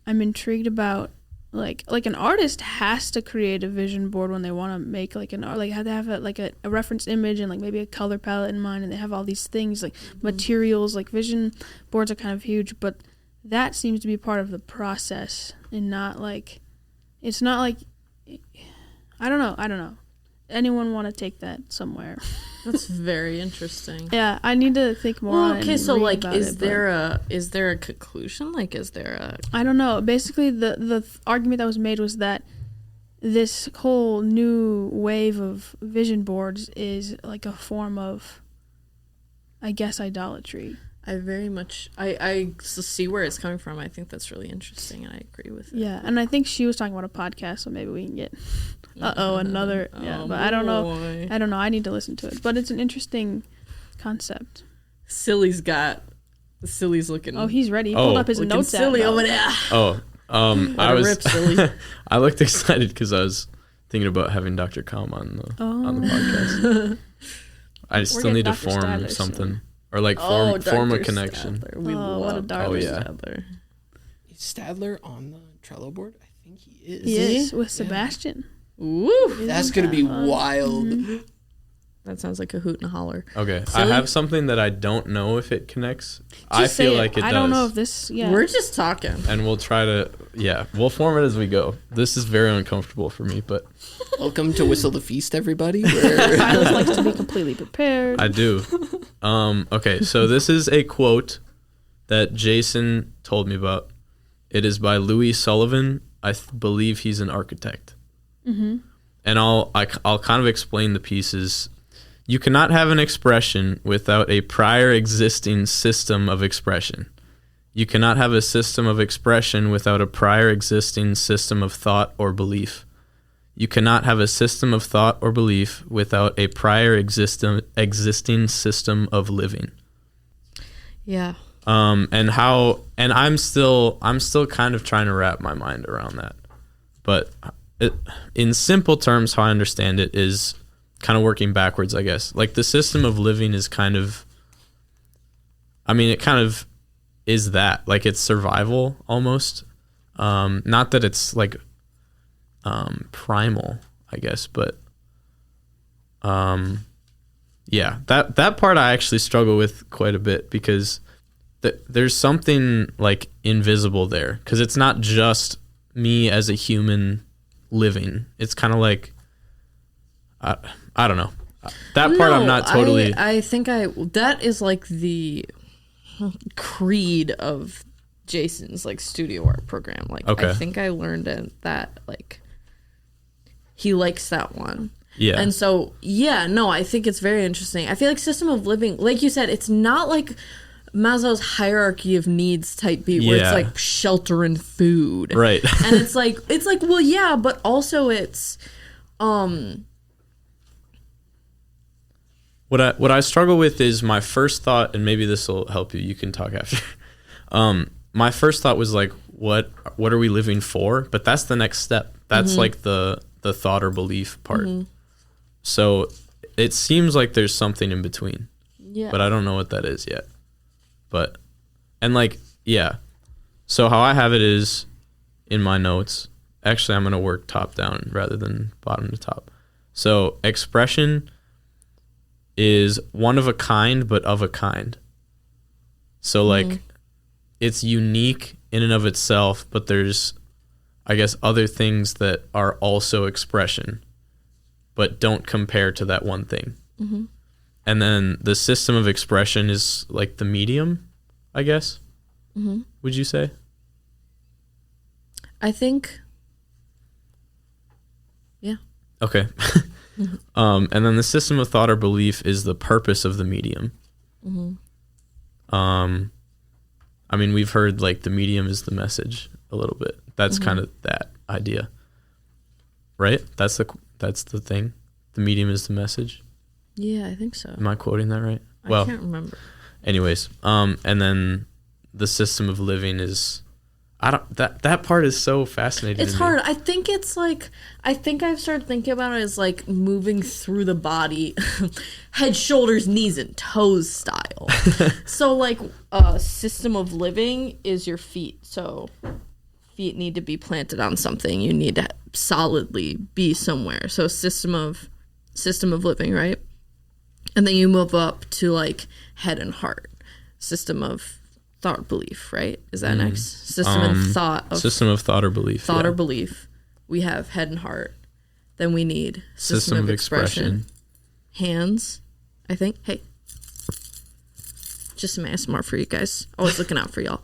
S3: I'm intrigued about, like an artist has to create a vision board when they want to make like an art, like have to have a reference image and like maybe a color palette in mind, and they have all these things like materials. Like vision boards are kind of huge, but that seems to be part of the process, and not like, it's not like, I don't know. Anyone want to take that somewhere?
S2: That's very interesting.
S3: Yeah, I need to think more on it.
S2: Okay, so like is there a conclusion? Like is there a
S3: I don't know. Basically the argument that was made was that this whole new wave of vision boards is like a form of, I guess, idolatry.
S2: I very much I see where it's coming from. I think that's really interesting, and I agree with it.
S3: Yeah, and I think she was talking about a podcast, so maybe we can get another. Yeah, but I don't know. I need to listen to it, but it's an interesting concept.
S2: Silly's looking.
S3: Oh, he's ready. He pulled up his notes.
S2: Silly over there.
S4: I looked excited because I was thinking about having Dr. Calm on the podcast. I still need to form something. Or like form a connection.
S2: We love
S3: what a darling.
S1: Is Stadler on the Trello board? I think he is.
S3: He is with Sebastian.
S2: Woo!
S1: That's going to be wild.
S3: Mm-hmm.
S2: That sounds like a hoot and a holler.
S4: Okay,
S2: Silly?
S4: I have something that I don't know if it connects. I
S3: Just
S4: feel
S3: say
S4: like it does.
S3: I don't know if this. Yeah.
S2: We're just talking.
S4: And we'll try to, we'll form it as we go. This is very uncomfortable for me, but
S1: Welcome to Whistle the Feast, everybody. Where
S3: Silas likes to be completely prepared.
S4: I do. Okay, so this is a quote that Jason told me about. It is by Louis Sullivan. I believe he's an architect. Mm-hmm. And I'll kind of explain the pieces. You cannot have an expression without a prior existing system of expression. You cannot have a system of expression without a prior existing system of thought or belief. You cannot have a system of thought or belief without a prior existing system of living.
S2: Yeah.
S4: And I'm still kind of trying to wrap my mind around that. But in simple terms, how I understand it is kind of working backwards, I guess. Like the system of living is kind of, it kind of is that. Like it's survival almost. Not that it's like primal, I guess, but that part I actually struggle with quite a bit because there's something like invisible there because it's not just me as a human living. It's kind of like I don't know. That part I'm not totally.
S2: I think that is like the creed of Jason's like studio art program. Like I think I learned that like he likes that one.
S4: Yeah.
S2: And so I think it's very interesting. I feel like system of living, like you said, it's not like Maslow's hierarchy of needs type beat where it's like shelter and food.
S4: Right.
S2: And it's like well yeah, but also it's
S4: What I struggle with is my first thought, and maybe this will help you. You can talk after. My first thought was like, what are we living for? But that's the next step. That's like the thought or belief part. Mm-hmm. So it seems like there's something in between. Yeah. But I don't know what that is yet. But, and like, yeah. So how I have it is in my notes. Actually, I'm going to work top down rather than bottom to top. So expression is one of a kind, but of a kind. So like it's unique in and of itself, but there's, I guess, other things that are also expression, but don't compare to that one thing. Mm-hmm. And then the system of expression is like the medium, I guess. Mm-hmm. Would you say?
S2: I think. Yeah.
S4: Okay. And then the system of thought or belief is the purpose of the medium. Mm-hmm. We've heard like the medium is the message a little bit. That's kind of that idea, right? That's the thing. The medium is the message.
S2: Yeah, I think so.
S4: Am I quoting that right?
S2: I can't remember.
S4: Anyways, and then the system of living is. That part is so fascinating.
S2: It's hard. I think it's like, I've started thinking about it as like moving through the body, head, shoulders, knees, and toes style. So like a system of living is your feet. So feet need to be planted on something. You need to solidly be somewhere. So system of living, right? And then you move up to like head and heart. System of thought belief, right? Is that next? System and thought.
S4: System of thought or belief.
S2: Thought or belief. We have head and heart. Then we need system of expression. Hands, I think. Hey. Just some ASMR for you guys. Always looking out for y'all.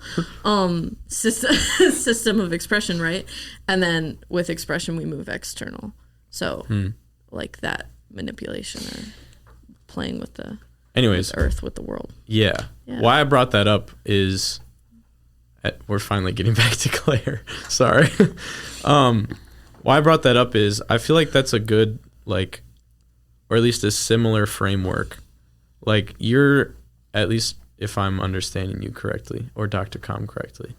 S2: System of expression, right? And then with expression, we move external. So like that manipulation or playing with the...
S4: Anyways,
S2: with Earth, with the world.
S4: Yeah. Why I brought that up is we're finally getting back to Claire. Sorry. Why I brought that up is I feel like that's a good, like, or at least a similar framework. Like you're, at least if I'm understanding you correctly, or Dr. Com correctly,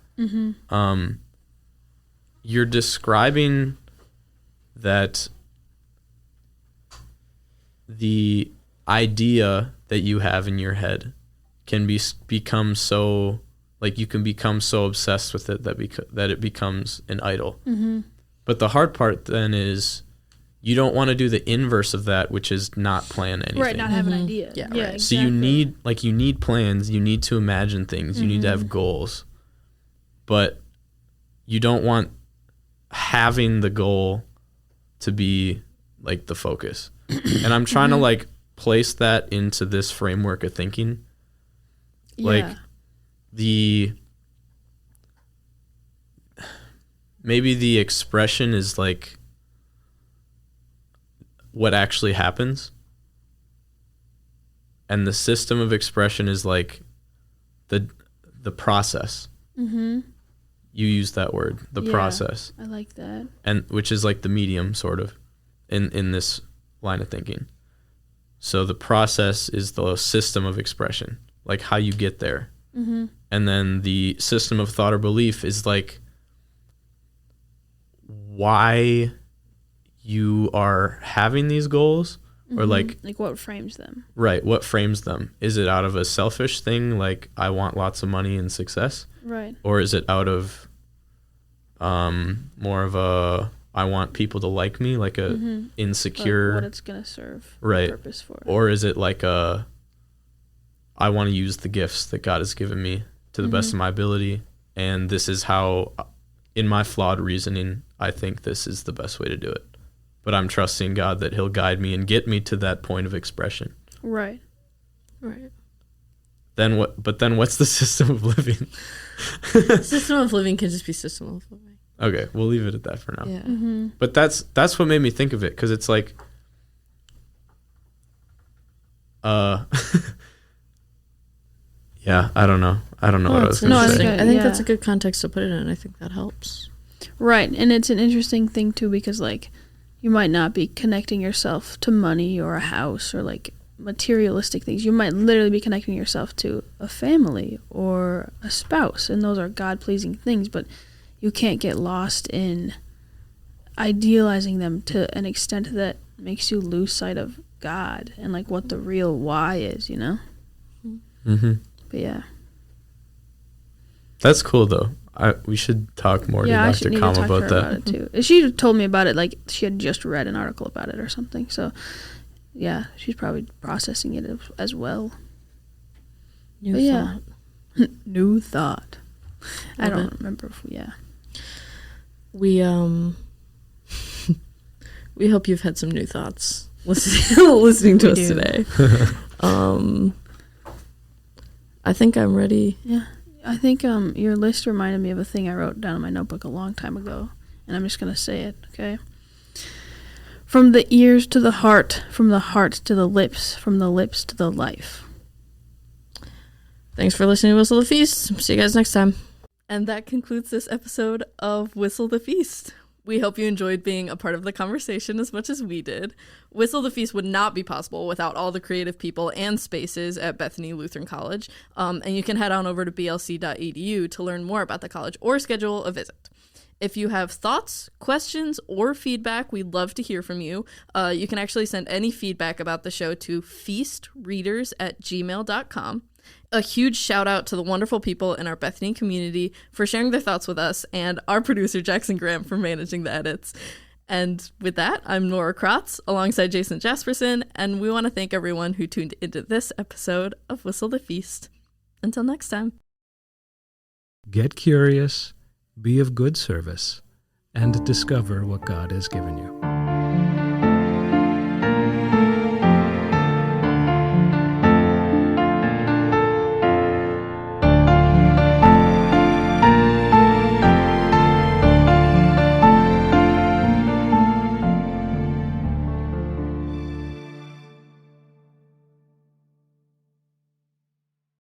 S4: you're describing that the idea that you have in your head can become so, like you can become so obsessed with it that it becomes an idol. Mm-hmm. But the hard part then is you don't want to do the inverse of that, which is not plan anything.
S3: Right, not have an idea.
S2: Yeah,
S3: Yeah,
S2: right.
S3: exactly.
S4: So you need plans, you need to imagine things, you need to have goals. But you don't want having the goal to be like the focus. And I'm trying to like place that into this framework of thinking. Like maybe the expression is like what actually happens, and the system of expression is like the process. You use that word, the process.
S3: I like that.
S4: And which is like the medium sort of in this line of thinking. So the process is the system of expression, like how you get there. And then the system of thought or belief is like why you are having these goals, or like
S3: what frames them.
S4: Right, what frames them. Is it out of a selfish thing, like I want lots of money and success?
S3: Right.
S4: Or is it out of more of a I want people to like me, like a insecure,
S3: what it's gonna serve
S4: right
S3: purpose for?
S4: Or is it like a I want to use the gifts that God has given me to the best of my ability, and this is how, in my flawed reasoning, I think this is the best way to do it, but I'm trusting God that he'll guide me and get me to that point of expression.
S3: Right.
S4: Then what? But then what's the system of living?
S2: System of living can just be system of living.
S4: Okay, we'll leave it at that for now.
S2: Yeah.
S4: But that's what made me think of it, because it's like yeah, I don't know what I was going to say.
S2: I think that's a good context to put it in. I think that helps.
S3: Right, and it's an interesting thing too, because like you might not be connecting yourself to money or a house or like materialistic things. You might literally be connecting yourself to a family or a spouse, and those are God-pleasing things, but you can't get lost in idealizing them to an extent that makes you lose sight of God and like what the real why is, you know? But yeah.
S4: That's cool though. We should talk more to Dr. Kama about that.
S3: About it too. She told me about it like she had just read an article about it or something. So yeah, she's probably processing it as well.
S2: New thought.
S3: New thought. I don't remember if
S2: we we hope you've had some new thoughts listening to us today. I think I'm ready.
S3: Yeah. I think your list reminded me of a thing I wrote down in my notebook a long time ago, and I'm just going to say it, okay? From the ears to the heart, from the heart to the lips, from the lips to the life.
S2: Thanks for listening to Whistle the Feast. See you guys next time. And that concludes this episode of Whistle the Feast. We hope you enjoyed being a part of the conversation as much as we did. Whistle the Feast would not be possible without all the creative people and spaces at Bethany Lutheran College. And you can head on over to blc.edu to learn more about the college or schedule a visit. If you have thoughts, questions, or feedback, we'd love to hear from you. You can actually send any feedback about the show to feastreaders@gmail.com. A huge shout out to the wonderful people in our Bethany community for sharing their thoughts with us, and our producer Jaksyn Graham for managing the edits. And with that, I'm Norah Kratz alongside Jaspersen, and we want to thank everyone who tuned into this episode of Whistle the Feast. Until next time.
S5: Get curious, be of good service, and discover what God has given you.